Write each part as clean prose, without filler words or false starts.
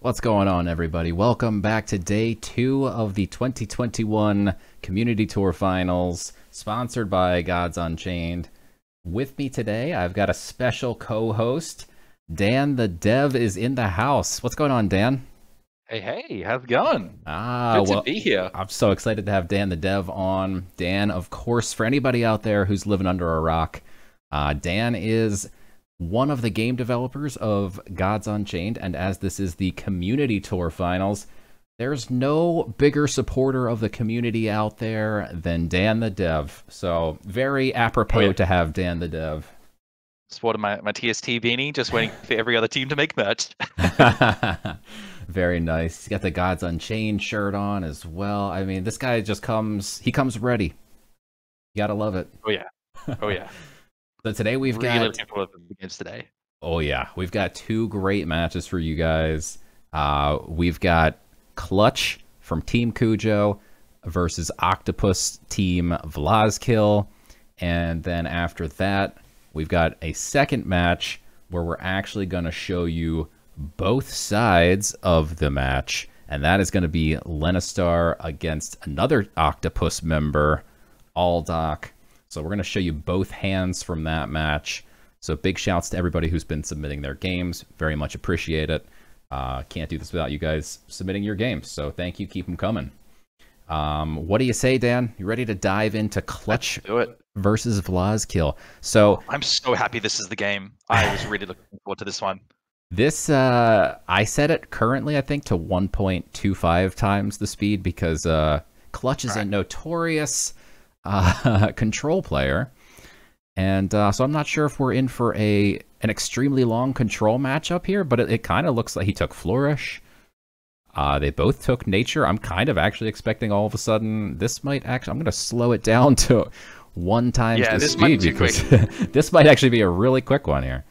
What's going on, everybody? Welcome back to day 2 of the 2021 Community Tour Finals, sponsored by Gods Unchained. With me today, I've got a special co-host. Dan the Dev is in the house. What's going on, Dan? Hey, how's it going? Good to be here. I'm so excited to have Dan the Dev on. Dan, of course, for anybody out there who's living under a rock, Dan is one of the game developers of Gods Unchained, and as this is the Community Tour Finals, there's no bigger supporter of the community out there than Dan the Dev. So very apropos to have Dan the Dev. Sporting my TST beanie, just waiting for every other team to make merch. Very nice. He's got the Gods Unchained shirt on as well. I mean, this guy just comes ready. You gotta love it. Oh yeah. Oh yeah. So today we've really got looking forward to the games today. Oh yeah, we've got 2 great matches for you guys. We've got Clutch from Team CUJO versus Octopus Team Vlozkill, and then after that, we've got a second match where we're actually going to show you both sides of the match, and that is going to be Lenistar against another Octopus member, Aldoc. So we're going to show you both hands from that match. So big shouts to everybody who's been submitting their games. Very much appreciate it. Can't do this without you guys submitting your games. So thank you. Keep them coming. What do you say, Dan? You ready to dive into Clutch versus Vlozkill? So I'm so happy this is the game. I was really looking forward to this one. This, I set it currently, I think, to 1.25 times the speed because Clutch is a notorious control player, and so I'm not sure if we're in for an extremely long control matchup here, but it kind of looks like he took Flourish. They both took Nature. I'm kind of actually expecting all of a sudden this might actually, I'm going to slow it down to 1 times the speed because this might actually be a really quick one here.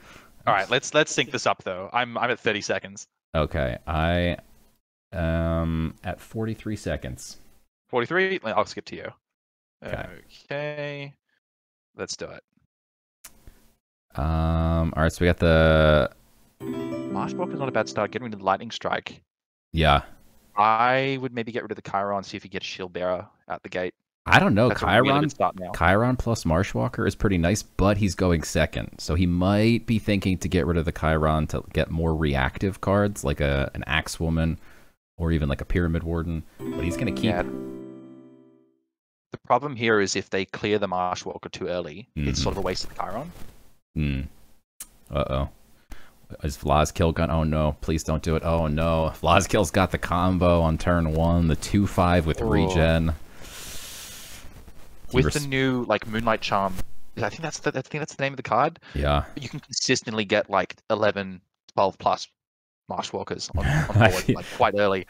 All right, let's sync this up though. I'm at 30 seconds. Okay, I am at 43 seconds. 43. I'll skip to you. Okay. Let's do it. All right, so we got the Marshwalk is not a bad start. Getting rid of the Lightning Strike. Yeah. I would maybe get rid of the Chiron, see if you get a Shield Bearer out the gate. I don't know. That's Chiron plus Marshwalker is pretty nice, but he's going second. So he might be thinking to get rid of the Chiron to get more reactive cards, like an Axe Woman or even like a Pyramid Warden. But he's going to keep... Yeah. The problem here is if they clear the Marshwalker too early, it's sort of a waste of the Chiron. Uh-oh. Is Vlozkill gonna... Oh, no. Please don't do it. Oh, no. Vlozkill's got the combo on turn 1, the 2/5 with regen. With the new, like, Moonlight Charm, I think that's the name of the card. Yeah. You can consistently get, like, 11, 12 plus Marshwalkers on board, like, quite early.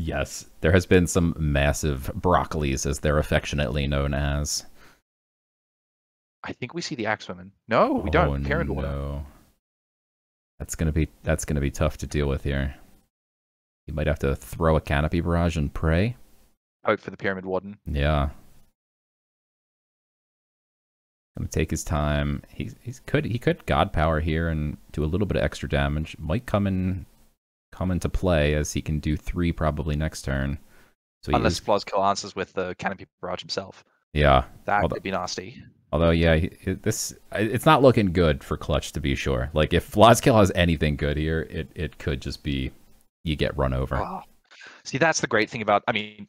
Yes, there has been some massive broccolis, as they're affectionately known as. I think we see the Axe Women. No, we don't. Pyramid Warden. No. That's gonna be tough to deal with here. You might have to throw a Canopy Barrage and pray. Hope for the Pyramid Warden. Yeah. Gonna take his time. He could God Power here and do a little bit of extra damage. Might come into play as he can do 3 probably next turn. So unless Vlozkill answers with the Canopy Barrage himself. Yeah. That could be nasty. Although, yeah, it's not looking good for Clutch, to be sure. Like, if Vlozkill has anything good here, it could just be you get run over. Oh. See, that's the great thing about... I mean,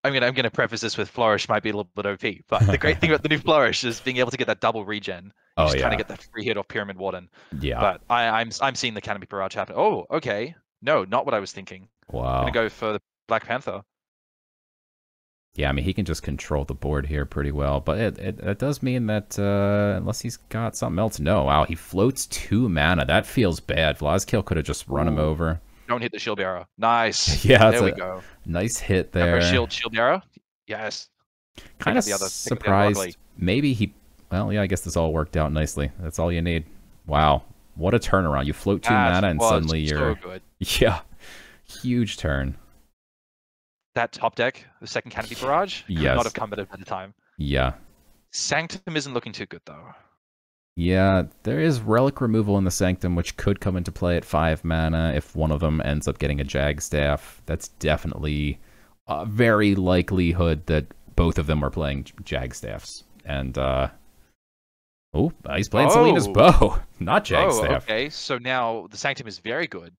I'm gonna preface this with Flourish might be a little bit OP, but the great thing about the new Flourish is being able to get that double regen. You just kind of get that free hit off Pyramid Warden. Yeah. But I'm seeing the Canopy Barrage happen. Oh, okay. No, not what I was thinking. Wow. I'm gonna go for the Black Panther. Yeah, I mean, he can just control the board here pretty well, but it does mean that unless he's got something else. No, wow, he floats 2 mana. That feels bad.Vlozkill could have just run him over. Don't hit the Shield Bearer. Nice. Yeah, there we go. Nice hit there. Shield Bearer. Yes. Kind of surprised. Maybe he... Well, yeah, I guess this all worked out nicely. That's all you need. Wow. What a turnaround. You float 2 mana and suddenly you're... So good. Yeah. Huge turn. That top deck, the second Canopy Barrage, could not have come at a better time. Yeah. Sanctum isn't looking too good, though. Yeah, there is Relic Removal in the Sanctum, which could come into play at 5 mana if one of them ends up getting a Jag Staff. That's definitely a very likelihood that both of them are playing Jag Staffs. And, oh, he's playing Selena's Bow, not Jag Staff. Okay, so now the Sanctum is very good.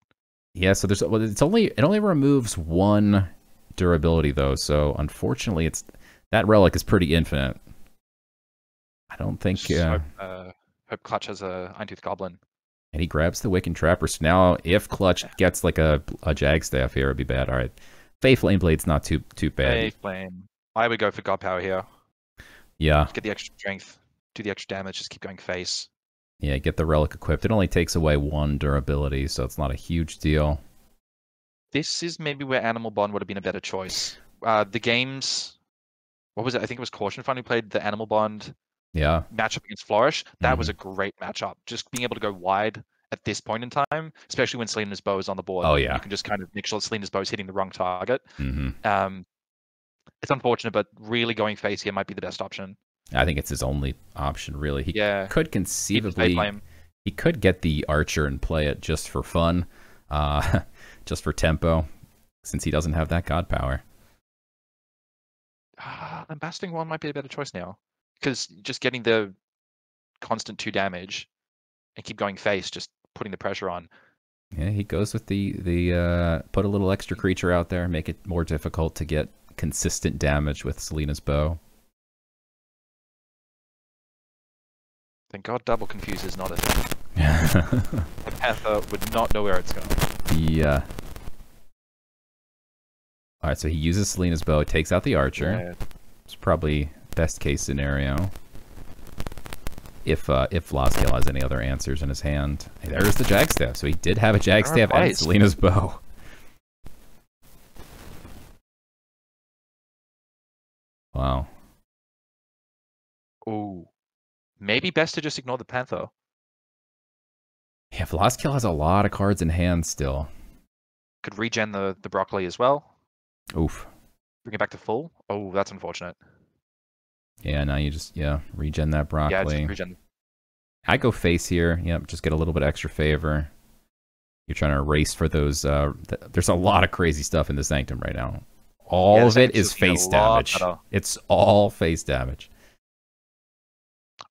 Yeah, so it only removes 1 durability, though, so unfortunately that relic is pretty infinite. I don't think... Hope Clutch has a Eintooth Goblin. And he grabs the Wiccan Trapper. So now, if Clutch gets like a Jag Staff here, it'd be bad. All right, Fae Flame Blade's not too bad. Fae Flame. I would go for God Power here. Yeah. Just get the extra strength, do the extra damage, just keep going face. Yeah, get the Relic equipped. It only takes away 1 durability, so it's not a huge deal. This is maybe where Animal Bond would have been a better choice. The games, what was it? I think it was Caution Fund who played the Animal Bond. Yeah. Matchup against Flourish, that was a great matchup. Just being able to go wide at this point in time, especially when Selena's Bow is on the board. Oh, yeah. You can just kind of make sure Selena's Bow is hitting the wrong target. Mm-hmm. It's unfortunate, but really going face here might be the best option. I think it's his only option, really. He could conceivably... He could get the Archer and play it just for fun, just for tempo, since he doesn't have that God Power. Ambassading one might be a better choice now. Because just getting the constant 2 damage and keep going face, just putting the pressure on. Yeah, he goes with the put a little extra creature out there, make it more difficult to get consistent damage with Selena's Bow. Thank God Double Confuse is not a thing. Panther would not know where it's going. Yeah. Alright, so he uses Selena's Bow, takes out the Archer. Yeah. It's probably best case scenario. If Vlozkill has any other answers in his hand. Hey, there's the Jag Staff. So he did have a Jag Staff and Selena's Bow. Wow. Ooh. Maybe best to just ignore the Panther. Yeah, Vlozkill has a lot of cards in hand still. Could regen the broccoli as well. Oof. Bring it back to full. Oh, that's unfortunate. Yeah, now you just, regen that broccoli. Yeah, just regen. I go face here. Yep, just get a little bit extra favor. You're trying to race for those. There's a lot of crazy stuff in the Sanctum right now. All of it is face damage. It's all face damage.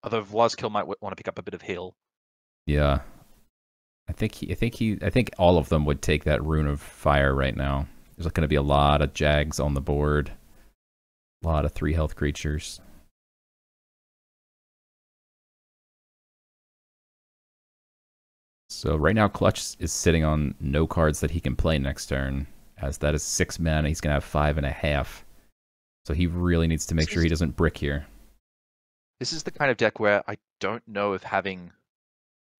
Although Vlozkill might want to pick up a bit of heal. Yeah. I think all of them would take that Rune of Fire right now. There's going to be a lot of Jags on the board. A lot of 3 health creatures. So right now Clutch is sitting on no cards that he can play next turn. As that is 6 mana, he's going to have 5.5. So he really needs to make sure he doesn't brick here. This is the kind of deck where I don't know if having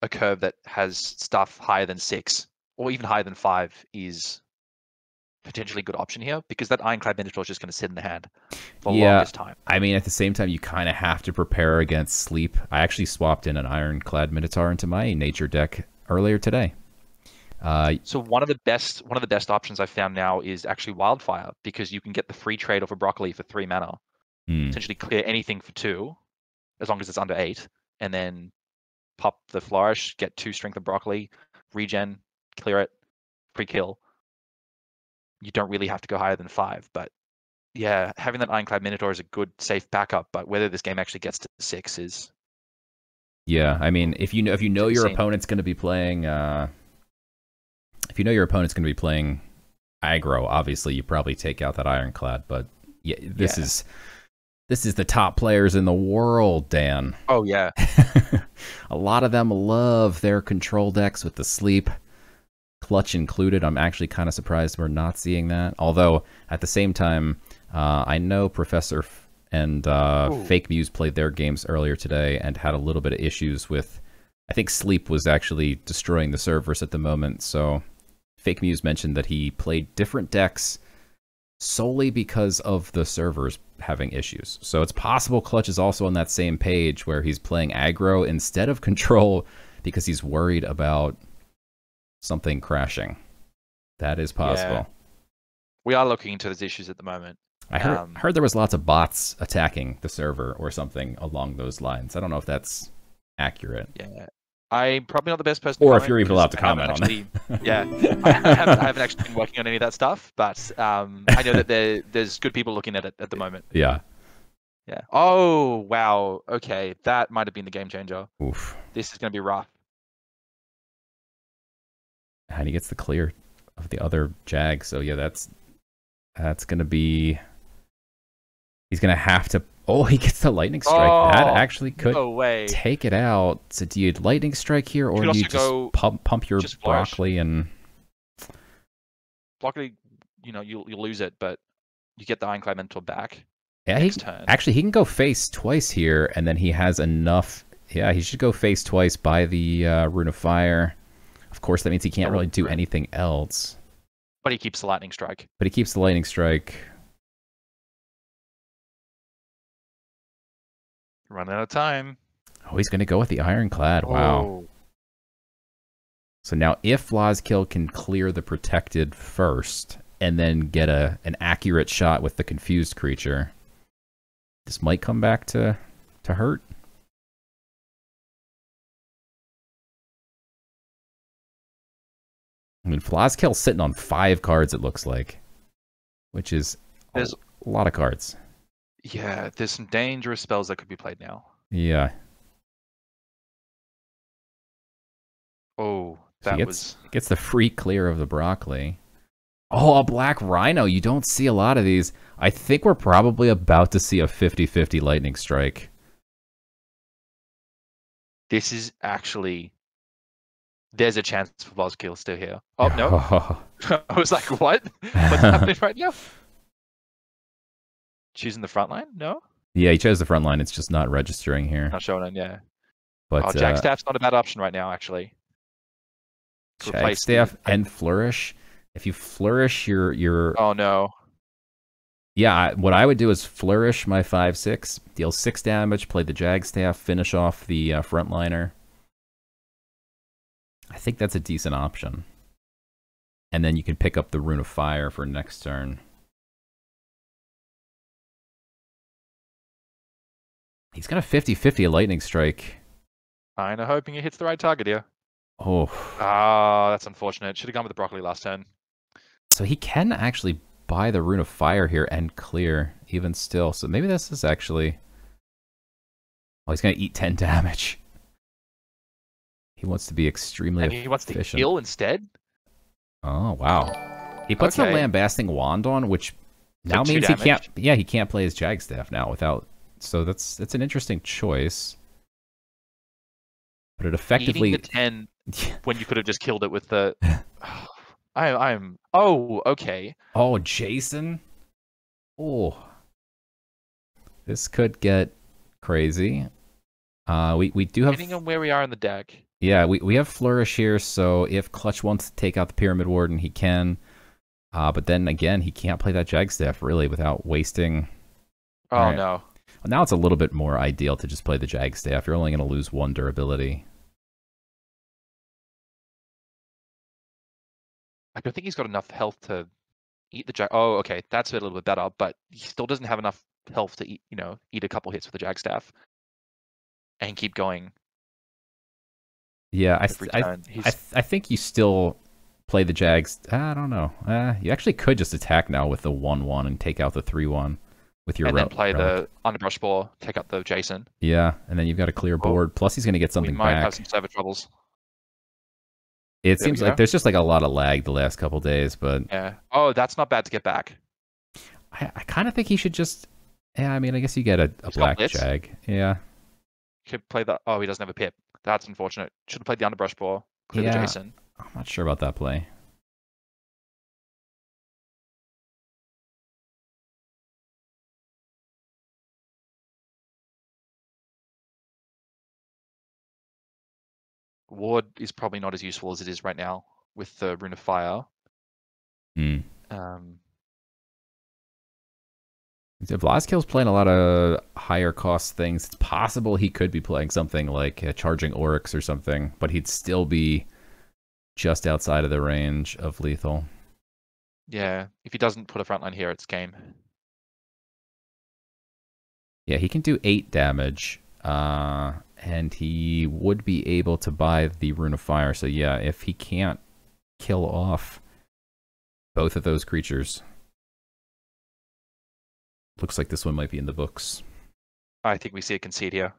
a curve that has stuff higher than 6 or even higher than 5 is potentially a good option here, because that Ironclad Minotaur is just going to sit in the hand for the longest time. I mean, at the same time, you kind of have to prepare against sleep. I actually swapped in an Ironclad Minotaur into my nature deck earlier today. So one of the best options I've found now is actually Wildfire, because you can get the free trade off a broccoli for 3 mana, essentially clear anything for 2, as long as it's under 8, and then pop the Flourish, get 2 strength of broccoli, regen, clear it, free kill. You don't really have to go higher than 5, but yeah, having that Ironclad Minotaur is a good, safe backup. But whether this game actually gets to 6 is... Yeah, I mean, if you know your opponent's going to be playing, aggro, obviously you probably take out that Ironclad. But yeah, this is the top players in the world, Dan. Oh yeah, a lot of them love their control decks with the sleep. Clutch included. I'm actually kind of surprised we're not seeing that. Although, at the same time, I know Professor and Fake Muse played their games earlier today and had a little bit of issues with... I think sleep was actually destroying the servers at the moment, so Fake Muse mentioned that he played different decks solely because of the servers having issues. So it's possible Clutch is also on that same page where he's playing aggro instead of control because he's worried about something crashing. That is possible. Yeah. We are looking into those issues at the moment. I heard there was lots of bots attacking the server or something along those lines. I don't know if that's accurate. Yeah. I'm probably not the best person to Or comment if you're even allowed to comment on actually, that. Yeah, I haven't actually been working on any of that stuff, but I know that there's good people looking at it at the moment. Yeah. Yeah. Oh, wow. Okay, that might have been the game changer. Oof. This is going to be rough. And he gets the clear of the other Jag, so yeah, that's going to be... He's going to have to... Oh, he gets the lightning strike. Oh, that actually could no way. take it out. So do you lightning strike here, or do you just pump your broccoli and... Broccoli, you'll lose it, but you get the Ironclad Mentor back. Yeah, actually, he can go face twice here, and then he has enough... Yeah, he should go face twice by the Rune of Fire. Of course, that means he can't really do anything else. But he keeps the lightning strike. But he keeps the lightning strike. Running out of time. Oh, he's going to go with the Ironclad. Wow. Oh. So now if Vlozkill can clear the protected first, and then get an accurate shot with the confused creature, this might come back to hurt. I mean, Vlozkill's sitting on 5 cards, it looks like. Which is a lot of cards. Yeah, there's some dangerous spells that could be played now. Yeah. Oh, gets the free clear of the broccoli. Oh, a black rhino. You don't see a lot of these. I think we're probably about to see a 50-50 lightning strike. This is actually... There's a chance for Vlozkill still here. Oh, no. I was like, what? What's happening right now? Choosing the front line? No? Yeah, he chose the front line. It's just not registering here. Not showing on, yeah. But Jagstaff's not a bad option right now, actually. Jagstaff and Flourish. If you Flourish your... Oh, no. Yeah, what I would do is Flourish my 5/6, deal 6 damage, play the Jagstaff, finish off the frontliner. I think that's a decent option. And then you can pick up the Rune of Fire for next turn. He's got a 50-50 lightning strike. Kinda hoping it hits the right target here. Oh. Ah, that's unfortunate. Should have gone with the broccoli last turn. So he can actually buy the Rune of Fire here and clear, even still. So maybe this is actually... Oh, he's going to eat 10 damage. He wants to be extremely efficient. He wants to heal instead? Oh, wow. He puts the Lambasting Wand on, which now means he can't... Yeah, he can't play his Jagstaff now without... So that's an interesting choice. But it effectively... Eating the 10 when you could have just killed it with the... I'm... Oh, okay. Oh, Jason? Oh. This could get crazy. We do have... Depending on where we are in the deck. Yeah, we have Flourish here, so if Clutch wants to take out the Pyramid Warden, he can. But then again, he can't play that Jagstaff, really, without wasting... Oh, no. Well, now it's a little bit more ideal to just play the Jagstaff. You're only going to lose 1 durability. I don't think he's got enough health to eat the Jag... Oh, okay, that's a little bit better, but he still doesn't have enough health to eat, eat a couple hits with the Jagstaff. And keep going. Yeah, I think you still play the Jags. I don't know. You actually could just attack now with the 1/1 and take out the 3/1 with your... And then play the Underbrush Ball, take out the Jason. Yeah, and then you've got a clear board. Plus he's going to get something back. We might have some server troubles. It seems like there's just like a lot of lag the last couple days, but... Yeah. Oh, that's not bad to get back. I kind of think he should just... Yeah, I mean, I guess you get a black Jag. Yeah. Should play the... Oh, he doesn't have a pip. That's unfortunate. Should have played the Underbrush Ball. Clear the Jason. I'm not sure about that play. Ward is probably not as useful as it is right now with the Rune of Fire. Vlozkill's playing a lot of higher cost things. It's possible he could be playing something like Charging Oryx or something, but he'd still be just outside of the range of lethal. Yeah, if he doesn't put a frontline here, it's game. Yeah, he can do 8 damage. And And he would be able to buy the Rune of Fire. So yeah, if he can't kill off both of those creatures, looks like this one might be in the books. I think we see a concede here.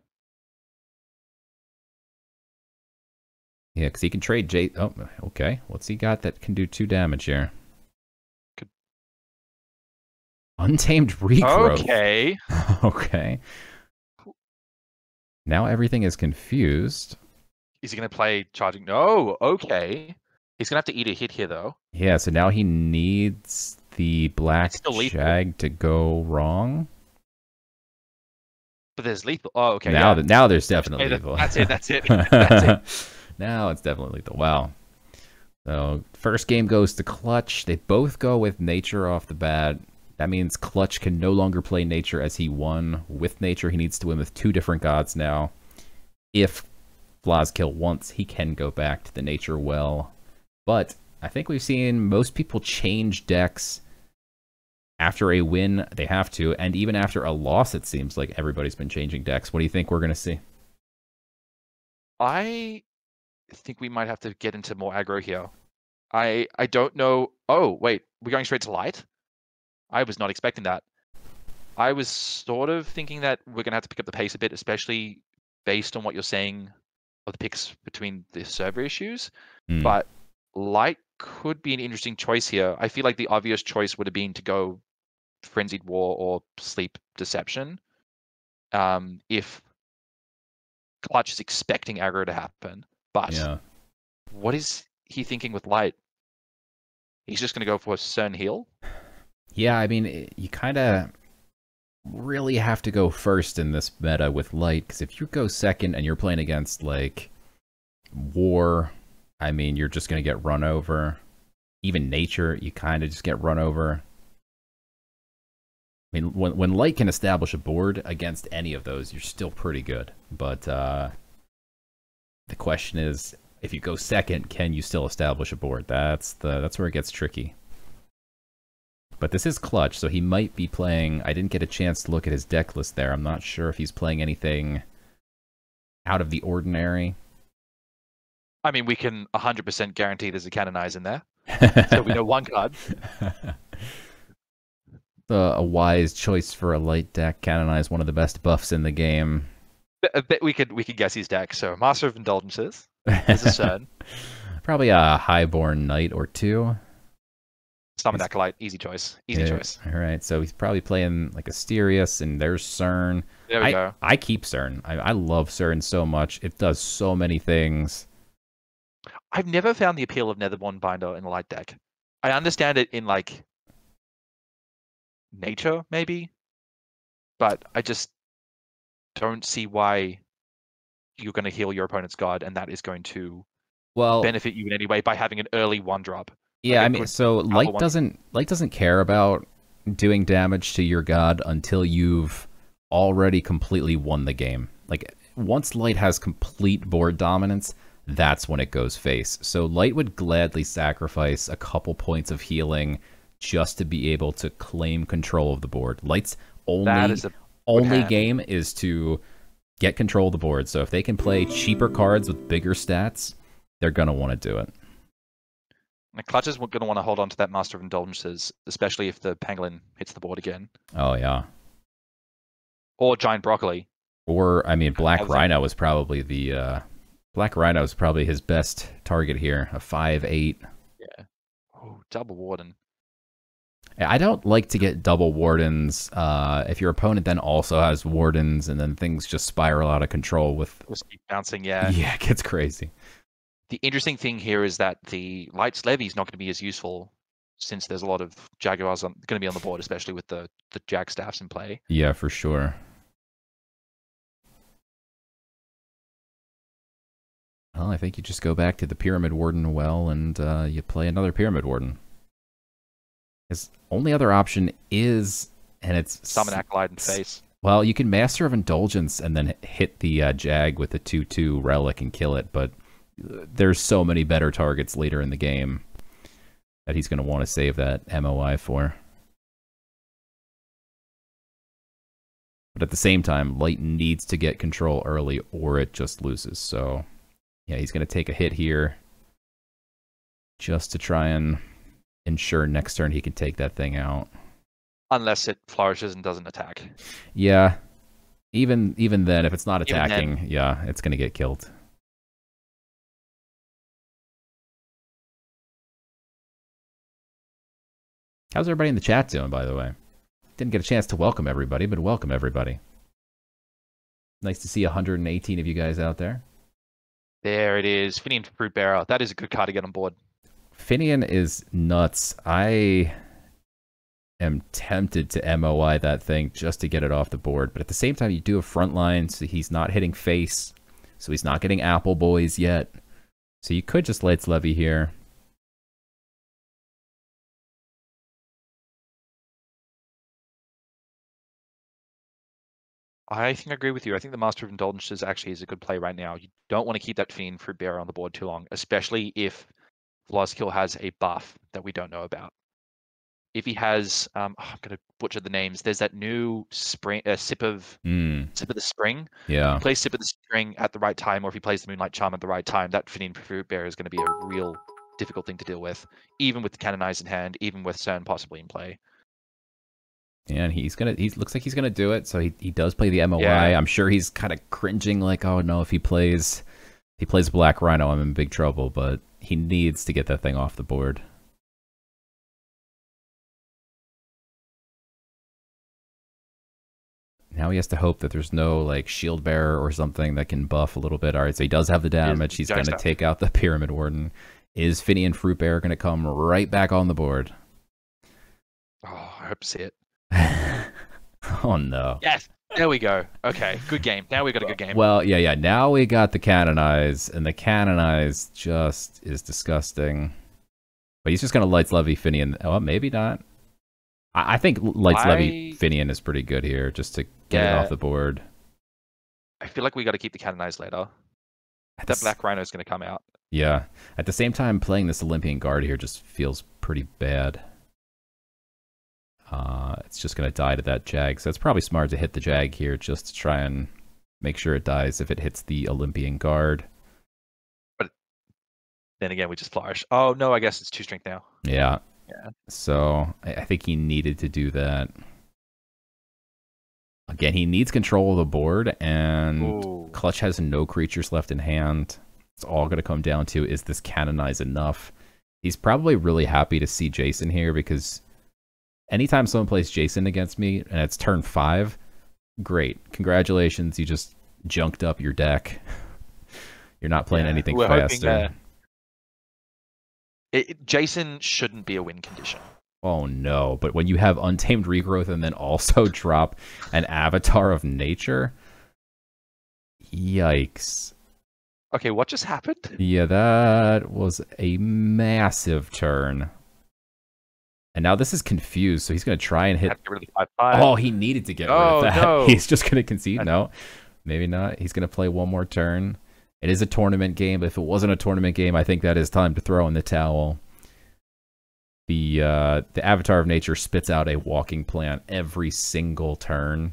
Yeah, because he can trade J. Oh, okay. What's he got that can do 2 damage here? Untamed Regrowth. Okay. Okay. Now everything is confused. Is he going to play charging? No. Okay. He's going to have to eat a hit here, though. Yeah, so now he needs the black jag to go wrong. But there's lethal. Oh, okay. Now, now there's definitely lethal. That's it. That's it. That's it. Now it's definitely lethal. Wow. So first game goes to Clutch. They both go with Nature off the bat. That means Clutch can no longer play Nature as he won with Nature. He needs to win with 2 different gods now. If Vlozkill wants, he can go back to the Nature well. But I think we've seen most people change decks after a win. They have to. And even after a loss, it seems like everybody's been changing decks. What do you think we're going to see? I think we might have to get into more aggro here. I don't know. Oh, wait. We're going straight to light? I was not expecting that. I was sort of thinking that we're going to have to pick up the pace a bit, especially based on what you're saying of the picks between the server issues. But light could be an interesting choice here. I feel like the obvious choice would have been to go Frenzied War or Sleep Deception. If Clutch is expecting aggro to happen. But what is he thinking with light? He's just going to go for a Cern Heal? Yeah, I mean, you kind of really have to go first in this meta with light, because if you go second and you're playing against, like, War, I mean, you're just going to get run over. Even Nature, you kind of just get run over. I mean, when light can establish a board against any of those, you're still pretty good. But the question is, if you go second, can you still establish a board? That's where it gets tricky. But this is Clutch, so he might be playing... I didn't get a chance to look at his deck list there. I'm not sure if he's playing anything out of the ordinary. I mean, we can 100% guarantee there's a Canonize in there. So we know 1 card. A wise choice for a light deck. Canonize, one of the best buffs in the game. I bet we could guess his deck. So Master of Indulgences is a Cern. Probably a Highborn Knight or 2. Summon Acolyte, easy choice. Easy choice. All right, so he's probably playing like Asterius, and there's Cern. There we go. I keep Cern. I love Cern so much. It does so many things. I've never found the appeal of Netherborn Binder in a light deck. I understand it in, like, Nature, maybe? But I just don't see why you're going to heal your opponent's god, and that is going to benefit you in any way by having an early 1-drop. Yeah, I mean, so light doesn't care about doing damage to your god until you've already completely won the game. Like, once light has complete board dominance, that's when it goes face. So light would gladly sacrifice a couple points of healing just to be able to claim control of the board. Light's only game is to get control of the board. So if they can play cheaper cards with bigger stats, they're going to want to do it. And Clutch is going to want to hold on to that Master of Indulgences, especially if the Pangolin hits the board again. Oh, yeah. Or Giant Broccoli. Or, I mean, Black Rhino was probably Black Rhino is probably his best target here. A 5/8. Yeah. Oh, double Warden. I don't like to get double Wardens if your opponent then also has Wardens, and then things just spiral out of control with... Just keep bouncing, yeah. Yeah, it gets crazy. The interesting thing here is that the Light's Levy is not going to be as useful since there's a lot of Jaguars going to be on the board, especially with the Jag staffs in play. Yeah, for sure. Well, I think you just go back to the Pyramid Warden well, and you play another Pyramid Warden. His only other option is, and it's... Summon Acolyte in face. Well, you can Master of Indulgence and then hit the Jag with the 2/2 Relic and kill it, but there's so many better targets later in the game that he's going to want to save that MOI for. But at the same time, Light needs to get control early or it just loses. So, yeah, he's going to take a hit here just to try and ensure next turn he can take that thing out. Unless it flourishes and doesn't attack. Yeah. Even then, if it's not attacking, yeah, it's going to get killed. How's everybody in the chat doing, by the way? Didn't get a chance to welcome everybody, but welcome everybody. Nice to see 118 of you guys out there. There it is. Finian Fruit Bearer. That is a good card to get on board. Finian is nuts. I am tempted to MOI that thing just to get it off the board. But at the same time, you do have front line, so he's not hitting face. So he's not getting Apple Boys yet. So you could just Lights Levy here. I think I agree with you. I think the Master of Indulgences actually is a good play right now. You don't want to keep that Fiend Fruit Bearer on the board too long, especially if Vlozkill has a buff that we don't know about. If he has, I'm going to butcher the names. There's that new spring, Sip of the Spring. Yeah. If he plays Sip of the Spring at the right time, or if he plays the Moonlight Charm at the right time, that Fiend Fruit Bearer is going to be a real difficult thing to deal with, even with the Canonize in hand, even with CERN possibly in play. Yeah, and he looks like he's gonna do it. So he does play the MOI. Yeah. I'm sure he's kind of cringing, like, oh no, if he plays Black Rhino, I'm in big trouble. But he needs to get that thing off the board. Now he has to hope that there's no like Shield Bearer or something that can buff a little bit. All right, so he does have the damage. He's gonna take out the Pyramid Warden. Is Finian Fruit Bearer gonna come right back on the board? Oh, I hope to see it. Oh no. Yes, there we go. Okay, good game. Now we got a good game. Well, yeah. Now we got the Canonize, and the Canonize just is disgusting. But he's just gonna Lights Levy Finian. Oh, maybe not. I think Lights Levy Finian is pretty good here, just to get it off the board. I feel like we got to keep the Canonize later. That Black Rhino is going to come out. Yeah. At the same time, playing this Olympian Guard here just feels pretty bad. It's just going to die to that Jag, so it's probably smart to hit the Jag here just to try and make sure it dies if it hits the Olympian Guard. But then again, we just flourish. Oh, no, I guess it's 2 strength now. Yeah. So I think he needed to do that. Again, he needs control of the board, and Clutch has no creatures left in hand. It's all going to come down to, is this Canonize enough? He's probably really happy to see Jason here, because anytime someone plays Jason against me and it's turn 5, great. Congratulations, you just junked up your deck. You're not playing anything faster. Jason shouldn't be a win condition. Oh no, but when you have Untamed Regrowth and then also drop an Avatar of Nature, yikes. Okay, what just happened? Yeah, that was a massive turn. And now this is confused, so he's going to try and hit... Get rid of the 5/5. Oh, he needed to get rid of that. No. He's just going to concede? No, maybe not. He's going to play one more turn. It is a tournament game, but if it wasn't a tournament game, I think that is time to throw in the towel. The Avatar of Nature spits out a Walking Plant every single turn.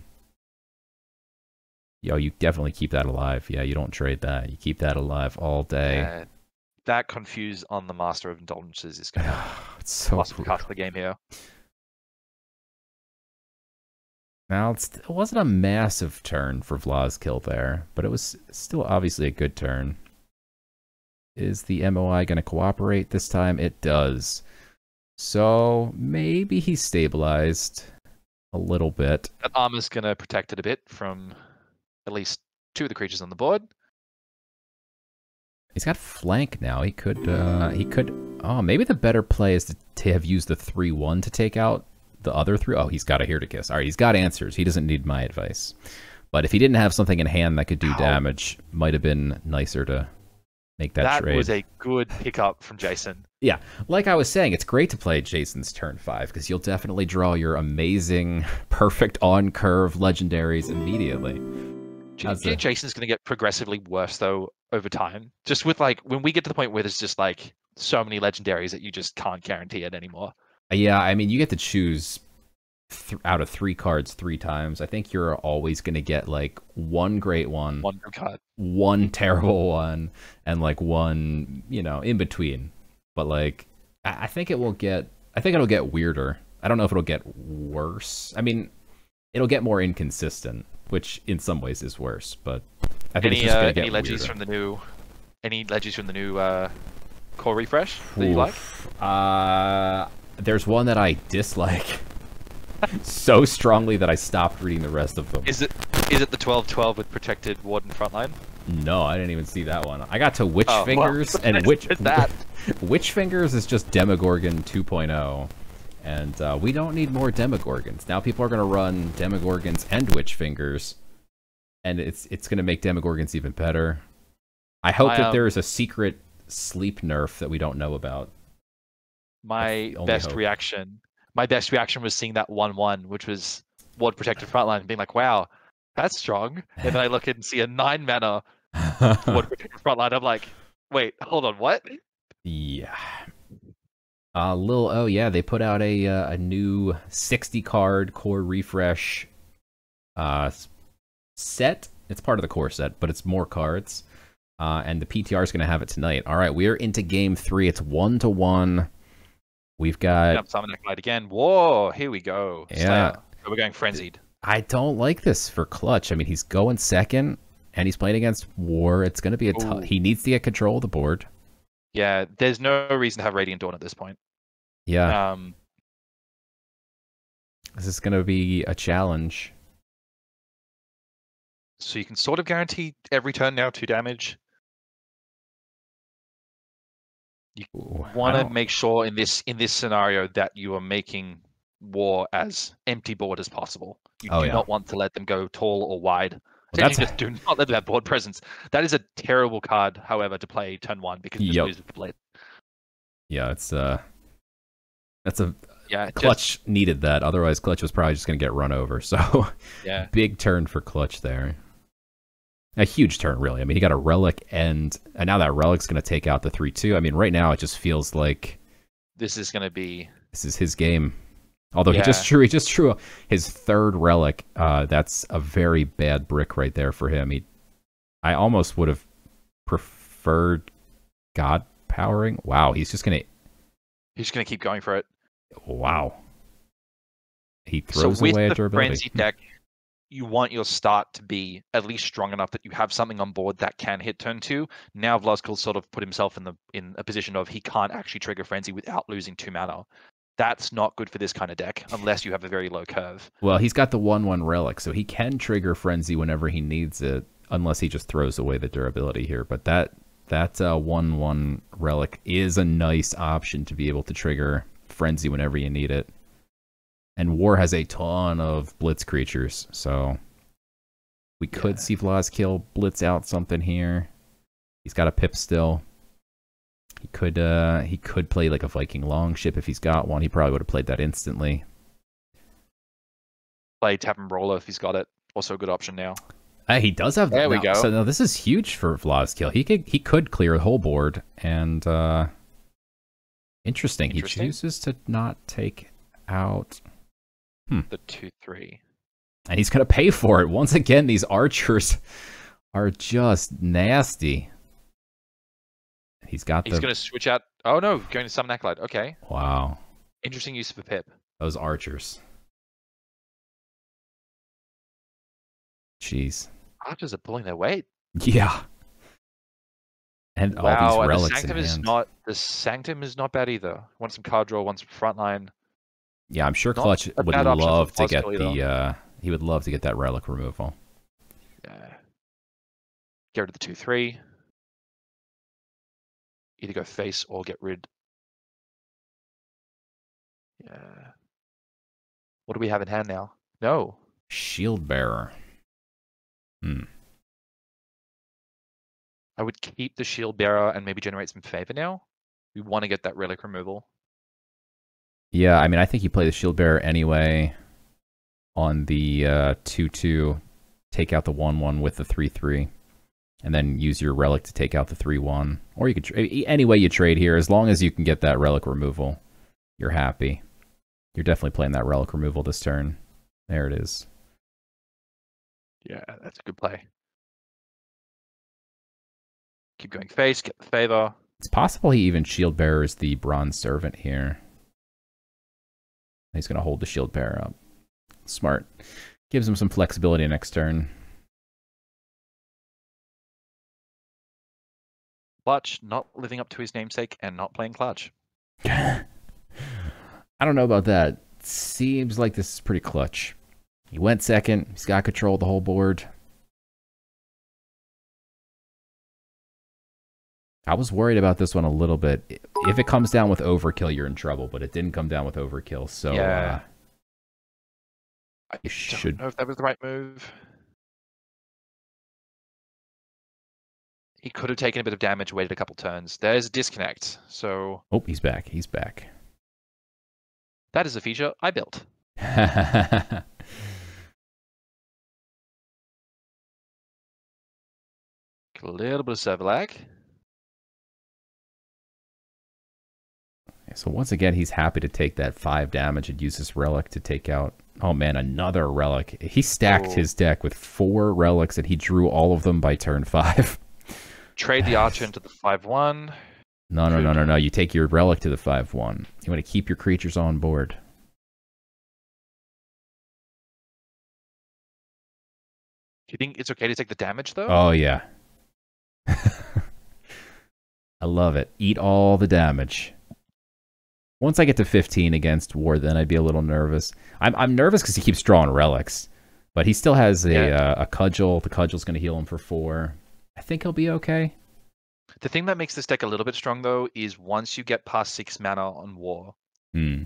Yo, you definitely keep that alive. Yeah, you don't trade that. You keep that alive all day. That Confuse on the Master of Indulgences is going to it's so cost the game here. Now, it wasn't a massive turn for Vlozkill there, but it was still obviously a good turn. Is the MOI going to cooperate this time? It does. So maybe he's stabilized a little bit. That armor's going to protect it a bit from at least 2 of the creatures on the board. He's got flank now. He could. Oh, maybe the better play is to have used the 3/1 to take out the other 3. Oh, he's got a Here to Kiss. All right, he's got answers. He doesn't need my advice. But if he didn't have something in hand that could do damage, might have been nicer to make that trade. That was a good pickup from Jason. Yeah, like I was saying, it's great to play Jason's turn 5 because you'll definitely draw your amazing, perfect on-curve legendaries immediately. Do you think Jason's going to get progressively worse, though, over time? Just with, like, when we get to the point where there's just, like, so many legendaries that you just can't guarantee it anymore. Yeah, I mean, you get to choose out of 3 cards 3 times. I think you're always going to get like one great one, one good card, one terrible one, and like one, in between. But like, I think it'll get weirder. I don't know if it'll get worse. I mean, it'll get more inconsistent, which in some ways is worse. But I think it's just gonna get any legis weirder. from the new core refresh that you like? There's one that I dislike so strongly that I stopped reading the rest of them. Is it the 12/12 with protected Warden frontline? No, I didn't even see that one. I got to Witch Fingers, and Witch Fingers is just Demogorgon 2.0, and we don't need more Demogorgons. Now people are going to run Demogorgons and Witch Fingers, and it's going to make Demogorgons even better. I hope that there is a secret sleep nerf that we don't know about. My best reaction was seeing that 1/1, which was Ward Protected Frontline, and being like, wow, that's strong. And then I look and see a 9 mana Ward Protected Frontline. I'm like, wait, hold on, what? Yeah. They put out a new 60 card core refresh set. It's part of the core set, but it's more cards. And the PTR is going to have it tonight. All right, we're into game 3. It's 1-1. We've got Summon that Glide again. Whoa, here we go. Yeah. So we're going Frenzied. I don't like this for Clutch. I mean, he's going second, and he's playing against War. It's going to be a tough. He needs to get control of the board. Yeah, there's no reason to have Radiant Dawn at this point. Yeah. This is going to be a challenge. So you can sort of guarantee every turn now 2 damage. You want to make sure in this scenario that you are making War as empty board as possible. You do not want to let them go tall or wide. Just do not let them have board presence. That is a terrible card, however, to play turn 1 because you just lose with the blade. Yeah, Clutch needed that. Otherwise, Clutch was probably just going to get run over. So, big turn for Clutch there. A huge turn, really. I mean, he got a Relic, and now that Relic's going to take out the 3/2. I mean, right now it just feels like this is his game. Although he just drew his 3rd Relic. That's a very bad brick right there for him. I almost would have preferred God Powering. Wow, he's just gonna keep going for it. Wow. He throws away a durability. With the Frenzy deck, you want your start to be at least strong enough that you have something on board that can hit turn 2. Now Vlozkill sort of put himself in a position of he can't actually trigger Frenzy without losing 2 mana. That's not good for this kind of deck unless you have a very low curve. Well, he's got the 1/1 Relic, so he can trigger Frenzy whenever he needs it, unless he just throws away the durability here. But that 1/1 Relic is a nice option to be able to trigger Frenzy whenever you need it. And War has a ton of Blitz creatures, so we could see Vlozkill blitz out something here. He's got a Pip still. He could play like a Viking Longship if he's got one. He probably would have played that instantly. Play Tap and Roller if he's got it. Also a good option now. He does have. There we go. So now this is huge for Vlozkill. He could clear the whole board, and interesting. He chooses to not take out the 2/3. And he's gonna pay for it once again. These archers are just nasty. He's gonna switch out. Oh no, going to Summon Acolyte. Okay. Wow. Interesting use of a Pip. Those archers. Jeez. Archers are pulling their weight. Yeah. And all these relics and the Sanctum is not bad either. Want some card draw, want some frontline. Yeah, I'm sure Clutch would love to get he would love to get that relic removal. Yeah. Get rid of the 2/3. Either go face or get rid. Yeah. What do we have in hand now? No. Shield Bearer. I would keep the Shield Bearer and maybe generate some favor now. We want to get that relic removal. Yeah, I mean, I think you play the Shield Bearer anyway on the 2/2, take out the 1/1 with the 3/3, and then use your relic to take out the 3/1. Or you could any way you trade here, as long as you can get that relic removal, you're happy. You're definitely playing that relic removal this turn. There it is. Yeah, that's a good play. Keep going face, get the favor. It's possible he even shield bearers the bronze servant here. He's going to hold the shield bearer up. Smart. Gives him some flexibility next turn. Clutch, not living up to his namesake and not playing clutch. I don't know about that. Seems like this is pretty clutch. He went second. He's got control of the whole board. I was worried about this one a little bit. If it comes down with overkill, you're in trouble, but it didn't come down with overkill, so yeah. I don't know if that was the right move. He could have taken a bit of damage, waited a couple turns. There's a disconnect, so... Oh, he's back. He's back. That is a feature I built. A little bit of server lag. So once again, he's happy to take that 5 damage and use this relic to take out... Oh man, another relic. He stacked his deck with 4 relics and he drew all of them by turn 5. Trade the archer into the 5/1. No. You take your relic to the 5/1. You want to keep your creatures on board. Do you think it's okay to take the damage, though? Oh, yeah. I love it. Eat all the damage. Once I get to 15 against War, then I'd be a little nervous. I'm nervous because he keeps drawing relics. But he still has a Cudgel. The Cudgel's going to heal him for 4. I think he'll be okay. The thing that makes this deck a little bit strong, though, is once you get past 6 mana on War, you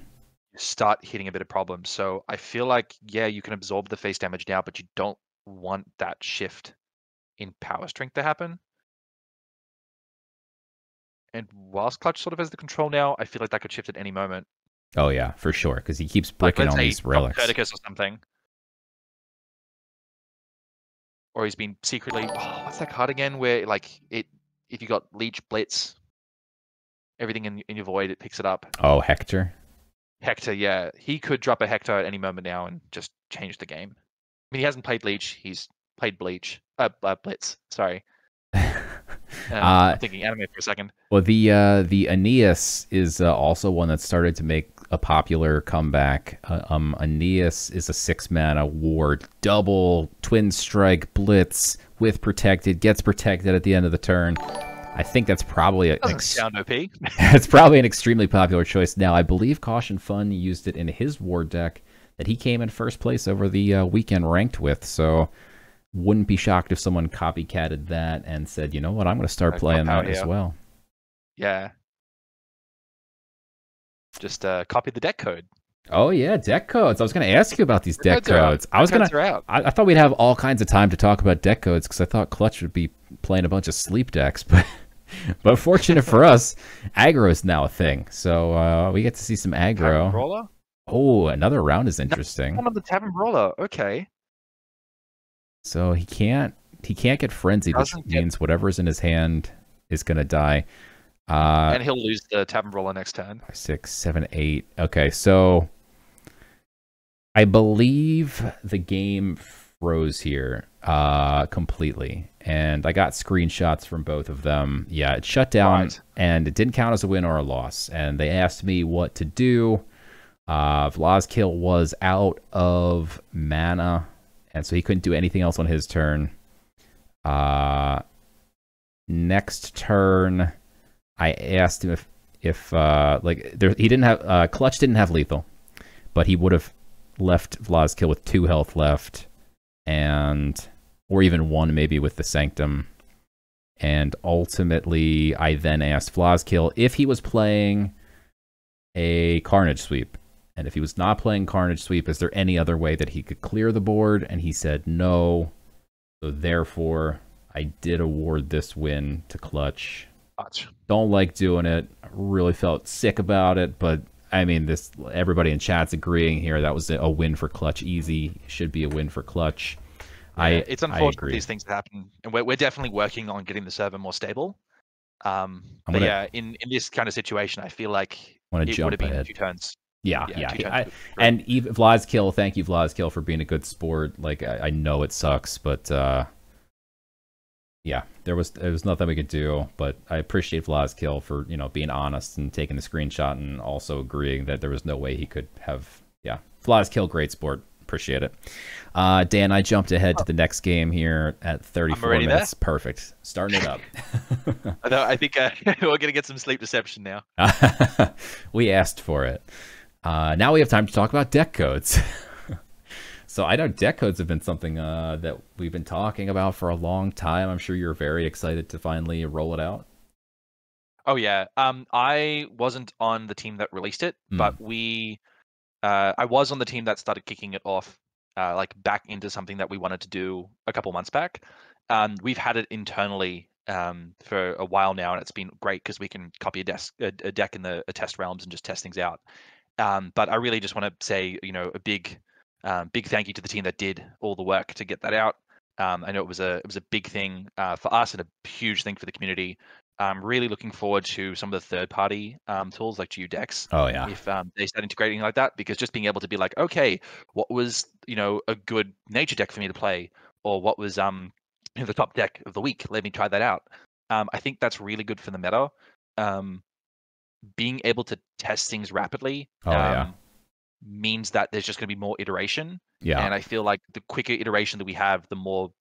start hitting a bit of problems. So I feel like, yeah, you can absorb the face damage now, but you don't want that shift in power strength to happen. And whilst Clutch sort of has the control now, I feel like that could shift at any moment. Oh, yeah, for sure, because he keeps bricking on these relics. Copernicus or something. Or he's been secretly... Oh, what's that card again? Where, like, if you got Leech, Blitz, everything in your void, it picks it up. Oh, Hector? Hector, yeah. He could drop a Hector at any moment now and just change the game. I mean, he hasn't played Leech. He's played Blitz. Sorry. I'm thinking anime for a second. Well, the Aeneas is also one that started to make a popular comeback. Aeneas is a 6-mana ward, double twin strike blitz with protected, gets protected at the end of the turn. I think that's probably sound OP. It's probably an extremely popular choice now. I believe Caution Fun used it in his ward deck that he came in first place over the weekend ranked with. So wouldn't be shocked if someone copycatted that and said, you know what, I'm going to start playing that as well. Yeah. Just copy the deck code. Oh yeah, deck codes. I was going to ask you about these deck codes. I thought we'd have all kinds of time to talk about deck codes because I thought Clutch would be playing a bunch of sleep decks, but fortunate for us, aggro is now a thing. So we get to see some aggro. Tavern Brawler? Oh, another round is interesting. One of the Tavern Brawler. Okay. So he can't get frenzied, which means whatever's in his hand is going to die. And he'll lose the Tavern Brawler next turn. 5, 6, 7, 8. Okay, so I believe the game froze here completely. And I got screenshots from both of them. Yeah, it shut down, and it didn't count as a win or a loss. And they asked me what to do. Vlozkill was out of mana, and so he couldn't do anything else on his turn. Next turn, I asked him if he didn't have Clutch didn't have lethal, but he would have left Vlozkill with 2 health left, or even 1 maybe with the Sanctum. And ultimately, I then asked Vlozkill if he was playing a Carnage Sweep. And if he was not playing Carnage Sweep, is there any other way that he could clear the board? And he said no. So therefore, I did award this win to Clutch. Don't like doing it. I really felt sick about it, but I mean, everybody in chat's agreeing here. That was a win for Clutch. Easy. Should be a win for Clutch. Yeah, it's unfortunate these things happen, and we're definitely working on getting the server more stable. But yeah, in this kind of situation, I feel like it would have been 2 turns. Yeah. And even Vlozkill, thank you, Vlozkill, for being a good sport. Like, I know it sucks, but yeah, there was nothing we could do. But I appreciate Vlozkill for being honest and taking the screenshot and also agreeing that there was no way he could have. Yeah, Vlozkill, great sport. Appreciate it. Dan, I jumped ahead to the next game here at 34 minutes. There. Perfect. Starting it up. I think we're going to get some sleep deception now. We asked for it. Now we have time to talk about deck codes. So I know deck codes have been something that we've been talking about for a long time. I'm sure you're very excited to finally roll it out. Oh, yeah. I wasn't on the team that released it, but I was on the team that started kicking it off, like back into something that we wanted to do a couple months back. We've had it internally for a while now, and it's been great because we can copy a deck in the test realms and just test things out. But I really just want to say, a big thank you to the team that did all the work to get that out. I know it was a big thing for us and a huge thing for the community. I'm really looking forward to some of the third-party tools like GeoDecks. Oh yeah. If they start integrating like that, because just being able to be like, okay, what was a good nature deck for me to play, or what was the top deck of the week? Let me try that out. I think that's really good for the meta. Being able to test things rapidly means that there's just going to be more iteration. Yeah. And I feel like the quicker iteration that we have, the more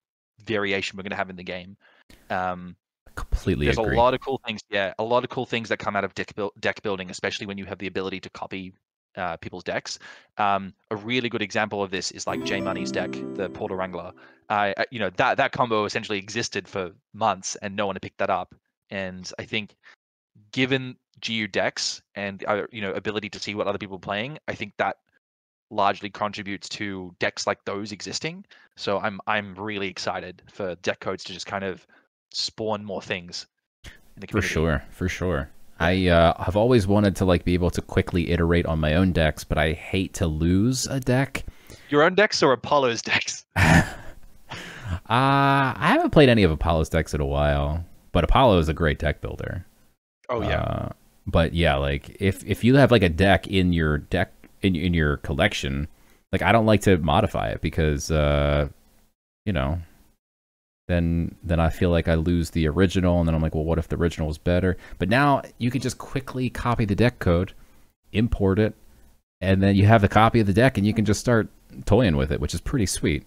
variation we're going to have in the game. Completely There's agree. a lot of cool things. Yeah, a lot of cool things that come out of deck building, especially when you have the ability to copy people's decks. A really good example of this is like J Money's deck, the Portal Wrangler. That combo essentially existed for months and no one had picked that up. And I think given GU decks and ability to see what other people are playing, I think that largely contributes to decks like those existing. So I'm really excited for deck codes to just kind of spawn more things in the community. For sure. Yeah. I have always wanted to be able to quickly iterate on my own decks, but I hate to lose a deck. Your own decks or Apollo's decks? I haven't played any of Apollo's decks in a while, but Apollo is a great deck builder. Oh yeah. But yeah, if you have a deck in your in your collection, I don't like to modify it because then I feel like I lose the original, and then I'm like, well, what if the original is better? But now you can just quickly copy the deck code, import it, and then you have the copy of the deck, and you can just start toying with it, which is pretty sweet.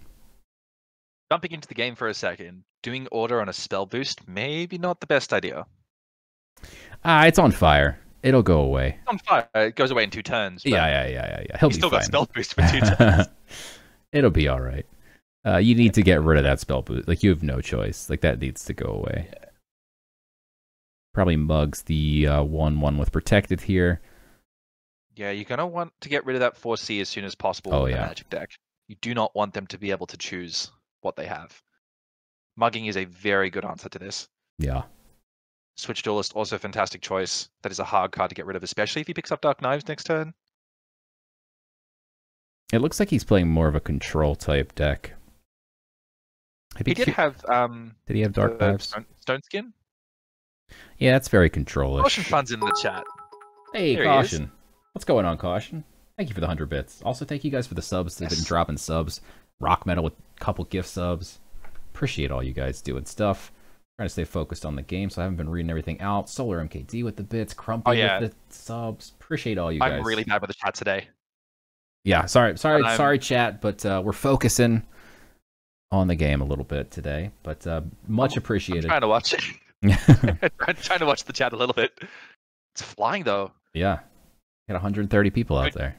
Jumping into the game for a second, doing order on a spell boost, maybe not the best idea. It's on fire. It'll go away. It's on fire. It goes away in 2 turns. Yeah. He's still got spell boost for 2 turns. It'll be all right. You need to get rid of that spell boost. You have no choice. That needs to go away. Yeah. Probably mugs the 1/1 with protected here. Yeah, you're gonna want to get rid of that 4C as soon as possible with the Magic deck. You do not want them to be able to choose what they have. Mugging is a very good answer to this. Yeah. Switch Duelist, also a fantastic choice. That is a hard card to get rid of, especially if he picks up Dark Knives next turn. It looks like he's playing more of a control type deck. He did have. Did he have Dark Knives? Stone Skin? Yeah, that's very control-ish. Caution Fun's in the chat. Hey, there Caution. What's going on, Caution? Thank you for the 100 bits. Also, thank you guys for the subs. They've been dropping subs. Rock Metal with a couple gift subs. Appreciate all you guys doing stuff. Trying to stay focused on the game, so I haven't been reading everything out. Solar MKD with the bits. Crumpy with the subs. Appreciate all you guys. I'm really bad with the chat today. Yeah, sorry, chat, but we're focusing on the game a little bit today. But much appreciated. I'm trying to watch it. I'm trying to watch the chat a little bit. It's flying though. Yeah, got 130 people out there.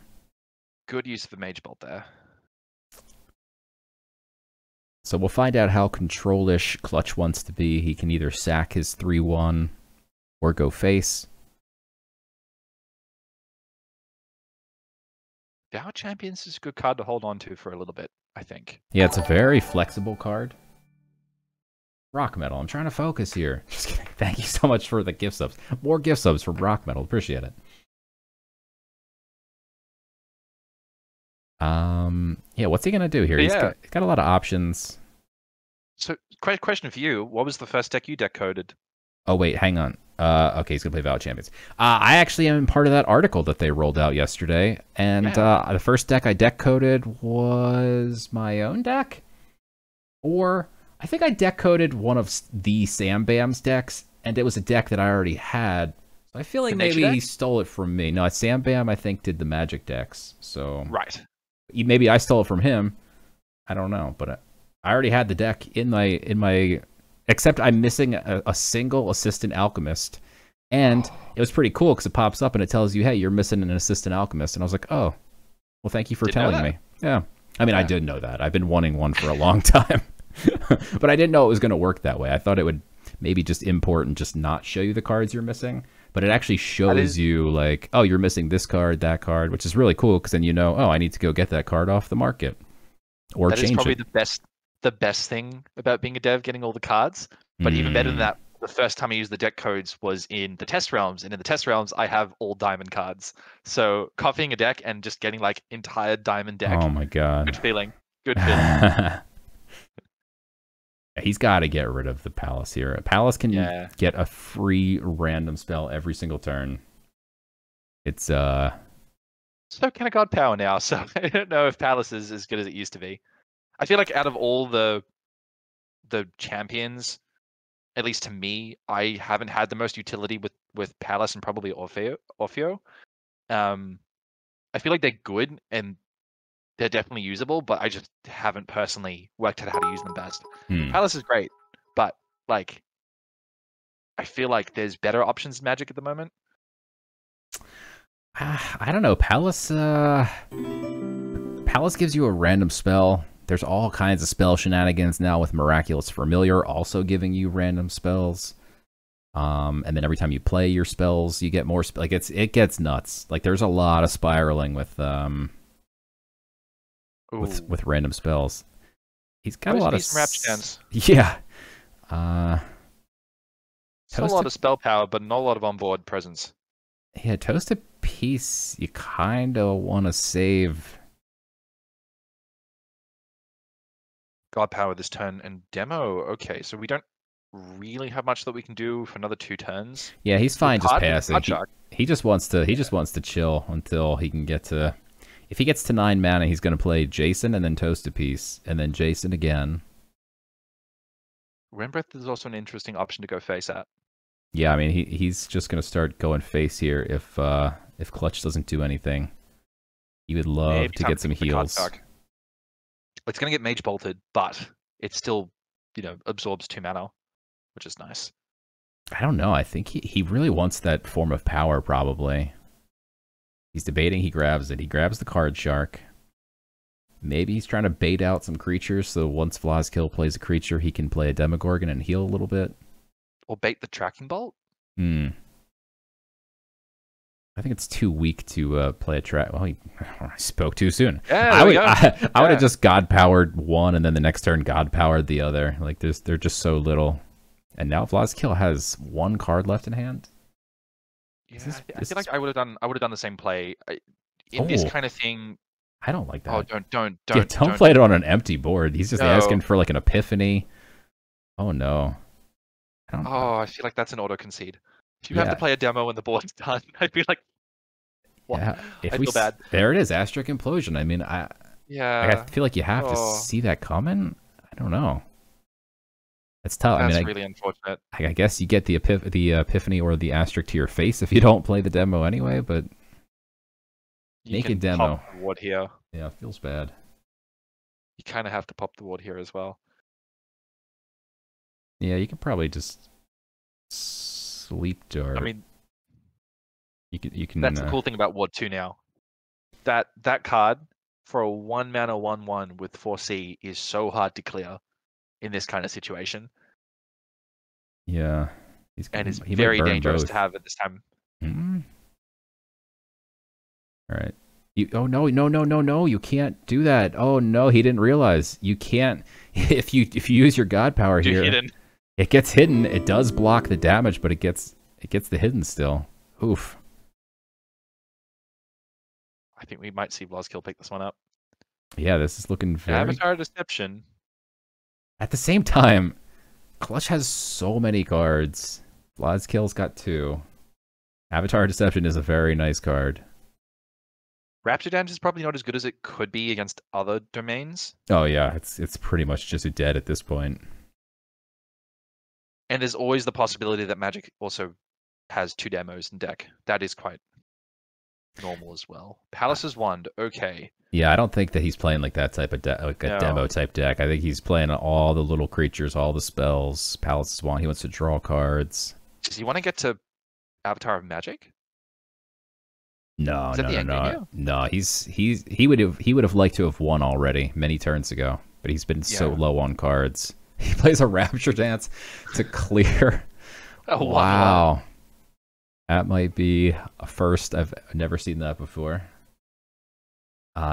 Good use of the Mage Bolt there. So we'll find out how control-ish Clutch wants to be. He can either sack his 3/1 or go face. Dow Champions is a good card to hold on to for a little bit, I think. Yeah, it's a very flexible card. Rock Metal, I'm trying to focus here. Just kidding. Thank you so much for the gift subs. More gift subs from Rock Metal. Appreciate it. Yeah, what's he gonna do here? He's got a lot of options. So, question for you: what was the first deck you deck coded? Oh, wait, hang on. Okay, he's going to play Valid Champions. I actually am part of that article that they rolled out yesterday. And the first deck I deck coded was my own deck. Or I think I deck coded one of the Sam Bam's decks. And it was a deck that I already had. So I feel like maybe he stole it from me. No, Sam Bam, I think, did the Magic decks. So right. Maybe I stole it from him. I don't know. But I already had the deck in my... Except I'm missing a single Assistant Alchemist. And it was pretty cool because it pops up and it tells you, hey, you're missing an Assistant Alchemist. And I was like, oh, well, thank you for telling me. Yeah. I mean, I did know that. I've been wanting one for a long time. But I didn't know it was going to work that way. I thought it would maybe just import and just not show you the cards you're missing. But it actually shows you, like, oh, you're missing this card, that card, which is really cool because then you know, oh, I need to go get that card off the market. Or change it. That is probably the best thing about being a dev, getting all the cards. But even better than that, the first time I used the deck codes was in the test realms, and in the test realms I have all diamond cards. So copying a deck and just getting like entire diamond deck. Oh my god. Good feeling. Good feeling. He's got to get rid of the Palace here. Palace can get a free random spell every single turn. It's so kind of god power now, so I don't know if Palace is as good as it used to be. I feel like out of all the champions, at least to me, I haven't had the most utility with Palace and probably Orfeo. I feel like they're good and they're definitely usable, but I just haven't personally worked out how to use them best. Palace is great, but like I feel like there's better options in Magic at the moment. I don't know. Palace gives you a random spell. There's all kinds of spell shenanigans now with Miraculous Familiar also giving you random spells. And then every time you play your spells, you get more like it gets nuts. Like there's a lot of spiraling with random spells. He's got a lot of yeah. Still a lot of spell power, but not a lot of onboard presence. Yeah, Toasted Peace, you kind of want to save. God power this turn and demo. Okay, so we don't really have much that we can do for another 2 turns. Yeah, he's fine just passing. He just wants to chill until he can get to. If he gets to 9 mana, he's going to play Jason and then Toasted Peace and then Jason again. Rembrandt is also an interesting option to go face at. Yeah, I mean he's just going to start going face here if Clutch doesn't do anything. He would love to get some heals. It's going to get Mage Bolted, but it still, absorbs 2 mana, which is nice. I don't know. I think he really wants that form of power, probably. He's debating, he grabs it. He grabs the Card Shark. Maybe he's trying to bait out some creatures, so once Vlozkill plays a creature, he can play a Demogorgon and heal a little bit. Or bait the Tracking Bolt? I think it's too weak to play a track. Well, I spoke too soon. Yeah, I would have just God powered one, and then the next turn God powered the other. Like they're just so little. And now Vlozkill has 1 card left in hand. Yeah, I feel like I would have done the same play in this kind of thing. I don't like that. Oh, don't play it on an empty board. He's just asking for like an epiphany. Oh no. I feel like that's an auto concede. If you have to play a demo when the board's done, I'd be like, what? Yeah, I feel bad. There it is, Astric Implosion. I mean, I feel like you have to see that coming. I don't know. It's tough. That's really unfortunate. I guess you get the epiphany or the Astric to your face if you don't play the demo anyway, but make a demo. Pop the ward here. Yeah, it feels bad. You kind of have to pop the ward here as well. Yeah, you can probably just Sleep Dart. I mean, you can. That's the cool thing about Ward 2 now. That card for a 1 mana 1/1 with 4C is so hard to clear in this kind of situation. Yeah, and it's very dangerous to have at this time. All right. Oh no! You can't do that. Oh no, he didn't realize you can't. If you use your God power here, it gets hidden. It does block the damage, but it gets the hidden still. Oof. I think we might see Vlozkill pick this one up. Yeah, this is looking very. Avatar Deception. At the same time, Clutch has so many cards Vlozkill's got 2. Avatar Deception is a very nice card. Rapture Dance is probably not as good as it could be against other domains. Oh yeah, it's pretty much just dead at this point. And there's always the possibility that Magic also has 2 demos in deck. That is quite normal as well. Palace's Wand, okay. Yeah, I don't think that he's playing like that type of demo type deck. I think he's playing all the little creatures, all the spells. Palace's Wand. He wants to draw cards. Does he want to get to Avatar of Magic? No. No, he would have liked to have won already many turns ago, but he's been so low on cards. He plays a Rapture Dance to clear. Oh wow. That might be a first. I've never seen that before.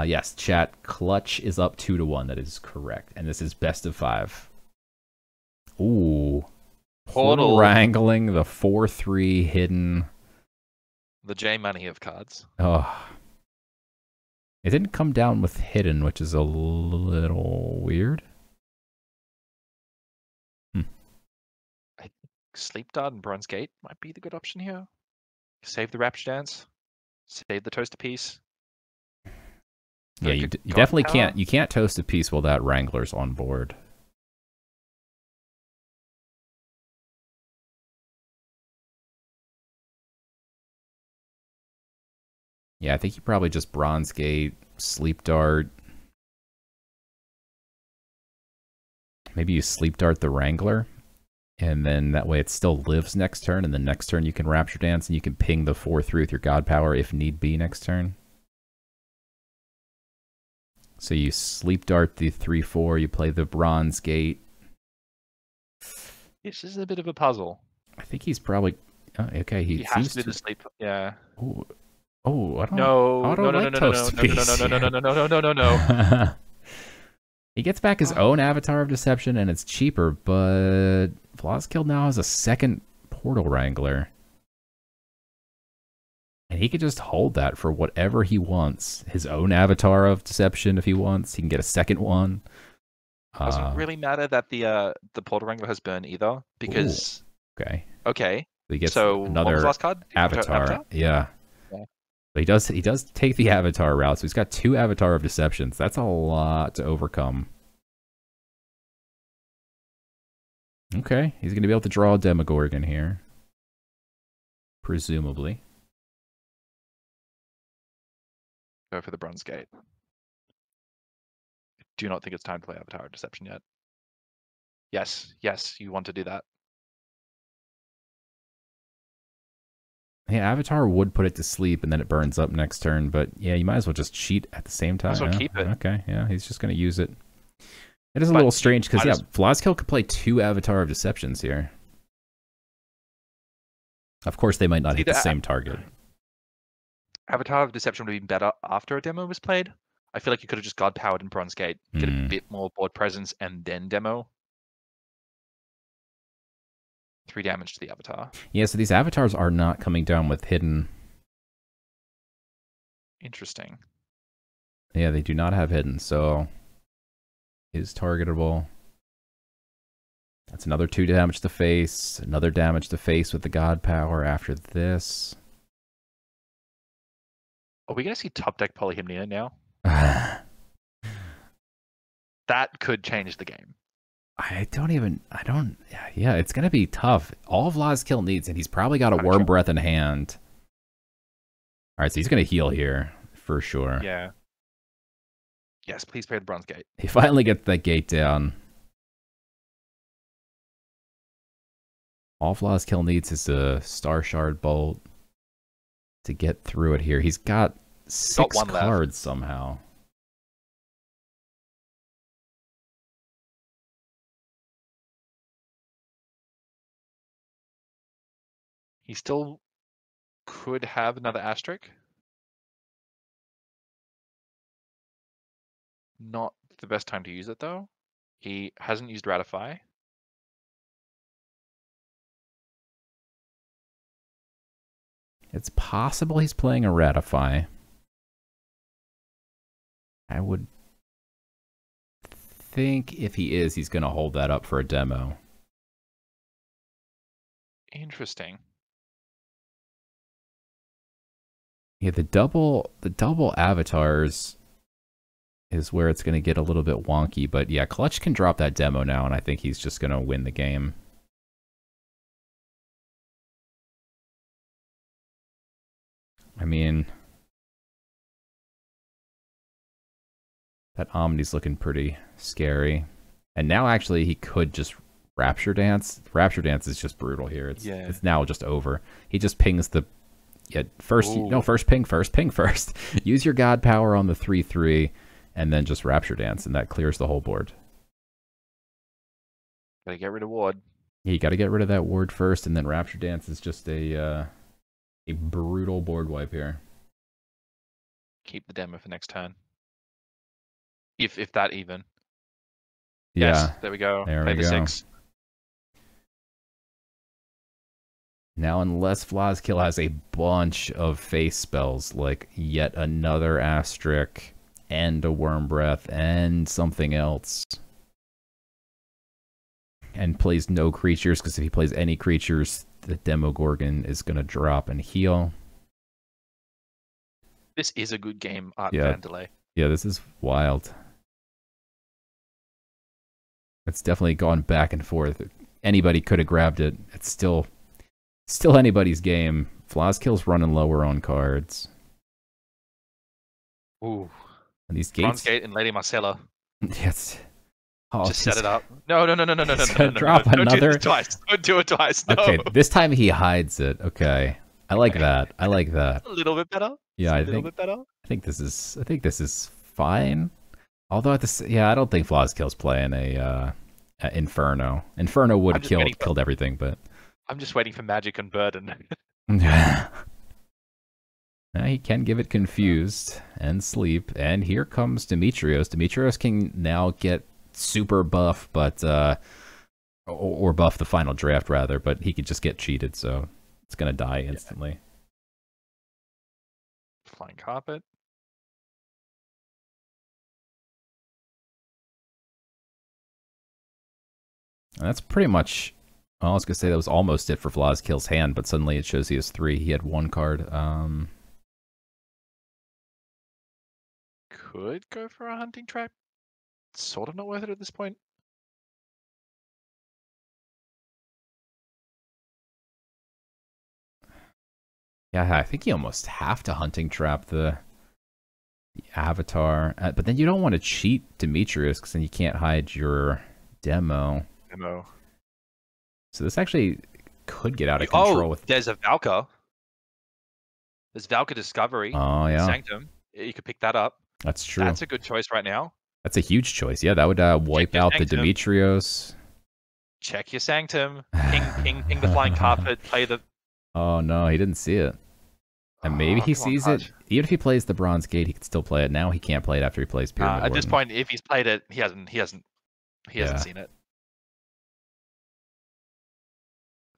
Yes, chat. Clutch is up 2-1. That is correct, and this is best of 5. Ooh, Portal Wrangling, the 4/3 hidden. The J Money of cards. Oh, it didn't come down with hidden, which is a little weird. I think Sleep Dart and Bronze Gate might be the good option here. Save the Rapture Dance. Save the Toaster Piece. Yeah, you definitely can't. You can't toast a piece while that Wrangler's on board. Yeah, I think you probably just Bronze Gate, Sleep Dart. Maybe you Sleep Dart the Wrangler, and then that way it still lives next turn, and then next turn you can Rapture Dance, and you can ping the 4/3 with your God Power if need be next turn. So you Sleep Dart the 3/4, you play the Bronze Gate. This is a bit of a puzzle. I think he's probably... Oh, okay, he has to do the sleep... Yeah. Oh, I don't... No. He gets back his own Avatar of Deception, and it's cheaper, but Vlozkill now has a second Portal Wrangler. And he could just hold that for whatever he wants. His own Avatar of Deception, if he wants. He can get a second one. Doesn't really matter that the Portal Wrangler has burn either, because... Ooh, okay. Okay. He gets so another what was the last card? Avatar. Yeah. But he does take the Avatar route, so he's got 2 Avatar of Deceptions. That's a lot to overcome. Okay, he's going to be able to draw a Demogorgon here. Presumably. Go for the Bronze Gate. Do not think it's time to play Avatar of Deception yet. Yes, you want to do that. Yeah, Avatar would put it to sleep, and then it burns up next turn, but yeah, you might as well just cheat at the same time. Might as well keep it. Okay, yeah, he's just going to use it. It is a little strange, because, yeah, Vlozkill could play 2 Avatar of Deceptions here. Of course, they might not hit the same target. Avatar of Deception would have been better after a demo was played. I feel like you could have just God Powered in Bronze Gate, get a bit more board presence, and then demo. 3 damage to the Avatar. Yeah, so these Avatars are not coming down with hidden. Interesting. Yeah, they do not have hidden, so is targetable. That's another 2 damage to face, another damage to face with the God Power after this. Are we going to see top deck Polyhymnia now? That could change the game. Yeah, it's going to be tough. All Vlozkill needs, and he's probably got a Worm Breath in hand. All right, so he's going to heal here for sure. Yeah. Yes, please play the Bronze Gate. He finally gets that gate down. All Vlozkill needs is a Star Shard Bolt to get through it here. He's got 6 cards somehow. He still could have another asterisk. Not the best time to use it, though. He hasn't used Ratify. It's possible he's playing a Ratify. I would think if he is, he's going to hold that up for a demo. Interesting. Yeah, the double avatars is where it's going to get a little bit wonky. But yeah, Clutch can drop that demo now, and I think he's just going to win the game. I mean, that Omni's looking pretty scary. And now actually he could just Rapture Dance. Rapture Dance is just brutal here. It's now just over. He just pings the first ping first. Use your god power on the 3/3 and then just Rapture Dance, and that clears the whole board. Gotta get rid of ward. Yeah, you gotta get rid of that ward first, and then Rapture Dance is just a brutal board wipe here. Keep the demo for next turn. If that even. Yeah. Yes, there we go. There Play we the go. 6. Now, unless Vlozkill has a bunch of face spells, like yet another Asterisk, and a Worm Breath, and something else, and plays no creatures, because if he plays any creatures, the Demogorgon is going to drop and heal. This is a good game, Art Vandelay. Yeah, this is wild. It's definitely gone back and forth. Anybody could have grabbed it. It's still anybody's game. Vlozkill's running lower on cards. Ooh. And these gates. Bronze Gate and Lady Marcella. Yes. Oh, just set it up. No. Drop another. Don't do it twice. Don't do it twice. No. Okay, this time he hides it. Okay. I like that. I like that. A little bit better. Yeah, I think this is fine. Although I don't think Vlozkill's playing a Inferno. Inferno would have killed everything, but I'm just waiting for Magic and Burden. Now he can give it Confused and Sleep, and here comes Demetrios. Demetrios can now get super buff, but or buff the final draft rather, but he could just get cheated, so it's gonna die instantly. Flying Carpet. And that's pretty much. Well, I was gonna say that was almost it for Vlozkill's hand, but suddenly it shows he has 3. He had 1 card. Could go for a Hunting Trap. Sort of not worth it at this point. Yeah, I think you almost have to Hunting Trap the Avatar, but then you don't want to cheat Demetrius because then you can't hide your demo. So this actually could get out of control. There's a Valka. There's Valka Discovery. Oh, yeah. Sanctum. You could pick that up. That's true. That's a good choice right now. That's a huge choice. Yeah, that would wipe out the Demetrios. Check your Sanctum. Ping the Flying Carpet. Play the... Oh, no, he didn't see it. And maybe he sees it. Even if he plays the Bronze Gate, he could still play it. Now he can't play it after he plays Pyramid At this point, if he's played it, he hasn't seen it.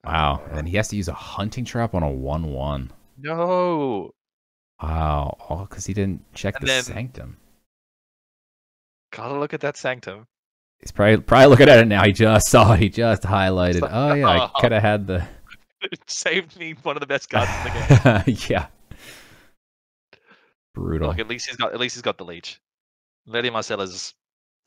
Wow, and he has to use a Hunting Trap on a 1/1. No. Wow, all because he didn't check the Sanctum. Gotta look at that Sanctum. He's probably looking at it now. He just saw it. He just highlighted. Oh yeah, I could have had the. It saved me one of the best cards in the game. Yeah. Brutal. Look, at least he's got the leech. Lady Marcella's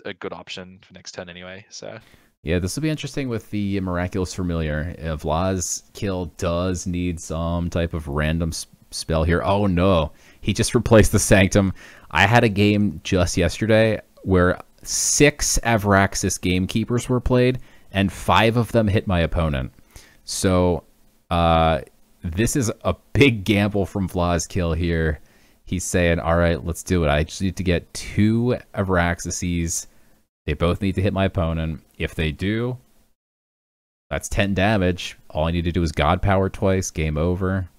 a good option for next turn anyway. So. Yeah, this will be interesting with the Miraculous Familiar. Vlozkill does need some type of random spell here. Oh no, he just replaced the Sanctum. I had a game just yesterday where 6 Avraxis Gamekeepers were played, and 5 of them hit my opponent. So this is a big gamble from Vlozkill here. He's saying, all right, let's do it. I just need to get 2 Avraxises. They both need to hit my opponent. If they do, that's 10 damage. All I need to do is God Power twice. Game over.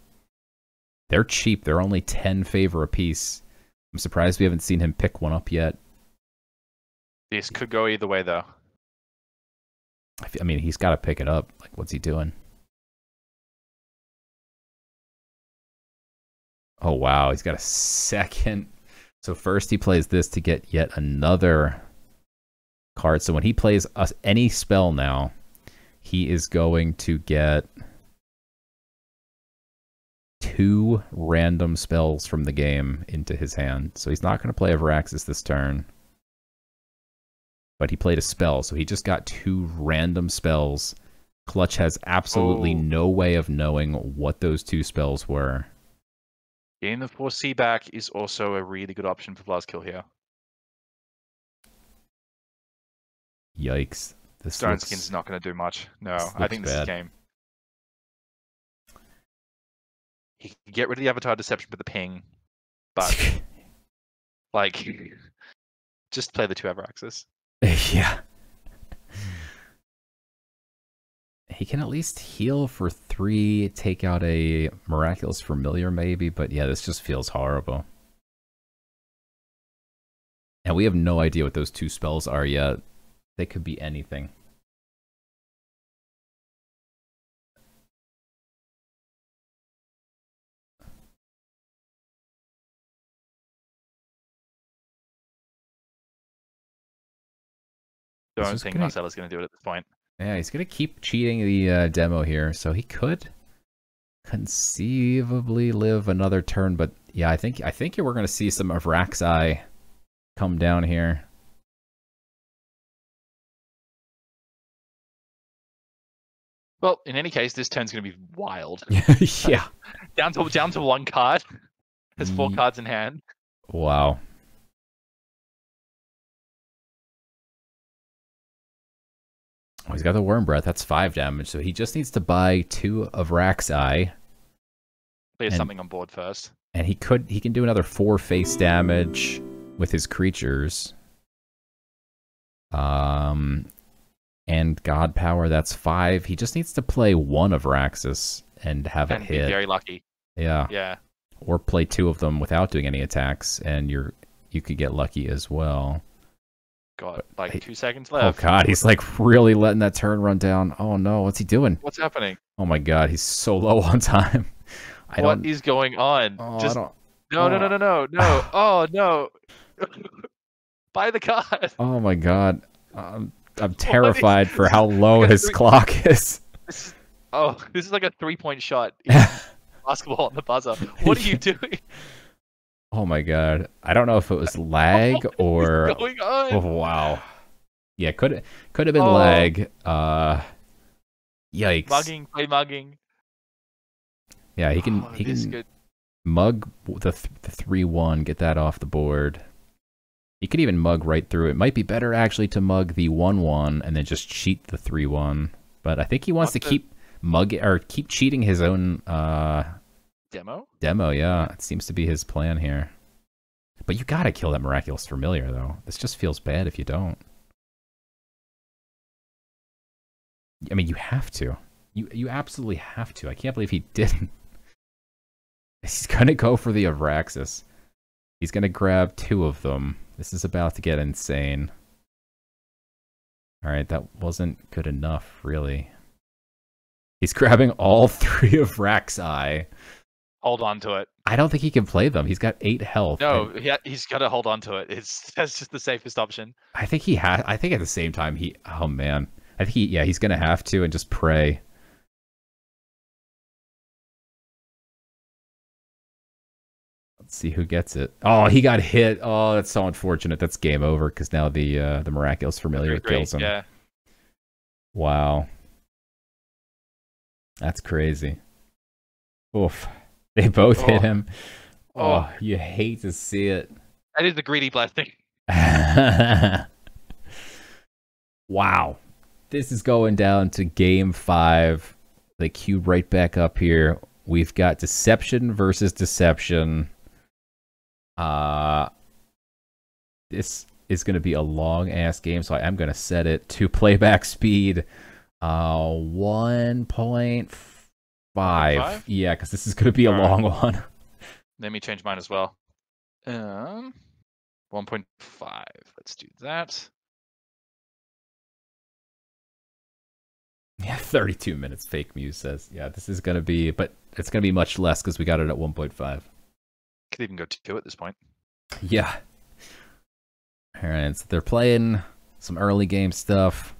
They're cheap. They're only 10 favor apiece. I'm surprised we haven't seen him pick one up yet. This could go either way, though. I mean, he's got to pick it up. Like, what's he doing? Oh, wow. He's got a second. So first he plays this to get yet another card. So when he plays any spell now, he is going to get 2 random spells from the game into his hand. So he's not going to play a Viraxis this turn. But he played a spell, so he just got 2 random spells. Clutch has absolutely no way of knowing what those 2 spells were. Getting the 4C back is also a really good option for Vlozkill here. Yikes. Stone Skin's not going to do much. No, I think this is game. He can get rid of the Avatar Deception with the ping, but like, just play the 2 Viraxis. Yeah. He can at least heal for 3, take out a Miraculous Familiar maybe, but yeah, this just feels horrible. And we have no idea what those 2 spells are yet. They could be anything. Don't think Marcelo's going to do it at this point. Yeah, he's going to keep cheating the demo here, so he could conceivably live another turn. But yeah, I think we're going to see some of Raxi come down here. Well, in any case, this turn's going to be wild. Yeah, down to 1 card. Has 4 cards in hand. Wow. Oh, he's got the Worm Breath. That's 5 damage. So he just needs to buy 2 of Raxi. Clear something on board first. And he can do another 4 face damage with his creatures. And God Power, that's 5. He just needs to play 1 of Raxus and have it hit. Be very lucky. Yeah. Yeah. Or play 2 of them without doing any attacks, and you could get lucky as well. Got like 2 seconds left. Oh god, he's like really letting that turn run down. Oh no, what's he doing? What's happening? Oh my god, he's so low on time. What is going on? Oh, just no. Oh no. Buy the card. Oh my god. I'm terrified for how low his clock is. This is like a 3-point shot in basketball on the buzzer. What are you doing? Oh my god. I don't know if it was lag or... What's going on? Oh, wow. Yeah, could have been lag. Yikes. Mugging, play mugging. Yeah, he can mug the 3-1, get that off the board. He could even mug right through. It might be better actually to mug the 1-1 and then just cheat the 3-1. But I think he wants to keep cheating his own demo? Demo, yeah. It seems to be his plan here. But you gotta kill that Miraculous Familiar, though. This just feels bad if you don't. I mean, you have to. You absolutely have to. I can't believe he didn't. He's gonna go for the Avraxis. He's gonna grab 2 of them. This is about to get insane. Alright, that wasn't good enough, really. He's grabbing all 3 of Raxi. Hold on to it. I don't think he can play them. He's got 8 health. No, he's got to hold on to it. That's just the safest option. I think he has. I think at the same time oh man, I think he's gonna have to and just pray. Let's see who gets it. Oh, he got hit. Oh, that's so unfortunate. That's game over because now the Miraculous Familiar kills him. Yeah. Wow. That's crazy. Oof. They both hit him. Oh, you hate to see it. That is the greedy blessing. Wow. This is going down to game 5. They queue right back up here. We've got Deception versus Deception. This is going to be a long-ass game, so I am going to set it to playback speed 1.5. Yeah, because this is going to be a long one. Let me change mine as well. 1.5. Let's do that. Yeah, 32 minutes, Fake Muse says. Yeah, this is going to be, but it's going to be much less because we got it at 1.5. Could even go 2 at this point. Yeah. Alright, so they're playing some early game stuff.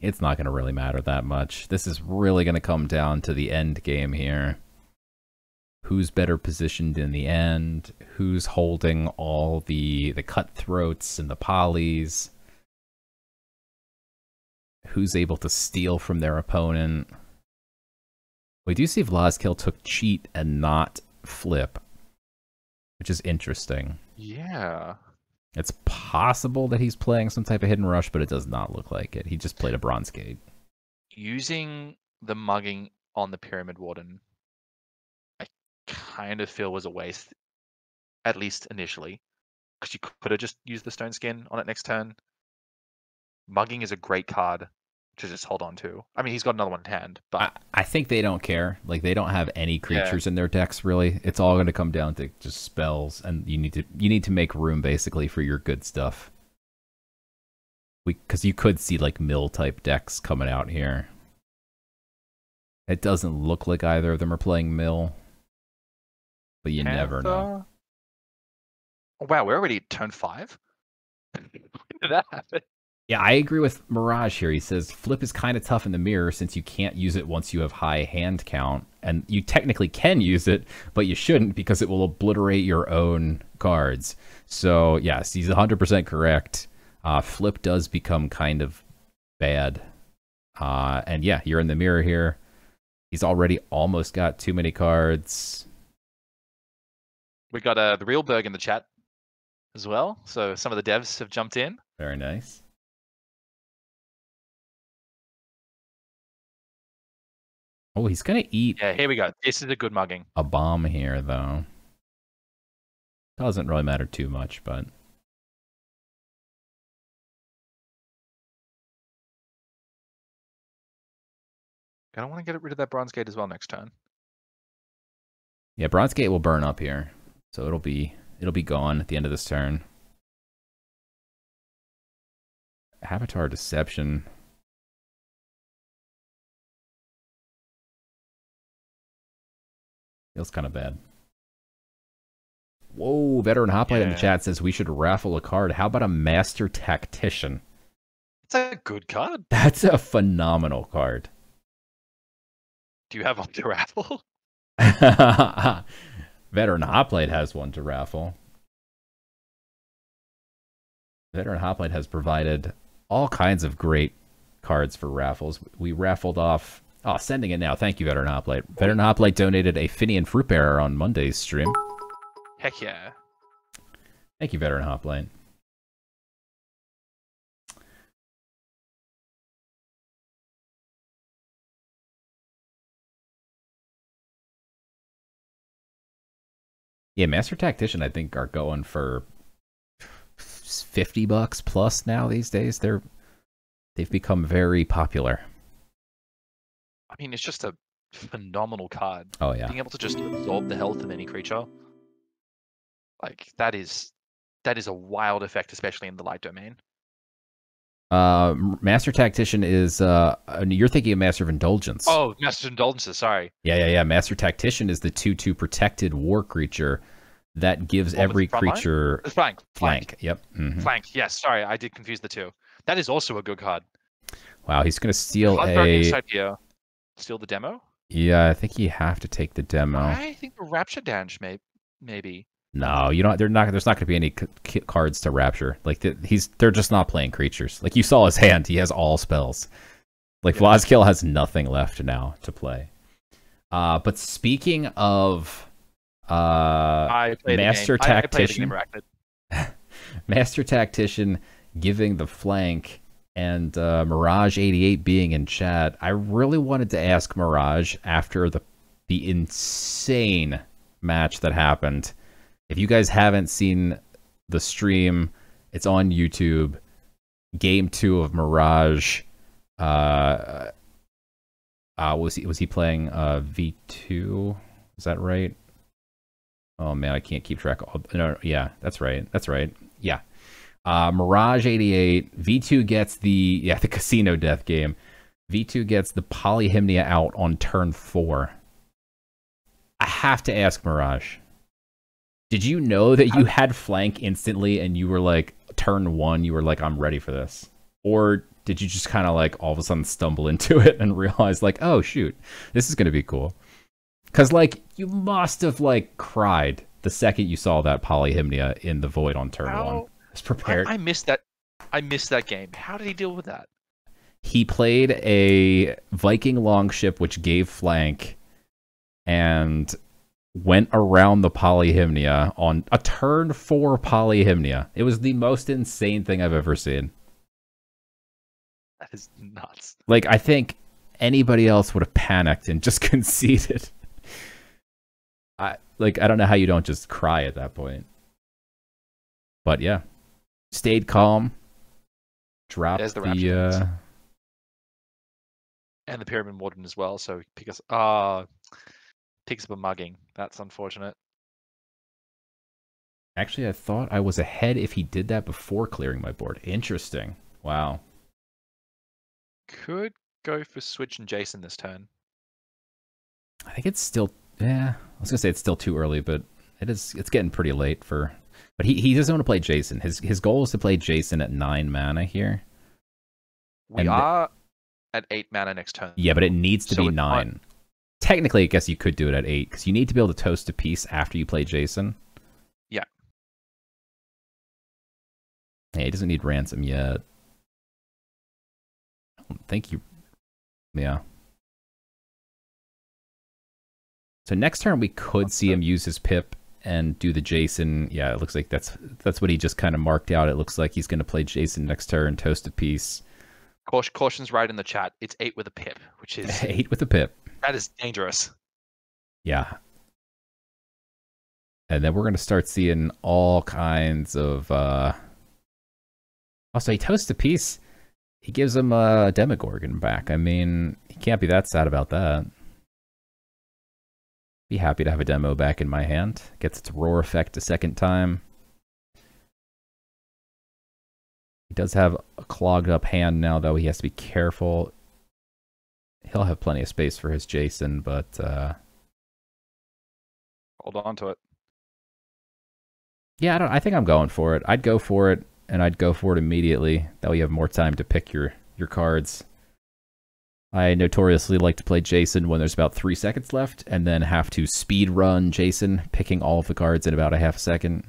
It's not going to really matter that much. This is really going to come down to the end game here. who's better positioned in the end, who's holding all the cutthroats and the polys, who's able to steal from their opponent. We do see Vlozkill took cheat and not flip, which is interesting. Yeah. It's possible that he's playing some type of hidden rush, but it does not look like it. He just played a bronze gate. Using the mugging on the Pyramid Warden, I kind of feel was a waste, at least initially, because you could have just used the Stone Skin on it next turn. Mugging is a great card to just hold on to. I mean, he's got another one in hand, but I think they don't care. Like, they don't have any creatures in their decks, really. It's all going to come down to just spells, and you need to make room, basically, for your good stuff. Because you could see, like, mill-type decks coming out here. It doesn't look like either of them are playing mill, but you never know. Oh, wow, we're already at turn 5? When did that happen? Yeah, I agree with Mirage here. He says, flip is kind of tough in the mirror since you can't use it once you have high hand count. And you technically can use it, but you shouldn't because it will obliterate your own cards. So, yes, he's 100% correct. Flip does become kind of bad. And yeah, you're in the mirror here. He's already almost got too many cards. We got the real Berg in the chat as well. So some of the devs have jumped in. Very nice. Oh, he's going to eat... Yeah, here we go. This is a good mugging. A bomb here, though. Doesn't really matter too much, but... I don't want to get rid of that Bronze Gate as well next turn. Yeah, Bronze Gate will burn up here. So it'll be gone at the end of this turn. Avatar Deception... Feels kind of bad. Whoa, Veteran Hoplite in the chat says we should raffle a card. How about a Master Tactician? It's a good card. That's a phenomenal card. Do you have one to raffle? Veteran Hoplite has one to raffle. Veteran Hoplite has provided all kinds of great cards for raffles. We raffled off... Oh, sending it now. Thank you, Veteran Hoplite. Veteran Hoplite donated a Finian Fruit Bearer on Monday's stream. Heck yeah. Thank you, Veteran Hoplite. Yeah, Master Tactician, I think, are going for $50 plus now these days. They've become very popular. I mean, it's just a phenomenal card. Oh, yeah. Being able to just absorb the health of any creature. Like, that is a wild effect, especially in the light domain. Master Tactician is... you're thinking of Master of Indulgence. Oh, Master of Indulgences, sorry. Yeah. Master Tactician is the 2/2 protected war creature that gives every creature... Flank. Yep. Mm-hmm. Flank, yes. Sorry, I did confuse the two. That is also a good card. Wow, he's going to steal Here. Steal the demo? Yeah, I think you have to take the demo. I think the Rapture Dange, maybe. No, you don't. There's not going to be any cards to Rapture. Like they're just not playing creatures. Like you saw his hand, he has all spells. Like Vlozkill has nothing left now to play. But speaking of Master Tactician, Master Tactician giving the flank. And Mirage88 being in chat, I really wanted to ask Mirage after the insane match that happened. If you guys haven't seen the stream, it's on YouTube. Game 2 of Mirage. Was he playing V2? Is that right? Oh man, I can't keep track. No, yeah, that's right. Yeah. Mirage 88, V2 gets the casino death game. V2 gets the Polyhymnia out on turn 4. I have to ask Mirage, did you know that you had flank instantly and you were like, turn 1, you were like, I'm ready for this? Or did you just kind of like all of a sudden stumble into it and realize like, oh shoot, this is going to be cool? Because, like, you must have, like, cried the second you saw that Polyhymnia in the Void on turn 1. It's prepared. I missed that. I missed that game. How did he deal with that? He played a Viking longship, which gave flank, and went around the Polyhymnia on a turn 4 Polyhymnia. It was the most insane thing I've ever seen. That is nuts. Like, I think anybody else would have panicked and just conceded. I don't know how you don't just cry at that point. But yeah, stayed calm. Dropped the and the Pyramid Warden as well. So picks up a mugging. That's unfortunate. Actually, I thought I was ahead if he did that before clearing my board. Interesting. Wow. Could go for Switch and Jason this turn. I think it's still, I was gonna say it's still too early, but it's getting pretty late for. But he doesn't want to play Jason. His goal is to play Jason at 9 mana here. We are at 8 mana next turn. Yeah, but it needs to be 9. Technically, I guess you could do it at 8 because you need to be able to toast a piece after you play Jason. Yeah. Yeah, he doesn't need ransom yet. I don't think you. Yeah. So next turn we could see him use his pip and do the Jason. Yeah, it looks like that's what he just kind of marked out. It looks like he's going to play Jason next turn, toast a piece. Caution's right in the chat. It's 8 with a pip, which is 8 with a pip. That is dangerous. Yeah. And then we're going to start seeing all kinds of. Also, he toasts a piece. He gives him a Demogorgon back. I mean, he can't be that sad about that. Be happy to have a demo back in my hand. Gets its roar effect a second time. He does have a clogged up hand now, though. He has to be careful. He'll have plenty of space for his Jason, but hold on to it. Yeah, I think I'm going for it. I'd go for it, and I'd go for it immediately. That way you have more time to pick your cards. I notoriously like to play Jason when there's about 3 seconds left, and then have to speed run Jason, picking all of the cards in about a half a second.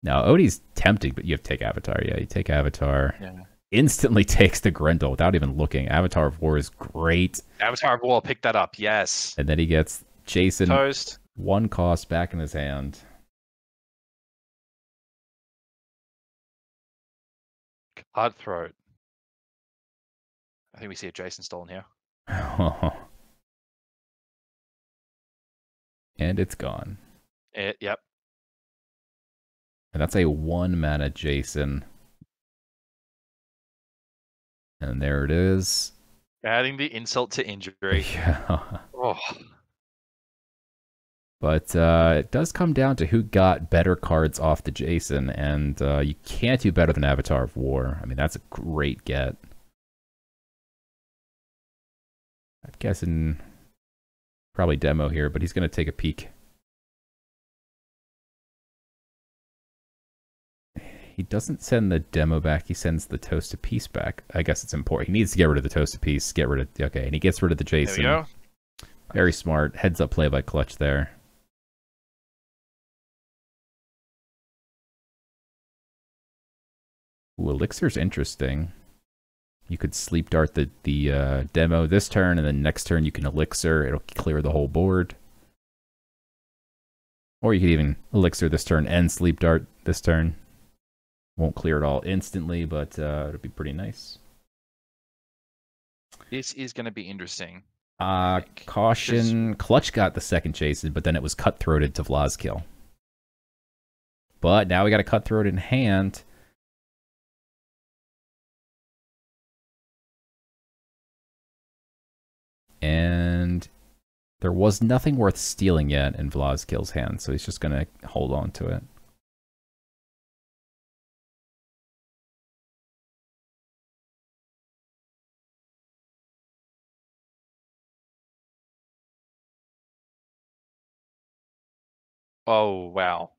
Now, Odie's tempting, but you have to take Avatar. Yeah, you take Avatar. Yeah. Instantly takes the Grendel without even looking. Avatar of War is great. Avatar of War, pick that up, yes. And then he gets Jason. Toast. 1 cost back in his hand. Cutthroat. I think we see a Jason stolen here. And it's gone. Yep. And that's a 1 mana Jason. And there it is. Adding the insult to injury. Yeah. Oh. But it does come down to who got better cards off the Jason, and you can't do better than Avatar of War. I mean, that's a great get. I'm guessing probably demo here, but he's going to take a peek. He doesn't send the demo back. He sends the toast of peace back. I guess it's important. He needs to get rid of the toast of peace. Get rid of okay, and he gets rid of the Jason. There we go. Very smart. Heads up play by Clutch there. Ooh, Elixir's interesting. You could sleep dart the demo this turn, and then next turn you can Elixir. It'll clear the whole board. Or you could even Elixir this turn and sleep dart this turn. Won't clear it all instantly, but it'll be pretty nice. This is going to be interesting. Caution. Clutch got the second Jason, but then it was cutthroated to Vlozkill. But now we got a cutthroat in hand. And there was nothing worth stealing yet in Vlozkill's hand, so he's just going to hold on to it. Oh, wow.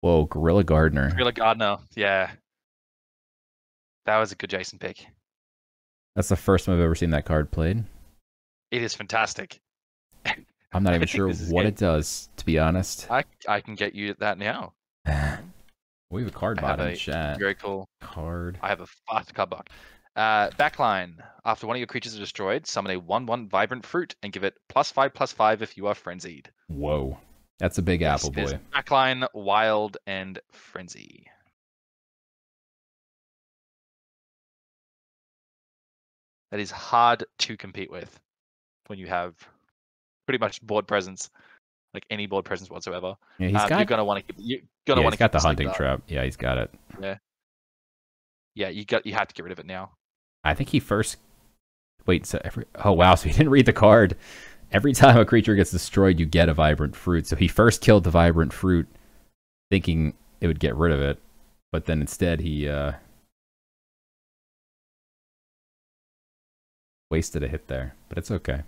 Whoa, Gorilla Gardener. Gorilla Gardener, yeah. That was a good Jason pick. That's the first time I've ever seen that card played. It is fantastic. I'm not even sure what it does, to be honest. I can get you that now. We have a card bot in chat. Very cool card. I have a fast card bot. Backline. After one of your creatures is destroyed, summon a 1/1 vibrant fruit and give it +5/+5 if you are frenzied. Whoa. That's a big apple boy. Backline, wild, and frenzy. That is hard to compete with when you have pretty much board presence, like any board presence whatsoever. Yeah, he's got. You're gonna want to keep. He's got the hunting trap. Yeah, he's got it. Yeah. You have to get rid of it now. I think he first. Wait. So oh wow. So he didn't read the card. Every time a creature gets destroyed, you get a vibrant fruit. So he first killed the vibrant fruit, thinking it would get rid of it, but then instead he wasted a hit there. But it's okay.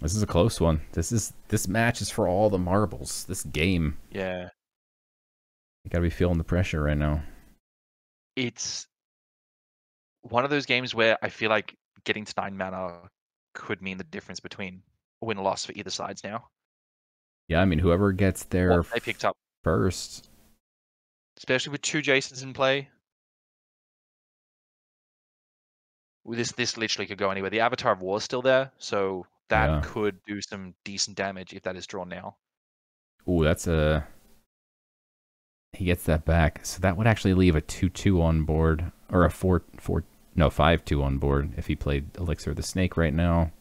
This is a close one. This match is for all the marbles. This game. Yeah. You gotta be feeling the pressure right now. It's one of those games where I feel like getting to 9 mana could mean the difference between a win or loss for either sides now. Yeah, I mean, whoever gets there they picked up first. Especially with 2 Jasons in play. This literally could go anywhere. The Avatar of War is still there, so that could do some decent damage if that is drawn now. Ooh, that's a... He gets that back. So that would actually leave a 2/2 on board. Or a 5/2 on board if he played Elixir of the Snake right now.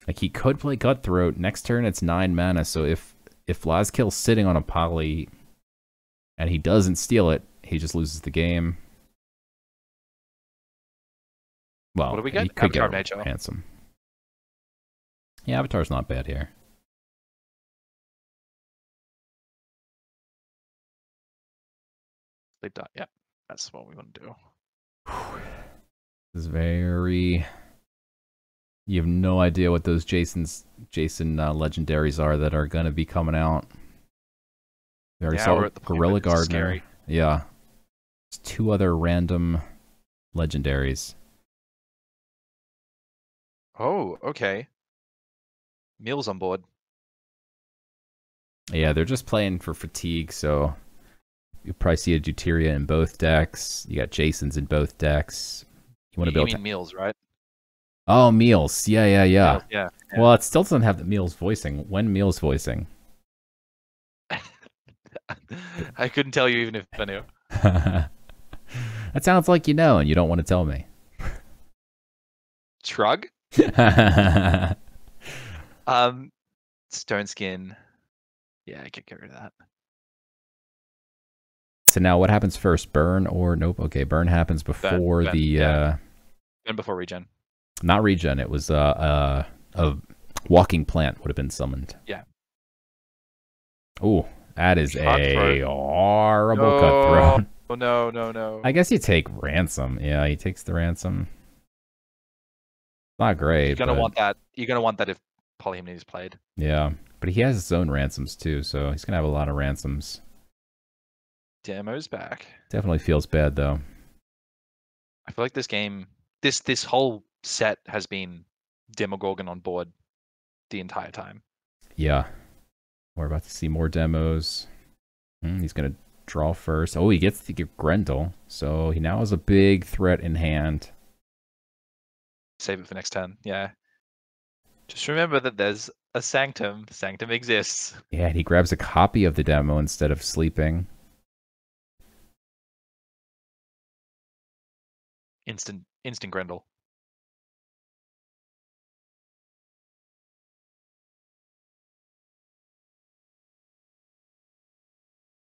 Like, he could play Cutthroat. Next turn, it's 9 mana, so if Vlozkill's sitting on a poly and he doesn't steal it, he just loses the game. Well, what do we get? He could get Ransom. Yeah, Avatar's not bad here. Sleep dot. Yeah, that's what we want to do. This is very... You have no idea what those Jason legendaries are that are going to be coming out. We already saw Gorilla Gardener. Scary. Yeah. There's 2 other random legendaries. Oh, okay. Meal's on board. Yeah, they're just playing for fatigue, so you'll probably see a Deuteria in both decks. You got Jason's in both decks. You want to build Meals, right? Oh, Meals. Yeah. Meals, yeah. Well, it still doesn't have the Meals voicing. When Meals voicing? I couldn't tell you even if I knew. That sounds like you know, and you don't want to tell me. Shrug? Stone Skin. Yeah, I could get rid of that. So now what happens first? Burn or nope? Okay, burn happens before burn before regen. Not regen, it was a walking plant would have been summoned. Yeah. Ooh, that is a horrible Cutthroat. Oh no. I guess you take Ransom. Yeah, he takes the Ransom. Not great. You're gonna want that. You're gonna want that if Polyhymny is played. Yeah, but he has his own Ransoms too, so he's gonna have a lot of Ransoms. Demo's back. Definitely feels bad though. I feel like this game, this whole set has been Demogorgon on board the entire time. Yeah, we're about to see more demos. He's gonna draw first. Oh, he gets to get Grendel, so he now has a big threat in hand. Save it for next turn. Yeah. Just remember that there's a Sanctum. Sanctum exists. Yeah, and he grabs a copy of the demo instead of sleeping. Instant Grendel.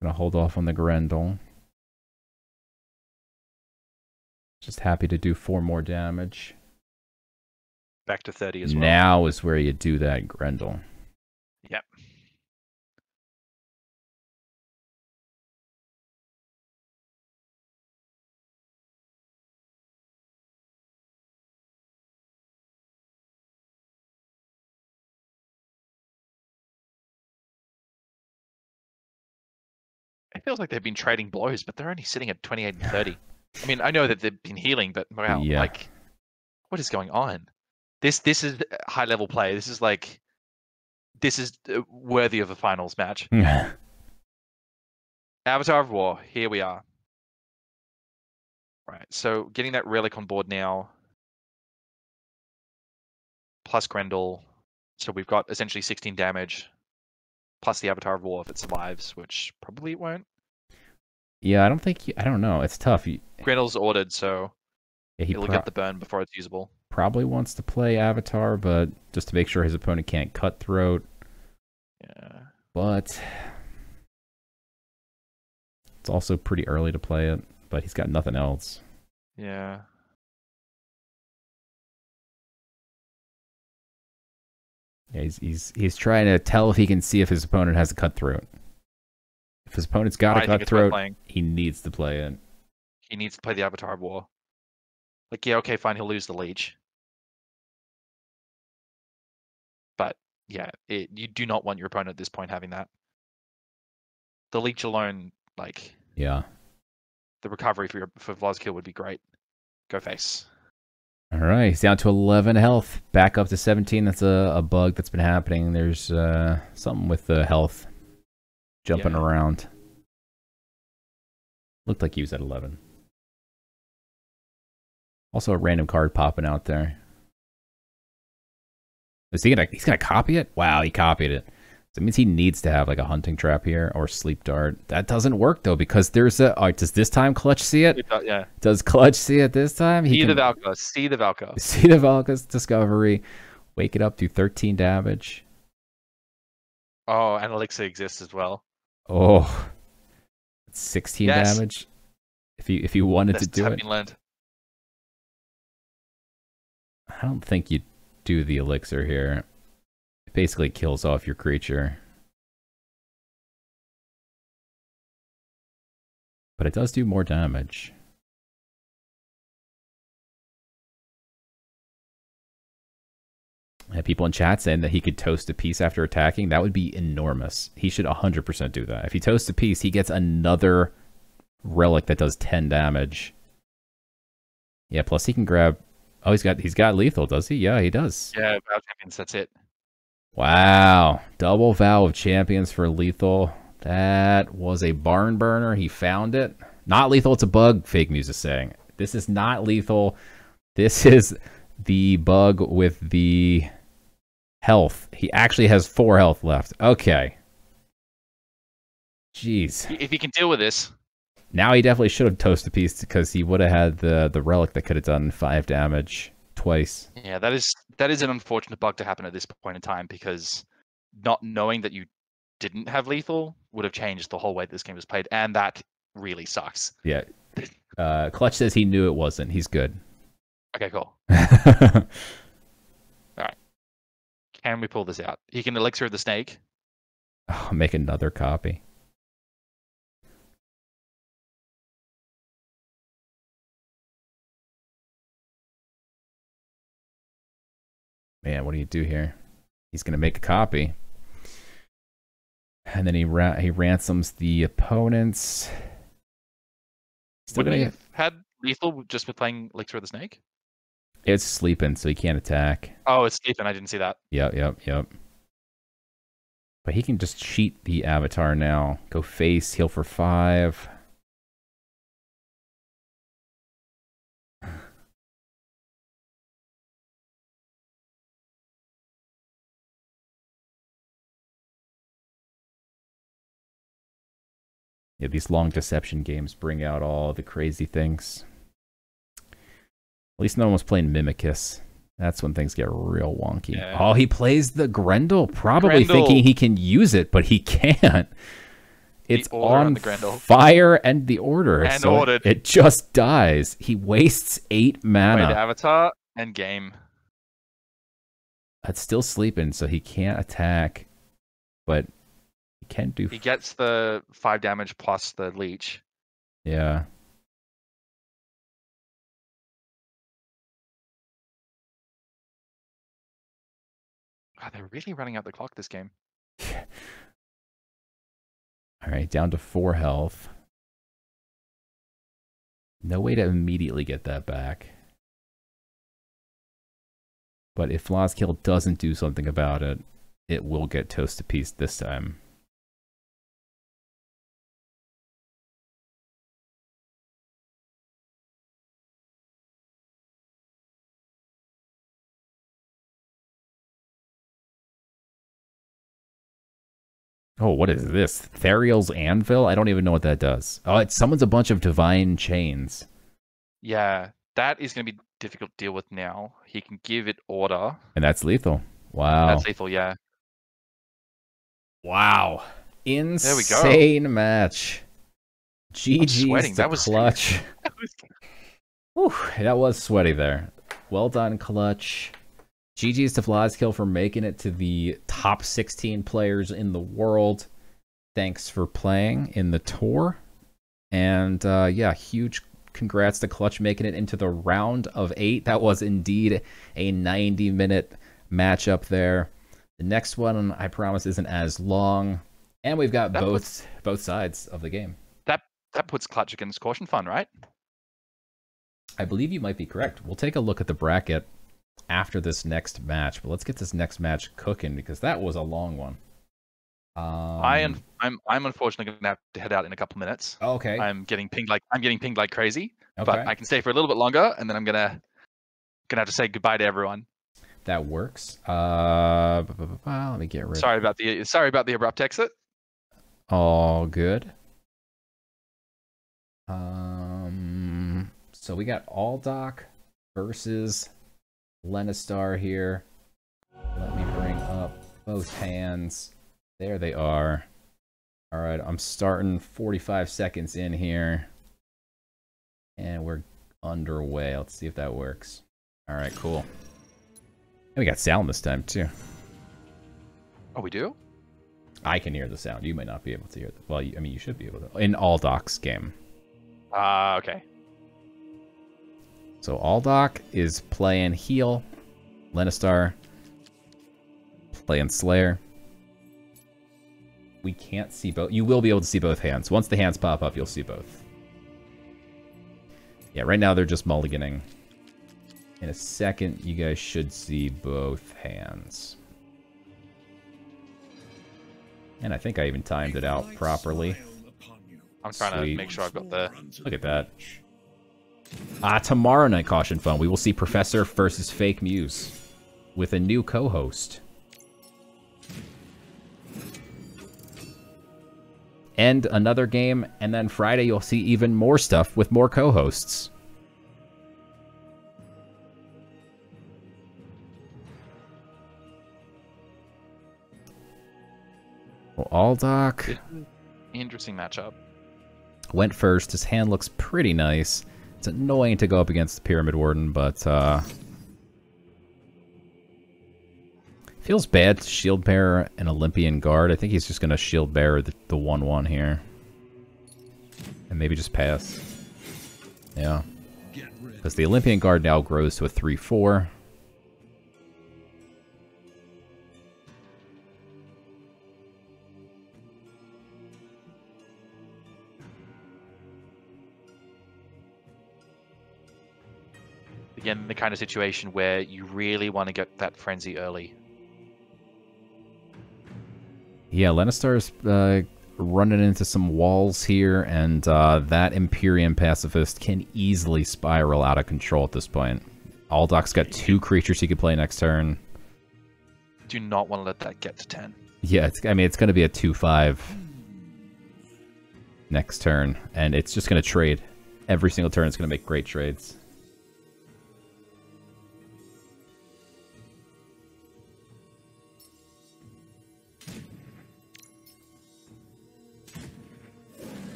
Gonna hold off on the Grendel. Just happy to do 4 more damage. Back to 30 as well. Now is where you do that Grendel. Yep. feels like they've been trading blows, but they're only sitting at 28 and 30. I mean, I know that they've been healing, but wow, Yeah. like, what is going on? This is high level play. This is worthy of a finals match. Avatar of War. Here we are. Right. So getting that relic on board now. Plus Grendel. So we've got essentially 16 damage. Plus the Avatar of War if it survives, which probably it won't. Yeah, I don't know. It's tough. Grendel's ordered, so yeah, it'll get the burn before it's usable. Probably wants to play Avatar, but just to make sure his opponent can't Cutthroat. Yeah. But it's also pretty early to play it, but he's got nothing else. Yeah. Yeah, he's trying to tell if he can see if his opponent has a Cutthroat. If his opponent's got a Cutthroat, he needs to play it. He needs to play the Avatar of War. Like, yeah, okay, fine, he'll lose the Leech. But, yeah, you do not want your opponent at this point having that. The Leech alone, like... Yeah. The recovery for Vlozkill would be great. Go face. All right, he's down to 11 health. Back up to 17. That's a bug that's been happening. There's something with the health jumping around. Looked like he was at 11. Also a random card popping out there. Is he's gonna copy it? Wow, he copied it. So it means he needs to have like a hunting trap here or sleep dart. That doesn't work though because there's a. Does this time Clutch see it? Yeah. Does Clutch see it this time? See the Valka. See the Valka. See the Valka's discovery. Wake it up to 13 damage. Oh, and Elixir exists as well. Oh, 16 damage. If you wanted to do it. Learned. I don't think you do the Elixir here. It basically kills off your creature. But it does do more damage. I have people in chat saying that he could toast a piece after attacking. That would be enormous. He should 100% do that. If he toasts a piece, he gets another relic that does 10 damage. Yeah, plus he can grab... Oh, he's got lethal, does he? Yeah, he does. Yeah, Vow of Champions, that's it. Wow. Double Vow of Champions for lethal. That was a barn burner. He found it. Not lethal, it's a bug, Fake News is saying. This is not lethal. This is the bug with the health. He actually has 4 health left. Okay. Jeez. If he can deal with this... Now he definitely should have toasted a piece because he would have had the relic that could have done 5 damage twice. Yeah, that is an unfortunate bug to happen at this point in time because not knowing that you didn't have lethal would have changed the whole way this game was played, and that really sucks. Yeah. Clutch says he knew it wasn't. He's good. Okay, cool. All right. Can we pull this out? He can Elixir the Snake. Oh, make another copy. Man, what do you do here? He's going to make a copy. And then he ransoms the opponents. Wouldn't he have had lethal just with playing Elixir of the Snake? It's sleeping, so he can't attack. Oh, it's sleeping. I didn't see that. Yep. But he can just cheat the Avatar now. Go face, heal for 5. Yeah, these long deception games bring out all the crazy things. At least no one was playing Mimicus. That's when things get real wonky. Yeah. Oh, he plays the Grendel, probably thinking he can use it, but he can't. It's on fire and the order. And so ordered. It just dies. He wastes 8 mana. Played Avatar and game. It's still sleeping, so he can't attack. But he can do... He gets the 5 damage plus the leech. Yeah. God, they're really running out the clock this game. All right, down to 4 health. No way to immediately get that back. But if Vlozkill doesn't do something about it, it will get toast to piece this time. Oh, what is this? Theriel's Anvil? I don't even know what that does. Oh, it summons a bunch of divine chains. Yeah, that is going to be difficult to deal with now. He can give it order. And that's lethal. Wow. That's lethal, yeah. Wow. Insane match. GG's to Clutch. Whew, that was sweaty there. Well done, Clutch. GG's to Vlozkill for making it to the top 16 players in the world. Thanks for playing in the tour. And yeah, huge congrats to Clutch making it into the round of 8. That was indeed a 90-minute matchup there. The next one, I promise, isn't as long. And we've got both sides of the game. That puts Clutch against Caution Fun, right? I believe you might be correct. We'll take a look at the bracket after this next match, but let's get this next match cooking because that was a long one. I'm unfortunately going to have to head out in a couple minutes. Okay. I'm getting pinged like crazy, okay. But I can stay for a little bit longer, and then I'm gonna have to say goodbye to everyone. That works. Let me get rid. Sorry about the abrupt exit. All good. So we got Aldoc versus Lenistar here. Let me bring up both hands. There they are. All right, I'm starting 45 seconds in here. And we're underway. Let's see if that works. All right, cool. And we got sound this time, too. Oh, we do? I can hear the sound. You might not be able to hear it. Well, I mean, you should be able to. In Aldoc's game. Okay. So Aldoc is playing heal. Lenistar playing Slayer. We can't see both. You will be able to see both hands. Once the hands pop up, you'll see both. Yeah, right now they're just mulliganing. In a second, you guys should see both hands. And I think I even timed it out properly. I'm trying to make sure I've got the... Look at that. Tomorrow night, Caution Fun, we will see Professor versus Fake Muse with a new co-host. And another game, and then Friday you'll see even more stuff with more co-hosts. Well, Aldoc... Interesting matchup. Went first. His hand looks pretty nice. It's annoying to go up against the Pyramid Warden, but feels bad to shield bearer an Olympian Guard. I think he's just going to shield bearer the 1/1 here. And maybe just pass. Yeah. Because the Olympian Guard now grows to a 3/4. Again, the kind of situation where you really want to get that frenzy early. Yeah, Lenistar's running into some walls here, and that Imperium Pacifist can easily spiral out of control at this point. Aldoc's got 2 creatures he could play next turn. Do not want to let that get to 10. Yeah, I mean, it's going to be a 2/5 next turn, and it's just going to trade. Every single turn it's going to make great trades.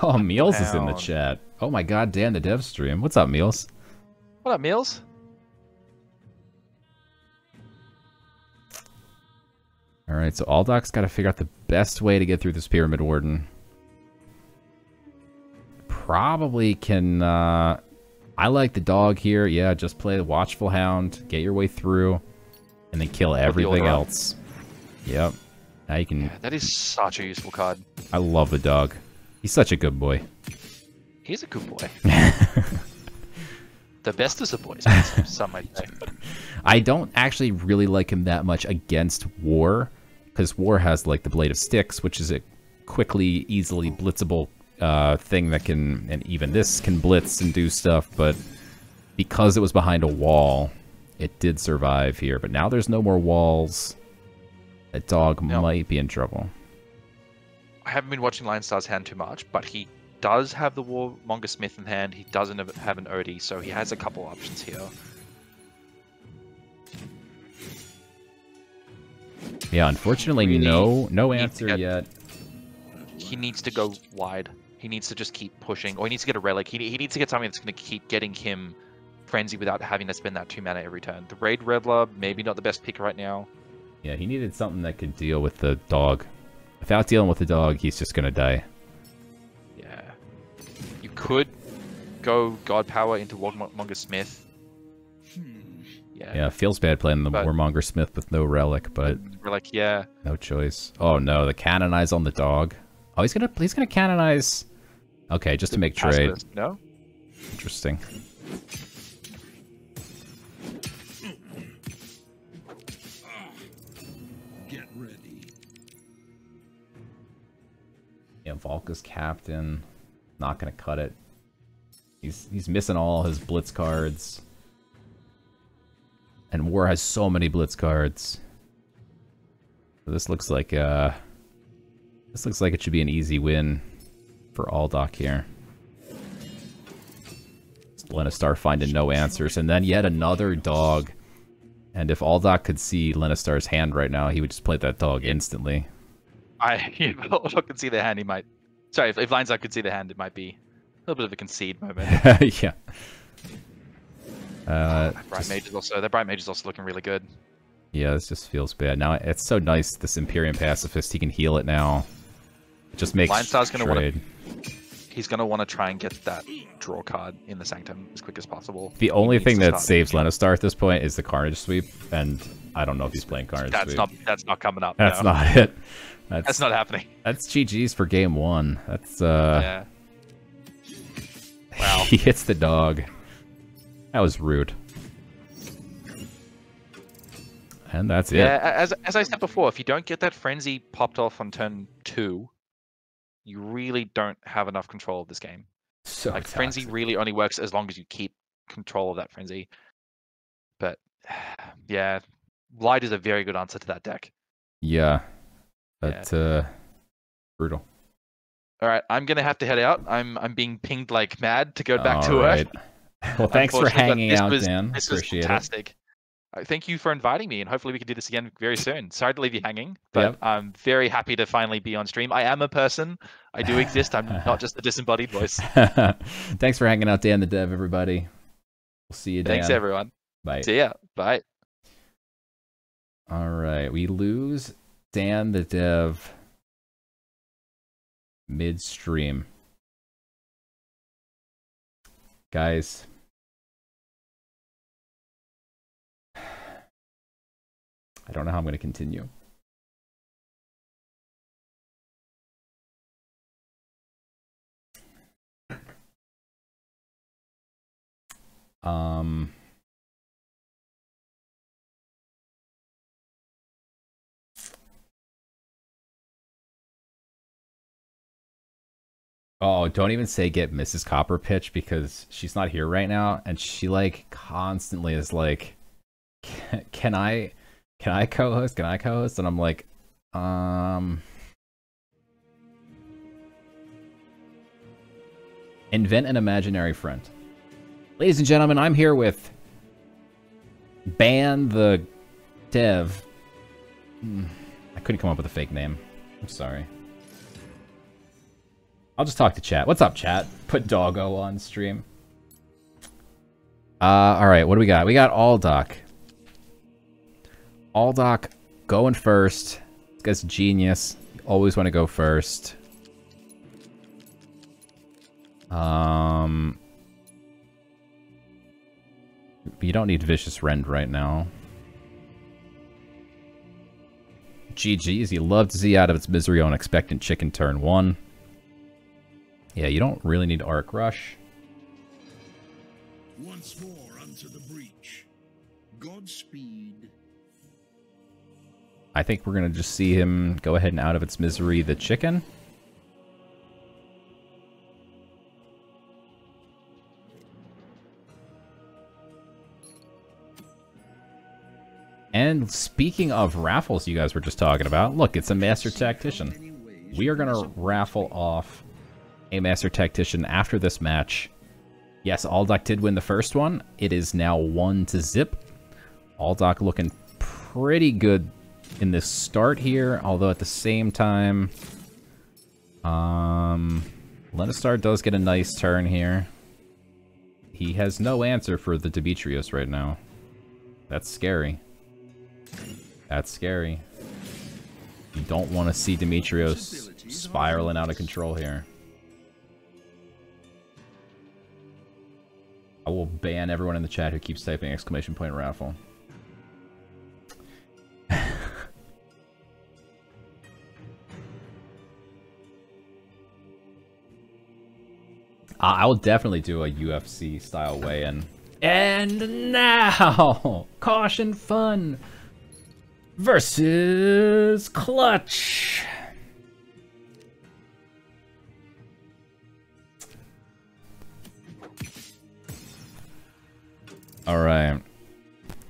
Oh, Meals is in the chat. Oh my god, Dan, the dev stream. What's up, Meals? What up, Meals? Alright, so Aldoc's got to figure out the best way to get through this Pyramid Warden. Probably can... I like the dog here. Yeah, just play the Watchful Hound. Get your way through. And then kill everything else. Yep. Now you can... Yeah, that is such a useful card. I love the dog. He's such a good boy. He's a good boy. The bestest of boys, some might say. I don't actually really like him that much against War, because War has like the Blade of Sticks, which is a quickly, easily blitzable thing that can, and even this can blitz and do stuff, but because it was behind a wall, it did survive here. But now there's no more walls. That dog might be in trouble. I haven't been watching Lenistar's hand too much, but he does have the Warmonger Smith in hand. He doesn't have an Odie, so he has a couple options here. Yeah, unfortunately, really no answer yet. He needs to go wide. He needs to just keep pushing, or he needs to get a relic. He needs to get something that's going to keep getting him frenzy without having to spend that 2 mana every turn. The Raid Reveler, maybe not the best pick right now. Yeah, he needed something that could deal with the dog. Without dealing with the dog, he's just going to die. Yeah. You could go God Power into Warmonger Smith. Yeah, it feels bad playing the Warmonger Smith with no relic, but relic, yeah, no choice. Oh no, the canonize on the dog. Oh, he's gonna canonize. Okay, just to make trade. No. Interesting. Get ready. Yeah, Volka's captain. Not gonna cut it. He's missing all his blitz cards. And War has so many blitz cards. So this looks like it should be an easy win for Aldoc here. Lenistar finding no answers, and then yet another dog. And if Aldoc could see Lenistar's hand right now, he would just play that dog instantly. If Aldoc could see the hand, he might. Sorry, if Lenistar could see the hand, it might be a little bit of a concede moment. Yeah. That Bright Mage is also looking really good. Yeah, this just feels bad. Now it's so nice, this Empyrean Pacifist, he can heal it now. It just makes trade. He's going to want to try and get that draw card in the Sanctum as quick as possible. The only thing that saves Lenistar at this point is the Carnage Sweep, and I don't know if he's playing Carnage Sweep. That's not coming up. That's not it. That's not happening. That's GG's for game 1. That's yeah. Wow. He hits the dog. That was rude. And that's it. Yeah, as I said before, if you don't get that Frenzy popped off on turn 2, you really don't have enough control of this game. So like, Frenzy really only works as long as you keep control of that Frenzy. But, yeah, Light is a very good answer to that deck. Yeah. That's brutal. All right, I'm going to have to head out. I'm being pinged like mad to go back to work. Well, thanks for hanging out, Dan. This was fantastic. Thank you for inviting me, and hopefully we can do this again very soon. Sorry to leave you hanging, but I'm very happy to finally be on stream. I am a person. I do exist. I'm not just a disembodied voice. Thanks for hanging out, Dan the Dev, everybody. We'll see you, Dan. Thanks, everyone. Bye. See ya. Bye. All right, we lose Dan the Dev midstream. Guys, I don't know how I'm going to continue. Oh, don't even say get Mrs. CopperPitch, because she's not here right now, and she like constantly is like, can I co-host? Can I co-host? And I'm like, invent an imaginary friend. Ladies and gentlemen, I'm here with Ban the Dev. I couldn't come up with a fake name. I'm sorry. I'll just talk to chat. What's up, chat? Put Doggo on stream. Alright, what do we got? We got Aldoc. Aldoc going first. This guy's genius. You always want to go first. You don't need Vicious Rend right now. GG's. You love to see out of its misery on expectant chicken turn 1. Yeah, you don't really need Arc Rush. Once more unto the breach. Godspeed. I think we're going to just see him go ahead and out of its misery the chicken. And speaking of raffles you guys were just talking about, look, it's a Master Tactician. We are going to raffle off a Master Tactician after this match. Yes, Aldoc did win the first one. It is now 1-0. Aldoc looking pretty good in this start here, although at the same time, Lenistar does get a nice turn here. He has no answer for the Demetrios right now. That's scary. That's scary. You don't want to see Demetrios spiraling out of control here. I will ban everyone in the chat who keeps typing exclamation point raffle. I will definitely do a UFC style weigh-in. And now, Caution Fun versus Clutch. Alright.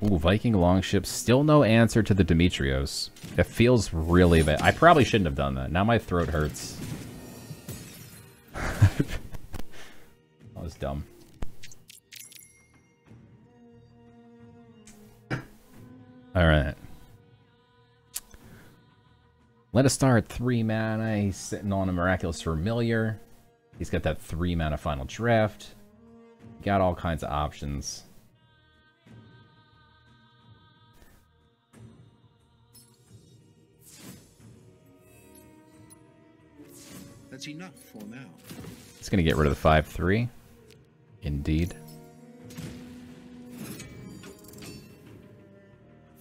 Ooh, Viking Longship. Still no answer to the Demetrios. It feels really bad. I probably shouldn't have done that. Now my throat hurts. That was dumb. Alright. Lenistar at 3 mana. He's sitting on a Miraculous Familiar. He's got that 3 mana Final Draft. Got all kinds of options. That's enough for now. It's going to get rid of the 5/3. Indeed.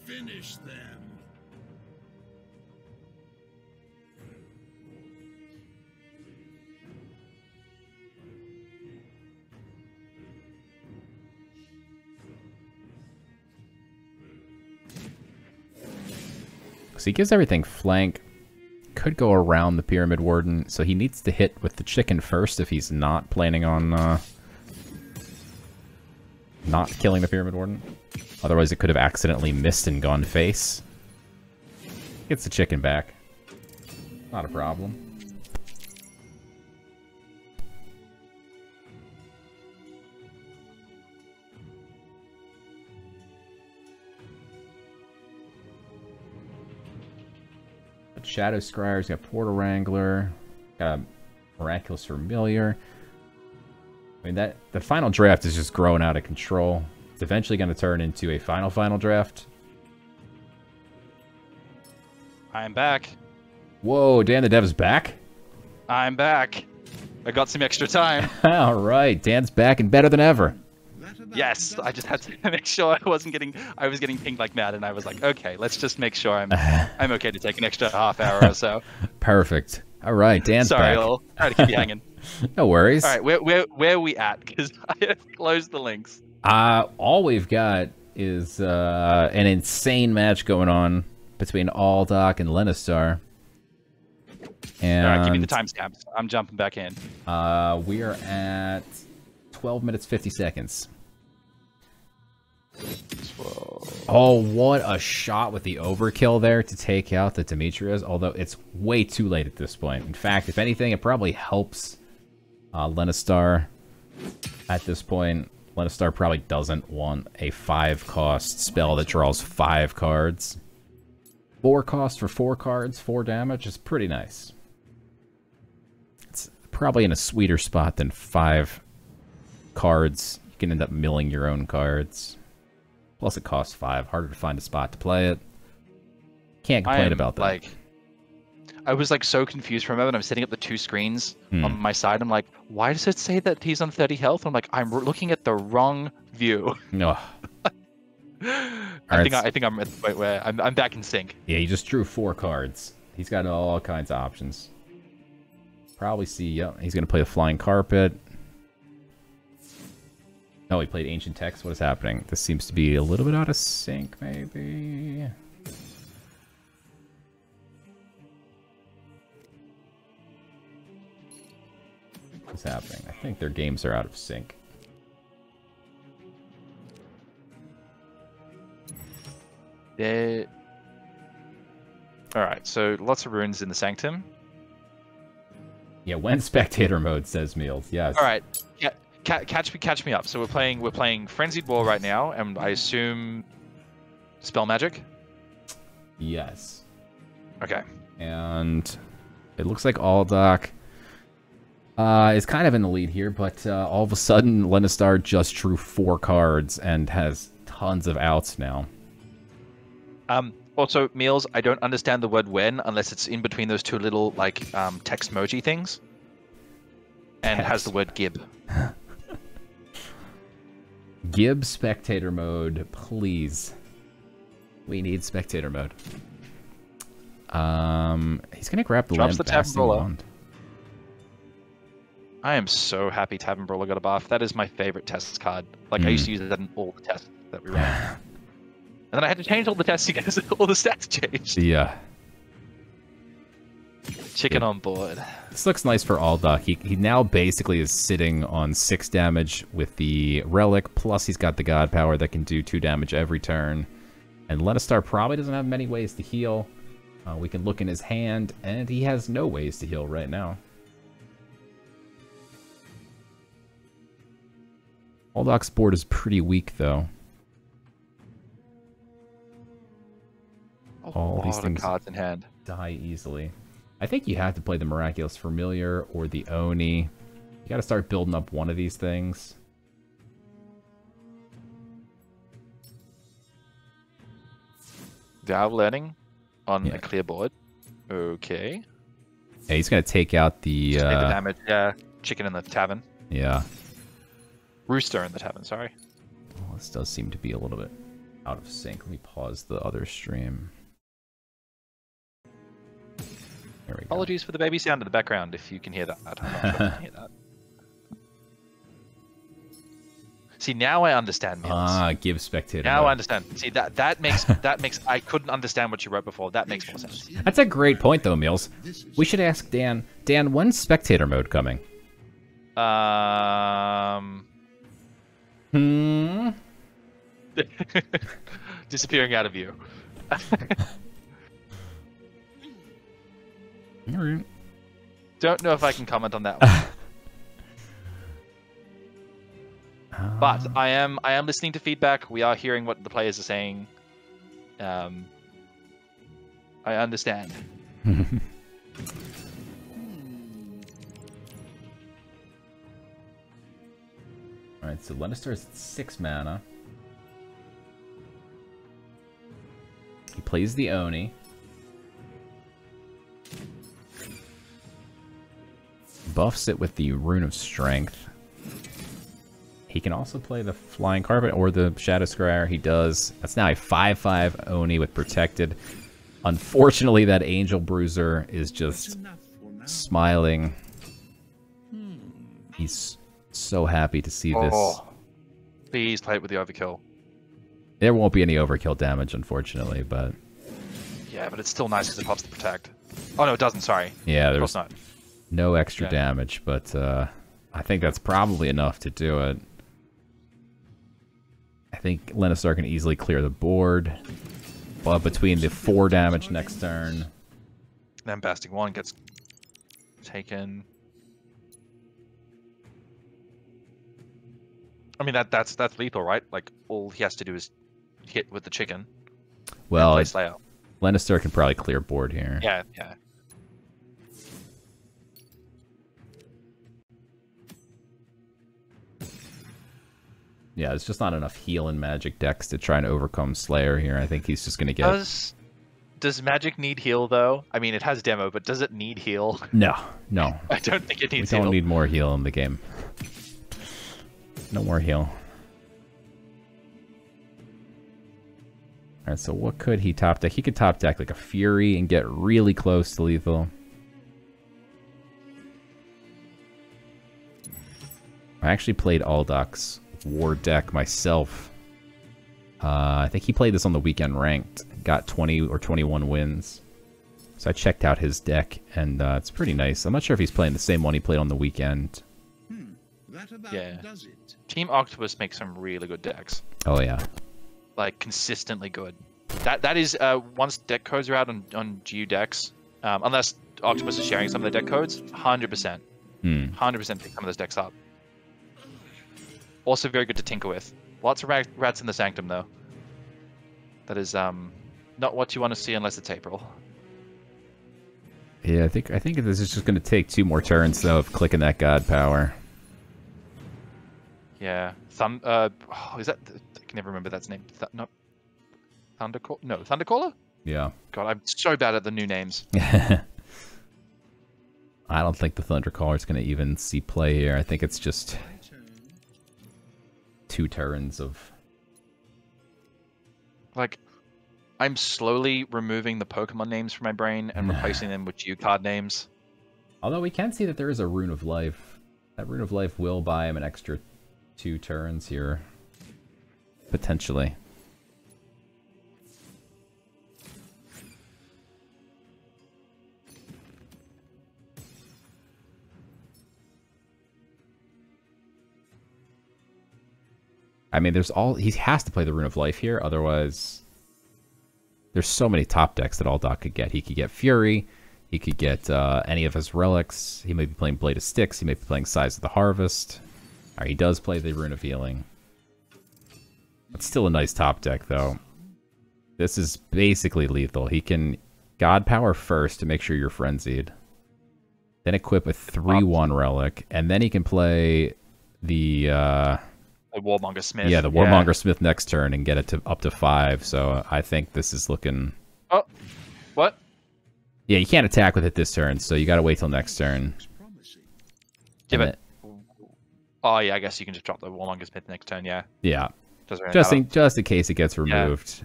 Finish them. So he gives everything flank. Could go around the Pyramid Warden, so he needs to hit with the chicken first if he's not planning on not killing the Pyramid Warden. Otherwise it could have accidentally missed and gone face. Gets the chicken back. Not a problem. Shadow Scryer's got Portal Wrangler, got a Miraculous Familiar. I mean, the final draft is just growing out of control. It's eventually going to turn into a final draft. I'm back. Whoa, Dan the Dev's back? I'm back. I got some extra time. All right, Dan's back and better than ever. Yes, I just had to make sure I was getting pinged like mad, and I was like, okay, let's just make sure I'm okay to take an extra half hour or so. Perfect. All right, Dan's back. Sorry, I'll try to keep you hanging. No worries. All right, where are we at? Because I have closed the links. All we've got is an insane match going on between Aldoc and Lenistar. And all right, give me the timestamps. I'm jumping back in. We are at 12 minutes 50 seconds. 12. Oh, what a shot with the overkill there to take out the Demetrios, although it's way too late at this point. In fact, if anything, it probably helps Lenistar at this point. Lenistar probably doesn't want a 5-cost spell that draws 5 cards. 4 cost for 4 cards, 4 damage is pretty nice. It's probably in a sweeter spot than 5 cards. You can end up milling your own cards. Plus it costs 5. Harder to find a spot to play it. Can't complain about that. I was like so confused for a moment. I'm setting up the 2 screens on my side. I'm like, why does it say that he's on 30 health? I'm like, I'm looking at the wrong view. No. I think I'm at the point where I'm back in sync. Yeah, he just drew 4 cards. He's got all kinds of options. Probably see, yep, he's going to play the Flying Carpet. Oh, he played Ancient Text. What is happening? This seems to be a little bit out of sync, maybe. What's happening? I think their games are out of sync. Alright, so lots of runes in the Sanctum. Yeah, when spectator mode, says Meals. Yes. Alright, yeah, catch me up. So we're playing Frenzied War right now, and I assume Spell Magic? Yes. Okay. And it looks like Aldoc is kind of in the lead here, but all of a sudden Lenistar just drew 4 cards and has tons of outs now. Also, Meals, I don't understand the word when unless it's in between those 2 little, like, text emoji things. And Text. has the word Gib. Gib spectator mode, please. We need spectator mode. He's gonna grab the Drops the Tavern Brawler. Wand. I am so happy Tavern Brawler got a buff. That is my favorite test card. Like, I used to use that in all the tests that we ran. And then I had to change all the tests because all the stats changed. Yeah. Chicken on board. This looks nice for Aldoc. He now basically is sitting on 6 damage with the Relic, plus he's got the God Power that can do 2 damage every turn. And Lenistar probably doesn't have many ways to heal. We can look in his hand, and he has no ways to heal right now. Aldoc's board is pretty weak, though. All these things cards in hand die easily. I think you have to play the Miraculous Familiar or the Oni. You got to start building up one of these things. Now learning on a clear board. Okay. Yeah, he's gonna take out the damage. Yeah, chicken in the tavern. Yeah. Rooster in the tavern. Sorry. Well, this does seem to be a little bit out of sync. Let me pause the other stream. There we go. Apologies for the baby sound in the background if you can hear that. I'm not sure if you can hear that. See, now I understand. Give spectator. Now I understand. See, that makes I couldn't understand what you wrote before. That makes more sense. That's a great point, though, Meals. We should ask Dan. Dan, when's spectator mode coming? Disappearing out of view. All right. Don't know if I can comment on that one. But I am listening to feedback. We are hearing what the players are saying. I understand. Alright, so Lenistar is 6 mana. He plays the Oni. Buffs it with the Rune of Strength. He can also play the Flying Carpet or the Shadow Scryer. He does. That's now a 5/5 Oni with Protected. Unfortunately, that Angel Bruiser is just smiling. He's so happy to see this. Please play it with the Overkill. There won't be any Overkill damage, unfortunately, but... Yeah, but it's still nice because it pops the Protect. Oh, no, it doesn't, sorry. Yeah, there's not. No extra damage, but I think that's probably enough to do it. I think Lenistar can easily clear the board. But between the 4 damage next turn... Then Basting 1 gets taken. I mean, that's lethal, right? Like, all he has to do is hit with the chicken. Well, Lenistar can probably clear board here. Yeah. Yeah, it's just not enough heal and magic decks to try and overcome Slayer here. I think he's just going to get... Does magic need heal, though? I mean, it has demo, but does it need heal? No. I don't think it needs heal. We don't need more heal in the game. No more heal. Alright, so what could he top deck? He could top deck like a Fury and get really close to lethal. I actually played Aldoc's War deck myself. I think he played this on the weekend ranked. Got 20 or 21 wins. So I checked out his deck, and it's pretty nice. I'm not sure if he's playing the same one he played on the weekend. Yeah. Team Octopus makes some really good decks. Oh, yeah. Like, consistently good. That is, once deck codes are out on GU decks, unless Octopus is sharing some of the deck codes, 100%. 100% pick some of those decks up. Also very good to tinker with. Lots of rats in the Sanctum, though. That is not what you want to see unless it's April. Yeah, I think this is just going to take 2 more turns, though, of clicking that God Power. Yeah. Is that... I can never remember that's name. Thundercaller? No, Thundercaller? Yeah. God, I'm so bad at the new names. I don't think the Thundercaller is going to even see play here. I think it's just 2 turns of... Like, I'm slowly removing the Pokemon names from my brain and replacing them with Geocard names. Although we can see that there is a Rune of Life. That Rune of Life will buy him an extra 2 turns here. Potentially. I mean, he has to play the Rune of Life here, otherwise there's so many top decks that Aldoc could get. He could get Fury, he could get any of his relics, he may be playing Blade of Styx, he may be playing Size of the Harvest. Or he does play the Rune of Healing. It's still a nice top deck, though. This is basically lethal. He can God Power first to make sure you're frenzied. Then equip a 3/1 relic, and then he can play the Warmonger Smith. Yeah, the Warmonger Smith next turn and get it to up to 5. So I think this is looking... Oh, what? Yeah, you can't attack with it this turn, so you got to wait till next turn. Yeah, but... Oh, yeah, I guess you can just drop the Warmonger Smith next turn, yeah. Yeah. Really just in case it gets removed. Yeah.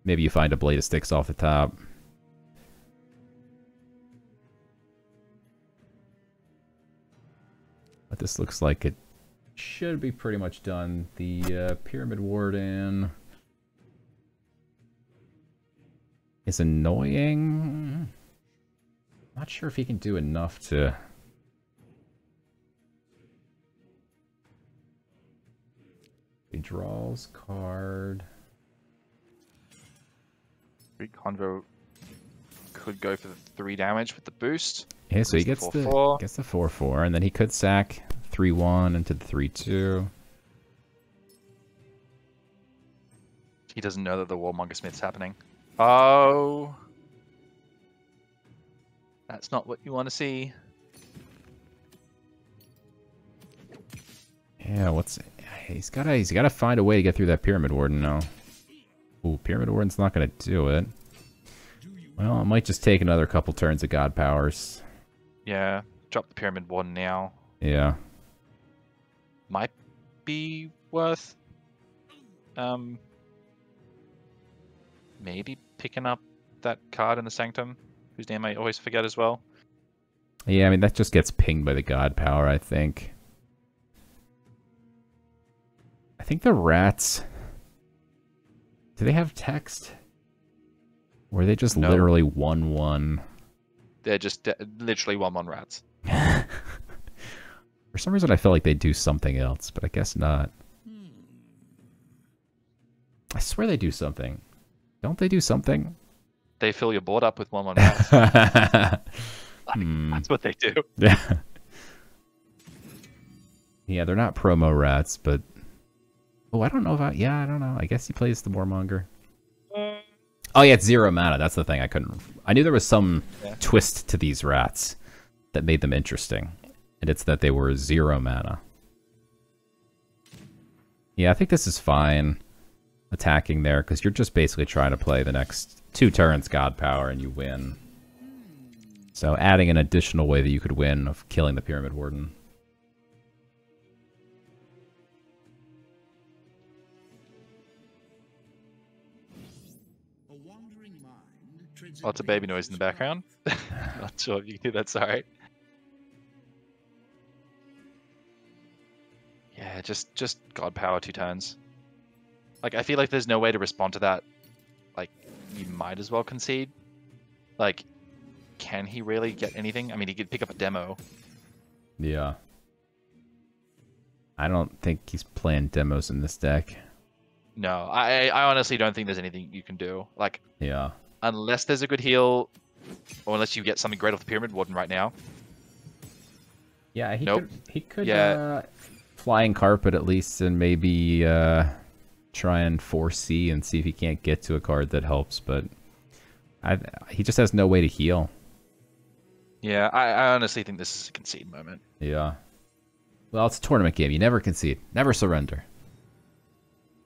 Maybe you find a Blade of Styx off the top. But this looks like it should be pretty much done. The Pyramid Warden is annoying. Not sure if he can do enough to... He draws card. Greek Convo could go for the 3 damage with the boost. Yeah, so he gets the 4/4, and then he could sack 3/1 into the 3/2. He doesn't know that the Warmonger Smith's happening. Oh, that's not what you want to see. Yeah, he's gotta find a way to get through that Pyramid Warden now. Ooh, Pyramid Warden's not gonna do it. Well, it might just take another couple turns of God Powers. Yeah, drop the Pyramid Warden now. Yeah. Might be worth maybe picking up that card in the Sanctum, whose name I always forget as well. Yeah, I mean, that just gets pinged by the God Power, I think. I think the rats... Do they have text? Or are they just literally 1/1? They're just literally 1/1 rats. For some reason I felt like they'd do something else, but I guess not. I swear they do something. Don't they do something? They fill your board up with 1/1 rats. That's what they do. Yeah. Yeah, they're not promo rats, but... Oh, I don't know about... Yeah, I don't know. I guess he plays the Warmonger. Oh, yeah, it's 0 mana. That's the thing I couldn't... I knew there was some twist to these rats that made them interesting. And it's that they were 0 mana. Yeah, I think this is fine. Attacking there, because you're just basically trying to play the next 2 turns God Power and you win. So adding an additional way that you could win of killing the Pyramid Warden. Lots of baby noise in the background. Not sure if you can hear that, sorry. Yeah, just God power 2 turns. Like, I feel like there's no way to respond to that. Like, you might as well concede. Like, can he really get anything? I mean, he could pick up a demo. Yeah. I don't think he's playing demos in this deck. No, I honestly don't think there's anything you can do. Like, yeah. Unless there's a good heal, or unless you get something great off the Pyramid Warden right now. Yeah, he could Flying Carpet at least, and maybe try and 4C and see if he can't get to a card that helps, but he just has no way to heal. Yeah, I honestly think this is a concede moment. Yeah. Well, it's a tournament game. You never concede. Never surrender.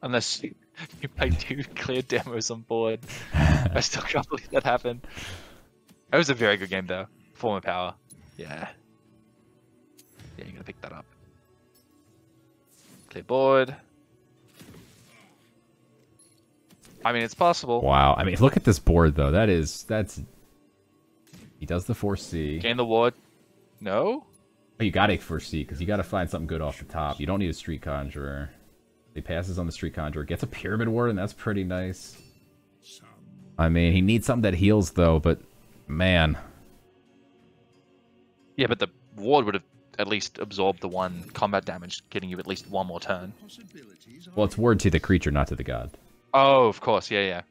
Unless you play 2 clear demos on board. I still can't believe that happened. It was a very good game, though. Form of Power. Yeah. Yeah, you're going to pick that up. Clear board. I mean, it's possible. Wow. I mean, look at this board, though. That's... He does the 4C. Gain the ward. No? Oh, you gotta 4C, because you gotta find something good off the top. You don't need a Street Conjurer. He passes on the Street Conjurer. Gets a Pyramid Warden. That's pretty nice. I mean, he needs something that heals, though, but... Man. Yeah, but the ward would have at least absorbed the 1 combat damage, getting you at least 1 more turn. Well, it's ward to the creature, not to the god. Oh, of course. Yeah.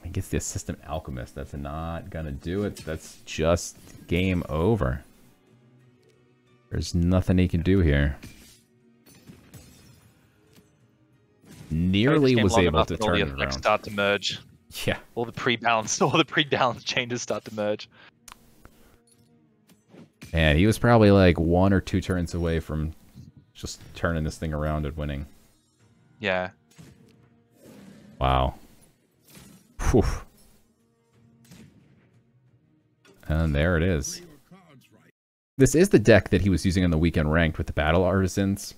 He gets the Assistant Alchemist. That's not gonna do it. That's just game over. There's nothing he can do here. Nearly was able to turn it around. Start to merge. Yeah. All the pre-balance changes start to merge. And he was probably like 1 or 2 turns away from just turning this thing around and winning. Yeah. Wow. Whew. And there it is. This is the deck that he was using on the weekend ranked with the Battle Artisans.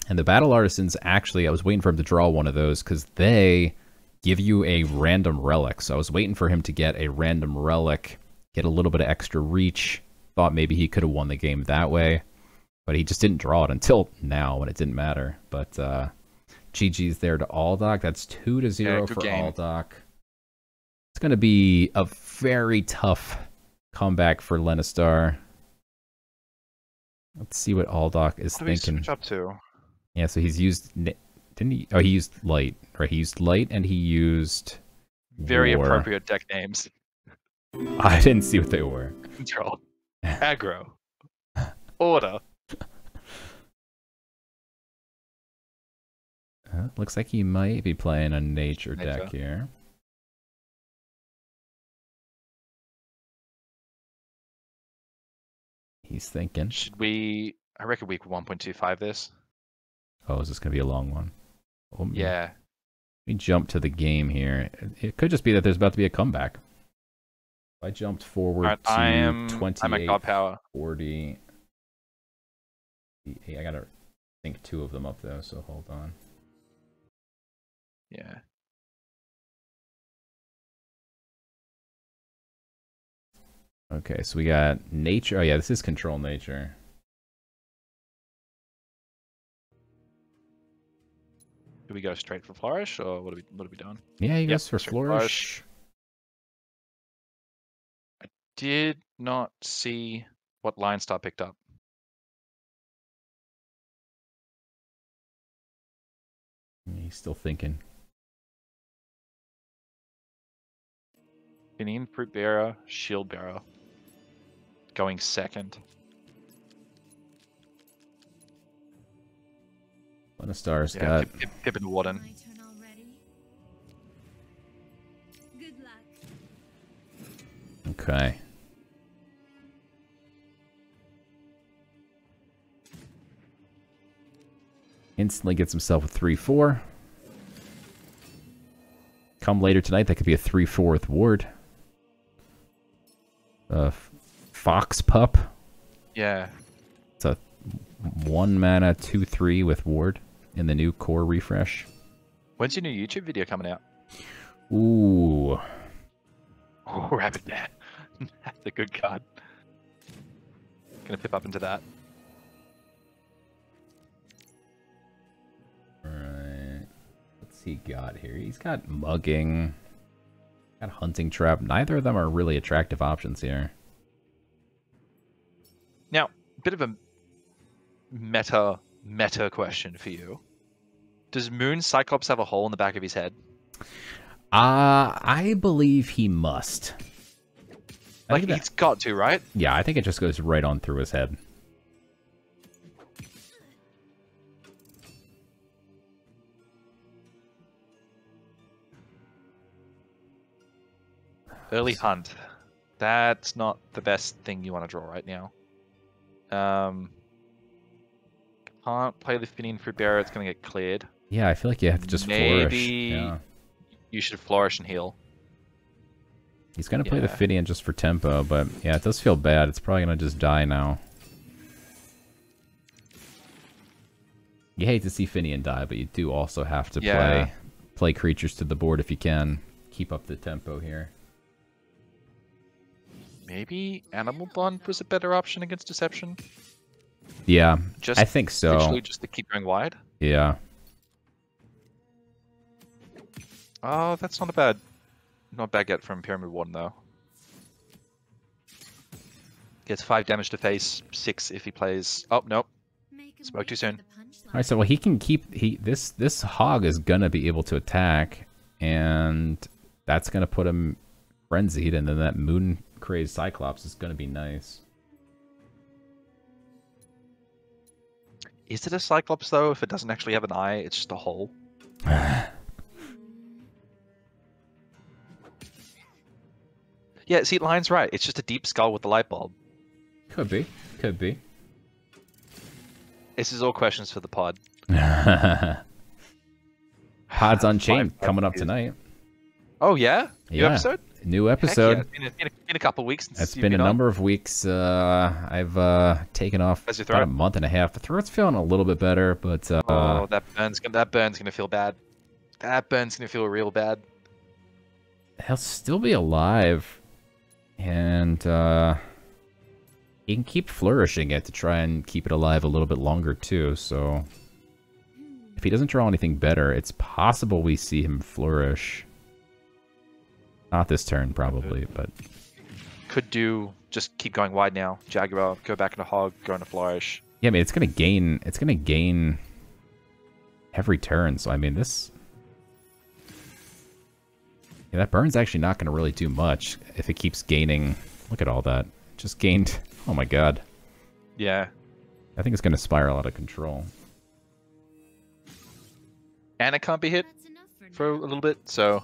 And the Battle Artisans, actually, I was waiting for him to draw one of those because they give you a random relic. So I was waiting for him to get a random relic, get a little bit of extra reach. Thought maybe he could have won the game that way. But he just didn't draw it until now when it didn't matter. But GG's there to Aldoc. That's 2-0 for Aldoc. It's going to be a very tough comeback for Lenistar. Let's see what Aldoc is thinking. Switch up to? Yeah, so he's used... Didn't he? Oh, he used Light. Right, he used Light and he used... Very War. appropriate deck names. I didn't see what they were. Control. Aggro. Order. Looks like he might be playing a nature deck here. He's thinking. Should we... I reckon we could 1.25 this. Oh, is this going to be a long one? Oh, yeah. We jump to the game here. It could just be that there's about to be a comeback. I jumped forward to 28, I'm at God Power. 40. I got to think 2 of them up, though, so hold on. Yeah. Okay, so we got nature. Oh yeah, this is control nature. Do we go straight for flourish, or what are we doing? Yeah, he goes for flourish. I did not see what Lenistar picked up. He's still thinking. Benin, Fruit Bearer, Shield Bearer. Going second. Lenistar's got... Pippin Warden. Okay. Instantly gets himself a 3/4. Come later tonight, that could be a 3/4 with ward. Fox Pup. Yeah. It's a 1 mana 2/3 with ward in the new core refresh. When's your new YouTube video coming out? Ooh. Oh, Rapid Man. That's a good card. Gonna pip up into that. Alright. What's he got here? He's got Mugging. Got Hunting Trap. Neither of them are really attractive options here. Now, a bit of a meta question for you. Does Moon Cyclops have a hole in the back of his head? I believe he must. Like, it's got to, right? Yeah, I think it just goes right on through his head. Early Hunt. That's not the best thing you want to draw right now. Can't play the Finian Fruit Bearer, it's going to get cleared. Yeah, I feel like you have to just flourish. Yeah. You should flourish and heal. He's going to play the Finian just for tempo, but yeah, it does feel bad. It's probably going to just die now. You hate to see Finian die, but you do also have to play creatures to the board if you can. Keep up the tempo here. Maybe Animal Bond was a better option against Deception? Yeah, I think so. Literally just to keep going wide? Yeah. Oh, that's not a bad get from Pyramid Warden, though. Gets 5 damage to face, 6 if he plays... Oh, nope. Spoke too soon. Alright, so well, he can keep... This Hog is gonna be able to attack, and that's gonna put him frenzied, and then that Moon Crazed Cyclops is gonna be nice. Is it a Cyclops, though, if it doesn't actually have an eye? It's just a hole? Yeah, see, Lion's right. It's just a deep skull with a light bulb. Could be. Could be. This is all questions for the pod. Pod's Unchained coming up tonight. Oh, yeah? New episode? New episode. Yeah. It's been a couple of weeks since It's been a number of weeks. I've taken off about a month and a half. The throat's feeling a little bit better, but... oh, that burn's gonna feel bad. That burn's gonna feel real bad. He'll still be alive. And he can keep flourishing it to try and keep it alive a little bit longer, too. So if he doesn't draw anything better, it's possible we see him flourish. Not this turn, probably, but... Could do... Just keep going wide now. Jaguar, go back into Hog, go into Flourish. Yeah, I mean, it's gonna gain every turn, so I mean, this... Yeah, that burn's actually not gonna really do much if it keeps gaining... Look at all that. Just gained... Oh my god. Yeah. I think it's gonna spiral out of control. And it can't be hit for a little bit, so...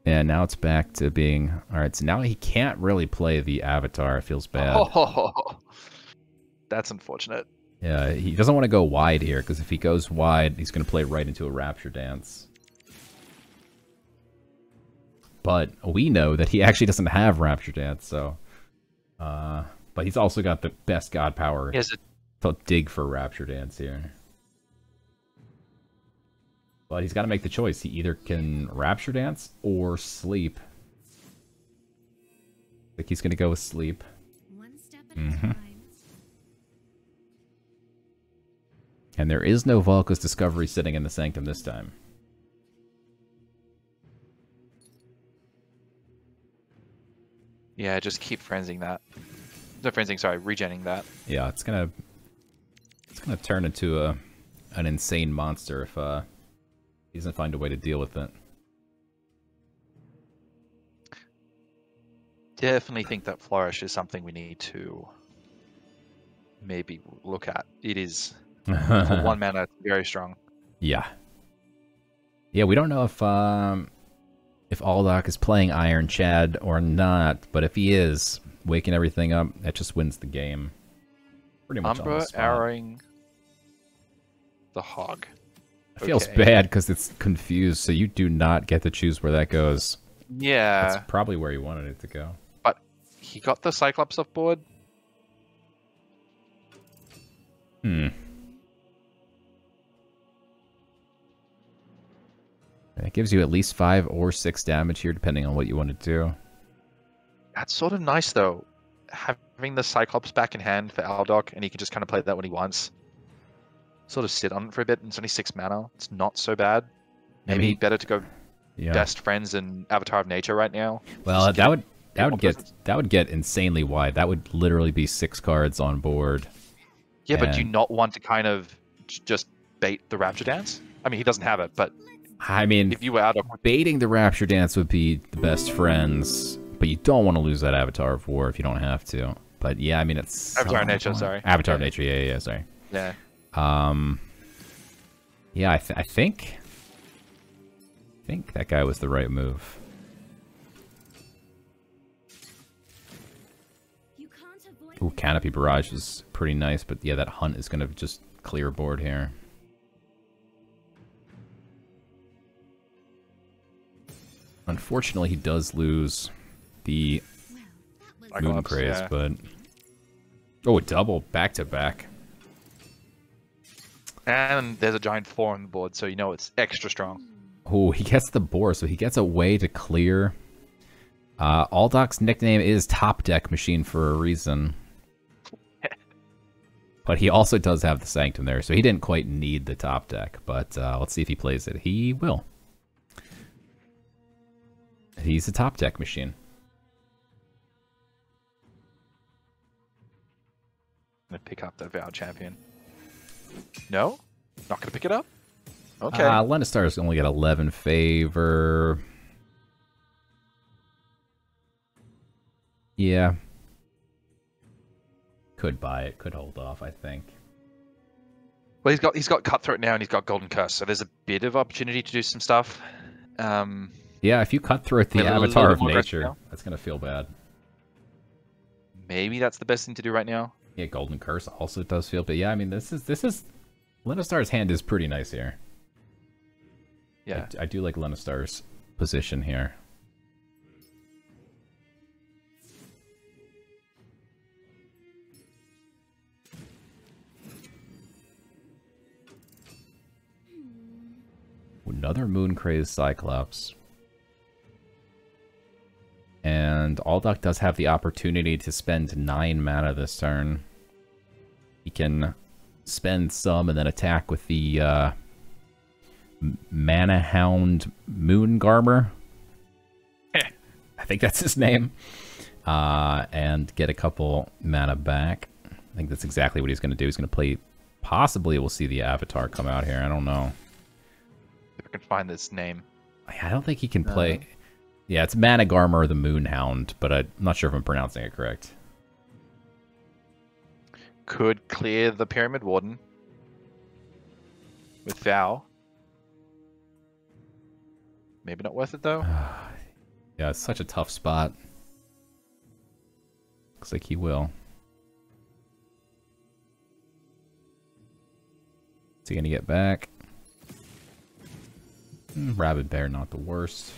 Yeah, now it's back to being... Alright, so now he can't really play the Avatar. It feels bad. Oh, that's unfortunate. Yeah, he doesn't want to go wide here, because if he goes wide, he's going to play right into a Rapture Dance. But we know that he actually doesn't have Rapture Dance, so... but he's also got the best god power to dig for Rapture Dance here. But he's got to make the choice. He either can Rapture Dance or sleep. I think he's going to go with sleep. One step at a time. And there is no Volka's Discovery sitting in the Sanctum this time. Yeah, just keep frenzying that. No, frenzying, sorry, regenning that. Yeah, it's gonna turn into an insane monster if he doesn't find a way to deal with it. Definitely think that Flourish is something we need to maybe look at. It is, for 1 mana, very strong. Yeah. Yeah, we don't know if Aldoc is playing Iron Chad or not, but if he is, waking everything up, that just wins the game. Pretty much Umbra arrowing the Hog. It feels bad because it's confused, so you do not get to choose where that goes. Yeah. That's probably where you wanted it to go. But he got the Cyclops off board. Yeah, It gives you at least 5 or 6 damage here, depending on what you want to do. That's sort of nice, though. Having the Cyclops back in hand for Aldoc, and he can just kind of play that when he wants. Sort of sit on it for a bit, and it's only 6 mana. It's not so bad. Maybe better to go Best Friends and Avatar of Nature right now. Well, that would get insanely wide. That would literally be 6 cards on board. Yeah, but do you not want to kind of just bait the Rapture Dance? I mean, he doesn't have it, but I mean, if you were Aldoc, baiting the Rapture Dance would be the Best Friends, but you don't want to lose that Avatar of War if you don't have to. But yeah, I mean, it's Avatar of Nature. Sorry, Avatar of Nature. Yeah, sorry. Yeah. Yeah, I think that guy was the right move. Ooh, Canopy Barrage is pretty nice, but yeah, that Hunt is going to just clear board here. Unfortunately, he does lose the Moon Craze, but... Oh, a double back-to-back. And there's a giant 4 on the board, so you know it's extra strong. Oh, he gets the boar, so he gets a way to clear. Aldoc's nickname is Top Deck Machine for a reason. But he also does have the Sanctum there, so he didn't quite need the top deck. But let's see if he plays it. He will. He's a top deck machine. I'm gonna pick up the Vowed Champion. No? Not gonna pick it up? Okay. Lenistar's only got 11 favor. Yeah. Could buy it. Could hold off, I think. Well, he's got Cutthroat now, and he's got Golden Curse, so there's a bit of opportunity to do some stuff. Yeah, if you Cutthroat the Avatar of Nature, that's gonna feel bad. Maybe that's the best thing to do right now. Yeah, Golden Curse also does feel, but yeah, I mean, this is Lenistar's hand is pretty nice here. Yeah, I do like Lenistar's position here. Another Mooncrazed Cyclops. And Aldoc does have the opportunity to spend 9 mana this turn. He can spend some and then attack with the Mana Hound Moongarmer. I think that's his name. And get a couple mana back. I think that's exactly what he's going to do. He's going to play... Possibly we'll see the Avatar come out here. I don't know. If I can find this name. I don't think he can play... Yeah, it's Managarmer the Moonhound, but I'm not sure if I'm pronouncing it correct. Could clear the Pyramid Warden with Vow. Maybe not worth it, though. Yeah, it's such a tough spot. Looks like he will. Is he going to get back? Rabid Bear, not the worst.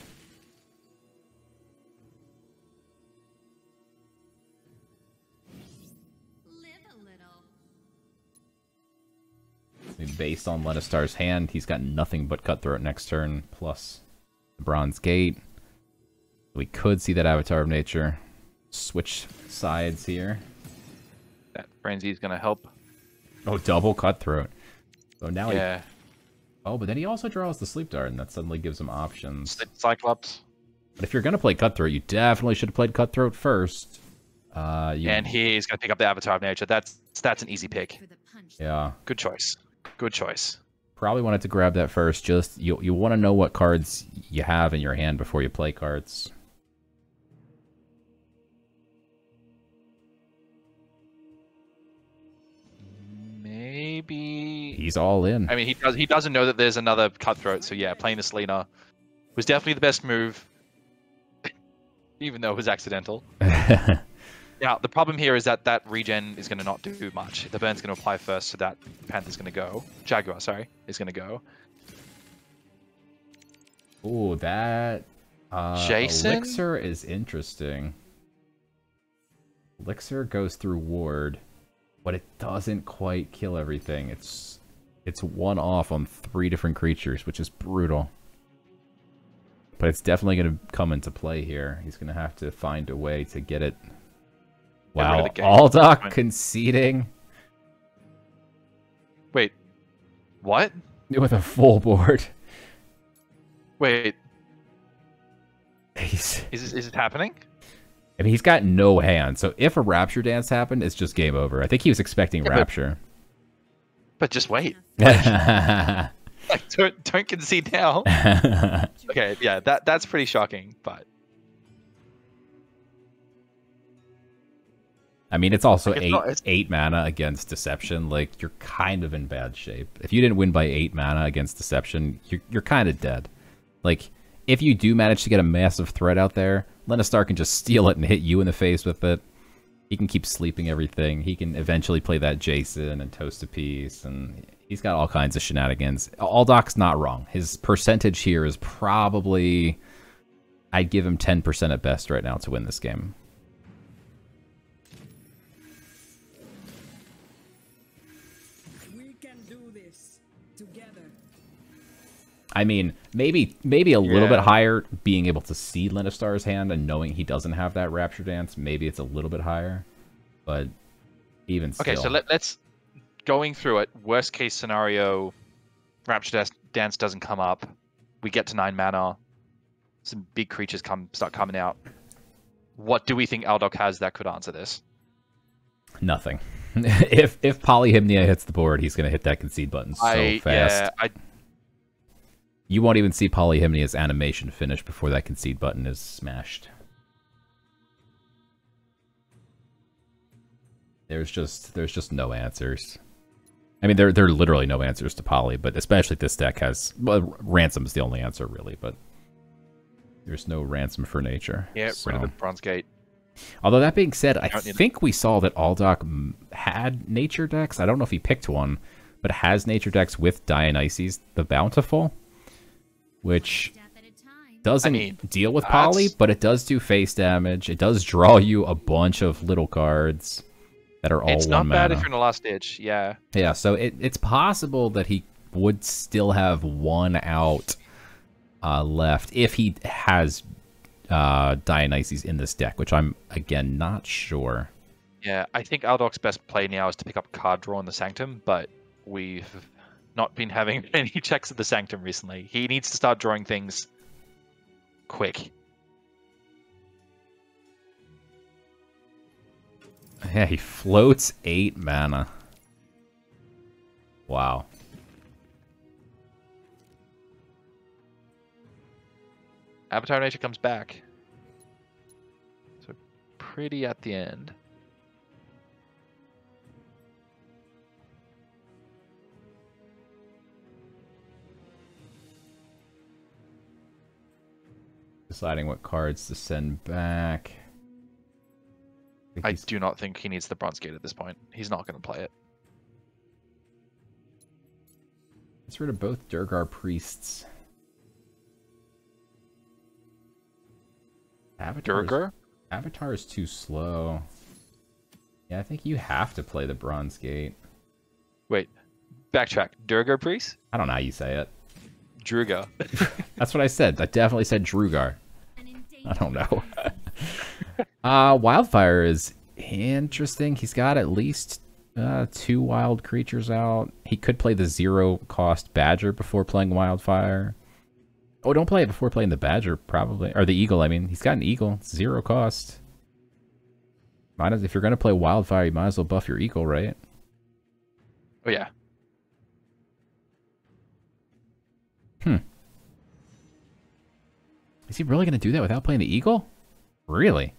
Based on Lenistar's hand, he's got nothing but Cutthroat next turn, plus the Bronze Gate. We could see that Avatar of Nature switch sides here. That Frenzy is going to help. Oh, double Cutthroat. So now yeah. Oh, but then he also draws the Sleep Dart, and that suddenly gives him options. Cyclops. But if you're going to play Cutthroat, you definitely should have played Cutthroat first. And he's going to pick up the Avatar of Nature. That's an easy pick. Yeah. Good choice. Good choice. Probably wanted to grab that first. Just you want to know what cards you have in your hand before you play cards. Maybe he's all in. I mean, he doesn't know that there's another Cutthroat. So yeah, playing the Selena was definitely the best move, even though it was accidental. Now, the problem here is that regen is going to not do much. The burn's going to apply first, so that Panther's going to go. Jaguar, sorry, is going to go. Ooh, that Jason? Elixir is interesting. Elixir goes through Ward, but it doesn't quite kill everything. It's one off on 3 different creatures, which is brutal. but it's definitely going to come into play here. He's going to have to find a way to get it. Wow, Aldoc conceding. Wait, what? With a full board. Wait. Is it happening? I mean, he's got no hand, so if a Rapture Dance happened, it's just game over. I think he was expecting Rapture. But just wait. Like, don't concede now. Okay, yeah, that's pretty shocking, but... I mean, it's also eight mana against Deception. Like, you're kind of in bad shape. If you didn't win by 8 mana against Deception, you're kind of dead. Like, if you do manage to get a massive threat out there, Lenistar can just steal it and hit you in the face with it. He can keep sleeping everything. He can eventually play that Jason and toast a piece, and he's got all kinds of shenanigans. Aldoc's not wrong. His percentage here is probably... I'd give him 10% at best right now to win this game. I mean, maybe a little bit higher, being able to see Lenistar's hand and knowing he doesn't have that Rapture Dance. Maybe it's a little bit higher, but even still. Okay, so let's going through it. Worst case scenario, Rapture Dance doesn't come up. We get to 9 mana. Some big creatures start coming out. What do we think Aldoc has that could answer this? Nothing. if Polyhymnia hits the board, he's going to hit that concede button so fast. Yeah, You won't even see Polyhymnia's animation finish before that concede button is smashed. There's just no answers. I mean, there are literally no answers to Poly, but especially this deck has... Well, Ransom is the only answer, really, but there's no Ransom for nature. Yeah, rid of the Bronze Gate. Although, that being said, I think we saw that Aldoc had nature decks. I don't know if he picked one, but has nature decks with Dionysus the Bountiful, which doesn't deal with Poly, but it does do face damage. It does draw you a bunch of little cards that are all 1 mana. It's not bad if you're in the last ditch, yeah. Yeah, so it's possible that he would still have 1 out left if he has Dionysus in this deck, which I'm, again, not sure. Yeah, I think Aldoc's best play now is to pick up card draw in the Sanctum, but we've not been having any checks at the Sanctum recently. He needs to start drawing things quick. Yeah, he floats 8 mana. Wow. Avatar Nature comes back. So pretty at the end. Deciding what cards to send back. I do not think he needs the Bronze Gate at this point. He's not going to play it. Gets rid of both Durgar Priests. Avatar is too slow. Yeah, I think you have to play the Bronze Gate. Wait, backtrack. Durgar Priest? I don't know how you say it. Druga. That's what I said. I definitely said Drugar. I don't know. Wildfire is interesting. He's got at least 2 wild creatures out. He could play the 0-cost Badger before playing Wildfire. Oh, don't play it before playing the Badger, probably. Or the Eagle, I mean. He's got an Eagle. It's 0 cost. If you're going to play Wildfire, you might as well buff your Eagle, right? Oh, yeah. Is he really going to do that without playing the Eagle? Really?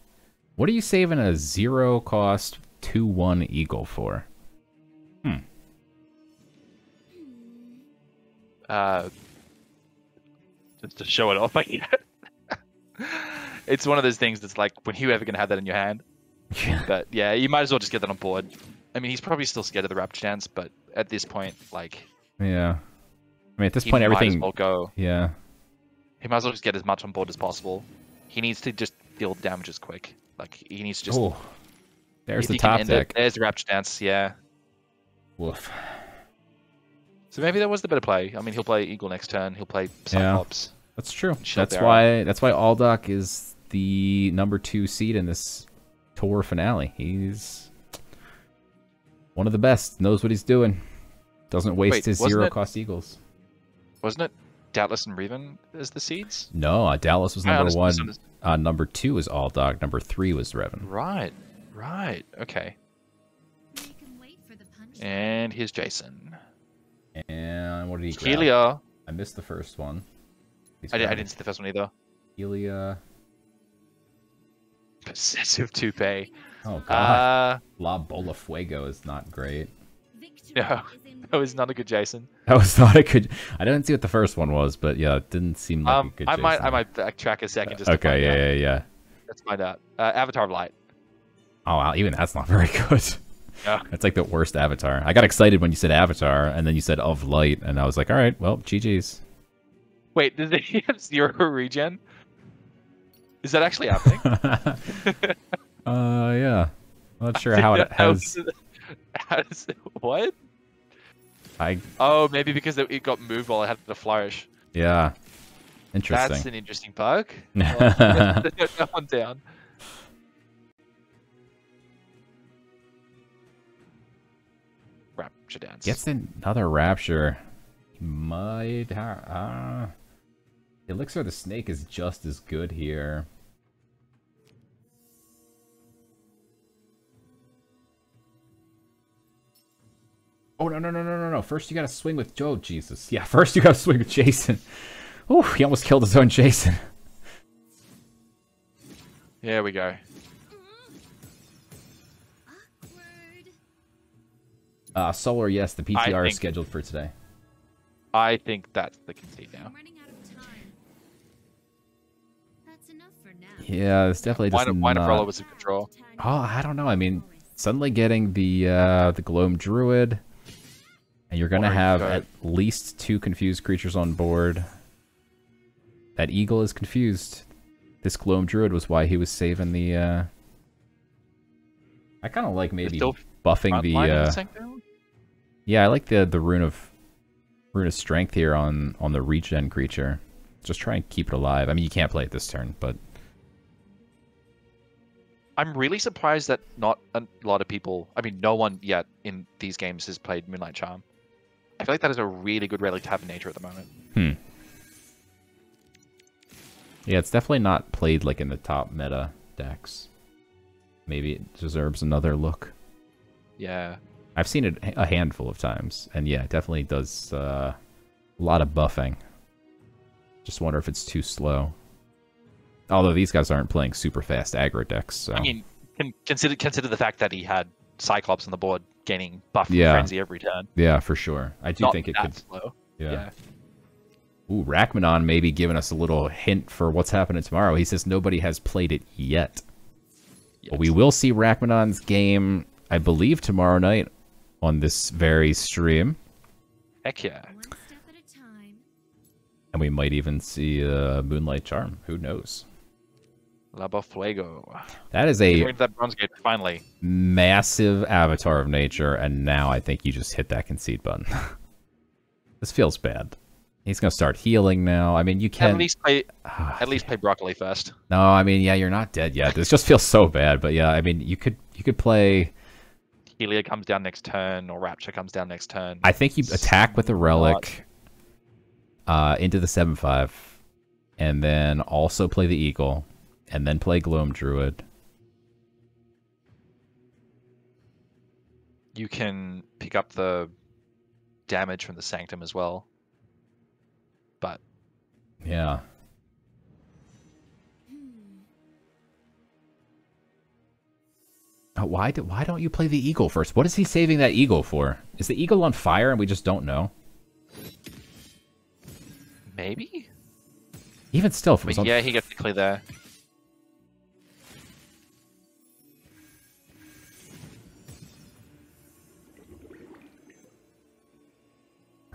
What are you saving a 0-cost 2/1 Eagle for? Just to show it off, I guess. It's one of those things that's like, when are you ever going to have that in your hand? Yeah. But yeah, you might as well just get that on board. I mean, he's probably still scared of the Rapture Dance, but at this point, like... Yeah. I mean, at this point, everything... might as well go. Yeah. He might as well just get as much on board as possible. He needs to just deal damages quick. Like, he needs to just... Oh, there's the top deck. There's the Rapture Dance, yeah. Woof. So maybe that was the better play. I mean, he'll play Eagle next turn. He'll play Cyclops. That's true. Shield That's bearer. why Aldoc is the #2 seed in this tour finale. He's one of the best. Knows what he's doing. Doesn't waste his zero-cost eagles. Wasn't it Doubtless and Reven as the seeds? No, Dallas was number 1. Number 2 was Aldoc. Number 3 was Reven. Right. Okay. And here's Jason. And what did he grab? Helia. I missed the first one. I didn't see the first one either. Helia. Possessive toupee. Oh god. La Bola Fuego is not great. No, that was not a good Jason. That was not a good. I didn't see what the first one was, but yeah, it didn't seem like a good Jason. I might backtrack a second just to find out. Yeah. Let's find out. Avatar of Light. Oh wow, even that's not very good. Yeah. That's like the worst Avatar. I got excited when you said Avatar, and then you said of Light, and I was like, all right, well, GG's. Wait, does it have 0 regen? Is that actually happening? Yeah. I'm not sure how it has. What? Oh, maybe because it got moved while it had the flourish. Yeah. Interesting. That's an interesting bug. That one down. Rapture dance. Gets another Rapture. He might have... Elixir of the Snake is just as good here. Oh, no. First you gotta swing with Joe, Jesus. Yeah, first you gotta swing with Jason. Ooh, he almost killed his own Jason. There we go. Solar, yes, the PTR is scheduled for today. I think that's the conceit now. Yeah, it's definitely just why Umbrella was in control. Oh, I don't know. I mean, suddenly getting the Gloam Druid, and you're gonna have at least 2 confused creatures on board. That Eagle is confused. This Gloam Druid was why he was saving the. I kind of like maybe buffing the. Yeah, I like the rune of strength here on the regen creature. Just try and keep it alive. I mean, you can't play it this turn, but. I'm really surprised that not a lot of people, I mean, no one yet in these games has played Moonlight Charm. I feel like that is a really good relic to have in nature at the moment. Yeah, it's definitely not played like in the top meta decks. Maybe it deserves another look. Yeah. I've seen it a handful of times, and yeah, it definitely does a lot of buffing. Just wonder if it's too slow. Although these guys aren't playing super fast aggro decks, so... I mean, consider the fact that he had Cyclops on the board gaining buff from Frenzy every turn. Yeah, for sure. I do think it could... slow. Yeah. Ooh, Rachmanon maybe giving us a little hint for what's happening tomorrow. He says nobody has played it yet. Yes. But we will see Rachmanon's game, I believe, tomorrow night on this very stream. Heck yeah. And we might even see Moonlight Charm. Who knows? Lava Fuego. That is a that bronze gate, finally. Massive Avatar of Nature, and now I think you just hit that concede button. This feels bad. He's gonna start healing now. I mean, you can at least play Broccoli first. No, I mean, yeah, you're not dead yet. This just feels so bad. But yeah, I mean, you could play. Helia comes down next turn, or Rapture comes down next turn. I think you attack with the relic into the 7/5, and then also play the Eagle, and then play Gloam Druid. You can pick up the damage from the Sanctum as well. But yeah. Why don't you play the Eagle first? What is he saving that Eagle for? Is the Eagle on fire and we just don't know? Maybe? Even still, if it was yeah, he gets to clear there.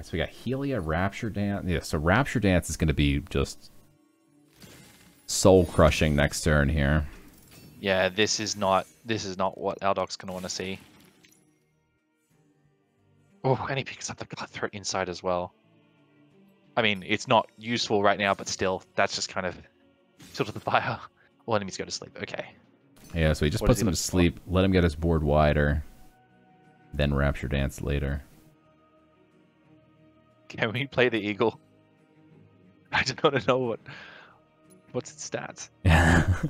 So we got Helia, Rapture Dance. Yeah, so Rapture Dance is going to be just soul-crushing next turn here. Yeah, this is not what Aldoc's going to want to see. Oh, and he picks up the Cutthroat Inside as well. I mean, it's not useful right now, but still, that's just kind of sort of the fire. All enemies go to sleep. Okay. Yeah, so he just puts him to sleep, let him get his board wider, then Rapture Dance later. Can we play the eagle? I just want to know what's its stats. Yeah. We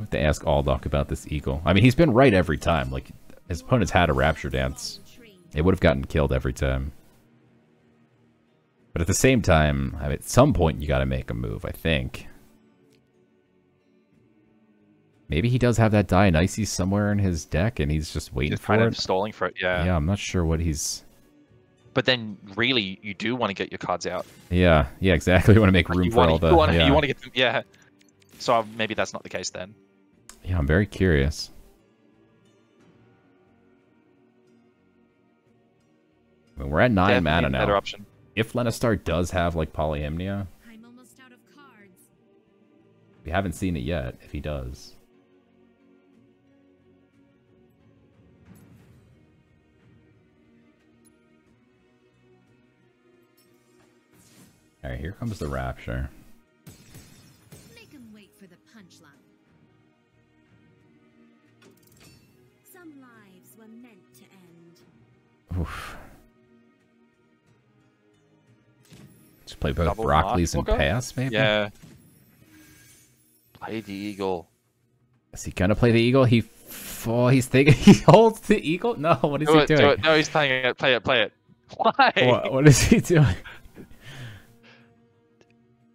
have to ask Aldoc about this eagle. I mean, he's been right every time. Like, his opponents had a Rapture Dance. They would have gotten killed every time. But at the same time, I mean, at some point you got to make a move, I think. Maybe he does have that Dionysus somewhere in his deck, and he's just waiting for it. Kind of stalling for it, yeah. Yeah, I'm not sure what he's... But then, really, you do want to get your cards out. Yeah, exactly. You want to make room for all the... You want to get them, yeah. So maybe that's not the case then. Yeah, I'm very curious. I mean, we're at 9 mana now. Better option. If Lenistar does have, like, Polyhymnia... I'm almost out of cards. We haven't seen it yet, if he does. Alright, here comes the Rapture. Make him wait for the punchline. Some lives were meant to end. Oof. Just play both Double Broccoli's and Walker? pass, maybe? Yeah. Play the eagle. Is he gonna play the eagle? He's thinking he holds the eagle? No, what is he doing? Do it. No, he's playing it. Play it. Why? What is he doing?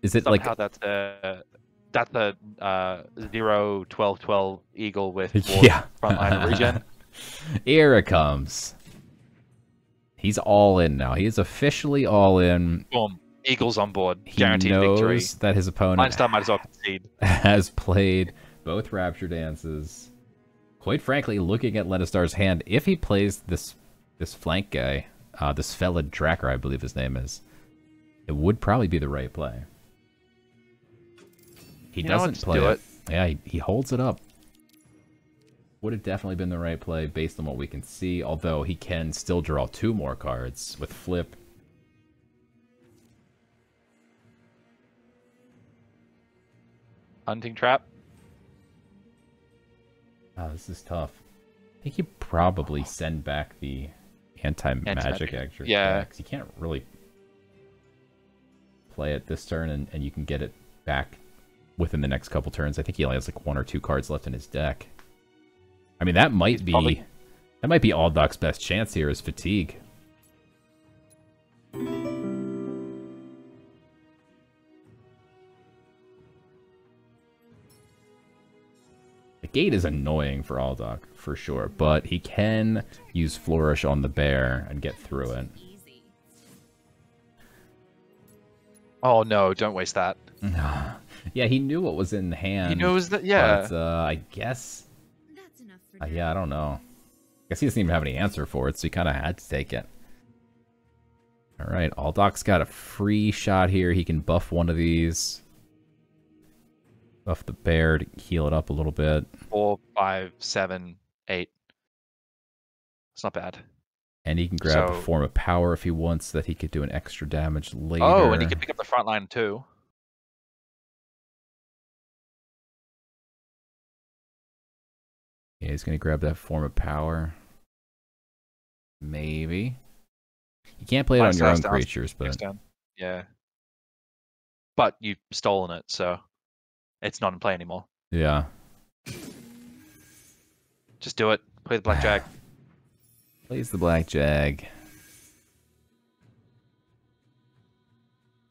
Is it Somehow like that's a 0-12-12 eagle with frontline regen? Here it comes. He's all in now. He is officially all in. Boom. Eagles on board. He Guaranteed knows victory. that his opponent Lenistar might as well concede. has played both Rapture Dances. Quite frankly, looking at Lenistar's hand, if he plays this flank guy, this Felid Dracker, I believe his name is, it would probably be the right play. He doesn't play it. Yeah, he holds it up. Would have definitely been the right play based on what we can see, although he can still draw 2 more cards with flip. Hunting trap. Oh, this is tough. I think you probably send back the anti-magic extra. Yeah. Because you can't really play it this turn, and you can get it back within the next couple turns. I think he only has like 1 or 2 cards left in his deck. I mean, that might be Aldoc's best chance here is Fatigue. The gate is annoying for Aldoc, for sure, but he can use Flourish on the bear and get through it. Easy. Oh no, don't waste that. Yeah, he knew what was in hand. He knows that, yeah. But, I guess... That's enough for yeah, I don't know. I guess he doesn't even have any answer for it, so he kind of had to take it. Alright, Aldoc's got a free shot here. He can buff one of these. Buff the bear to heal it up a little bit. 4, 5, 7, 8. It's not bad. And he can grab a form of power if he wants, so that he could do an extra damage later. Oh, and he can pick up the front line too. Yeah, he's going to grab that form of power. Maybe. You can't play it on your own creatures, but... Yeah. But you've stolen it, so it's not in play anymore. Yeah. Just do it. Play the Black Jag. Plays the Black Jag.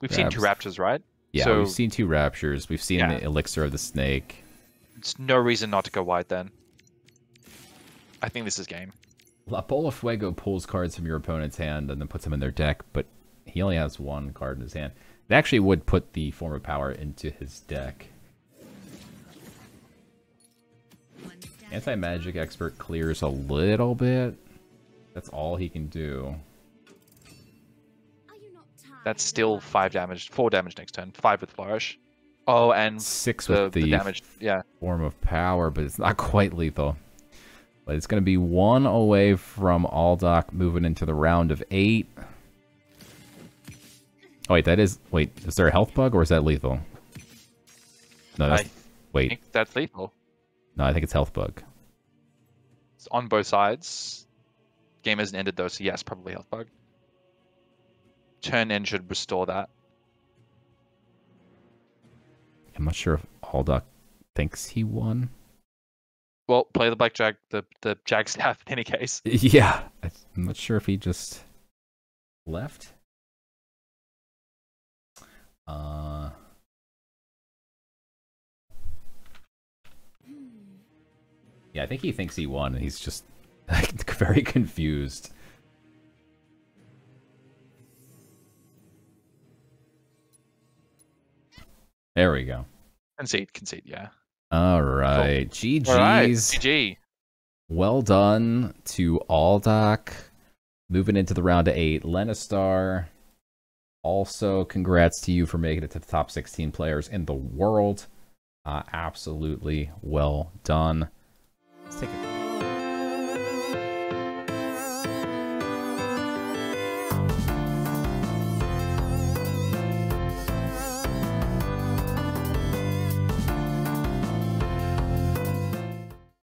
We've seen 2 Raptures, right? Yeah, so, we've seen 2 Raptures. We've seen the Elixir of the Snake. It's no reason not to go wide then. I think this is game. La Bola Fuego pulls cards from your opponent's hand and then puts them in their deck, but he only has 1 card in his hand. It actually would put the form of power into his deck. Anti-magic expert clears a little bit. That's all he can do. That's still 5 damage, 4 damage next turn. 5 with Flourish. Oh, and 6 with the damage. Yeah. Form of power, but it's not quite lethal. But it's going to be 1 away from Aldoc moving into the round of 8. Oh, wait, that is... Wait, is there a health bug or is that lethal? No, that's... I think that's lethal. No, I think it's health bug. It's on both sides. Game hasn't ended though, so yes, probably health bug. Turn in should restore that. I'm not sure if Aldoc thinks he won. Well, play the black jag, the jag staff in any case. Yeah, I'm not sure if he just left. Yeah, I think he thinks he won, and he's just very confused. There we go. Concede, yeah. All right, cool. GG's. All right, GG. Well done to Aldoc. Moving into the round of 8. Lenistar, also congrats to you for making it to the top 16 players in the world. Absolutely well done. Let's take a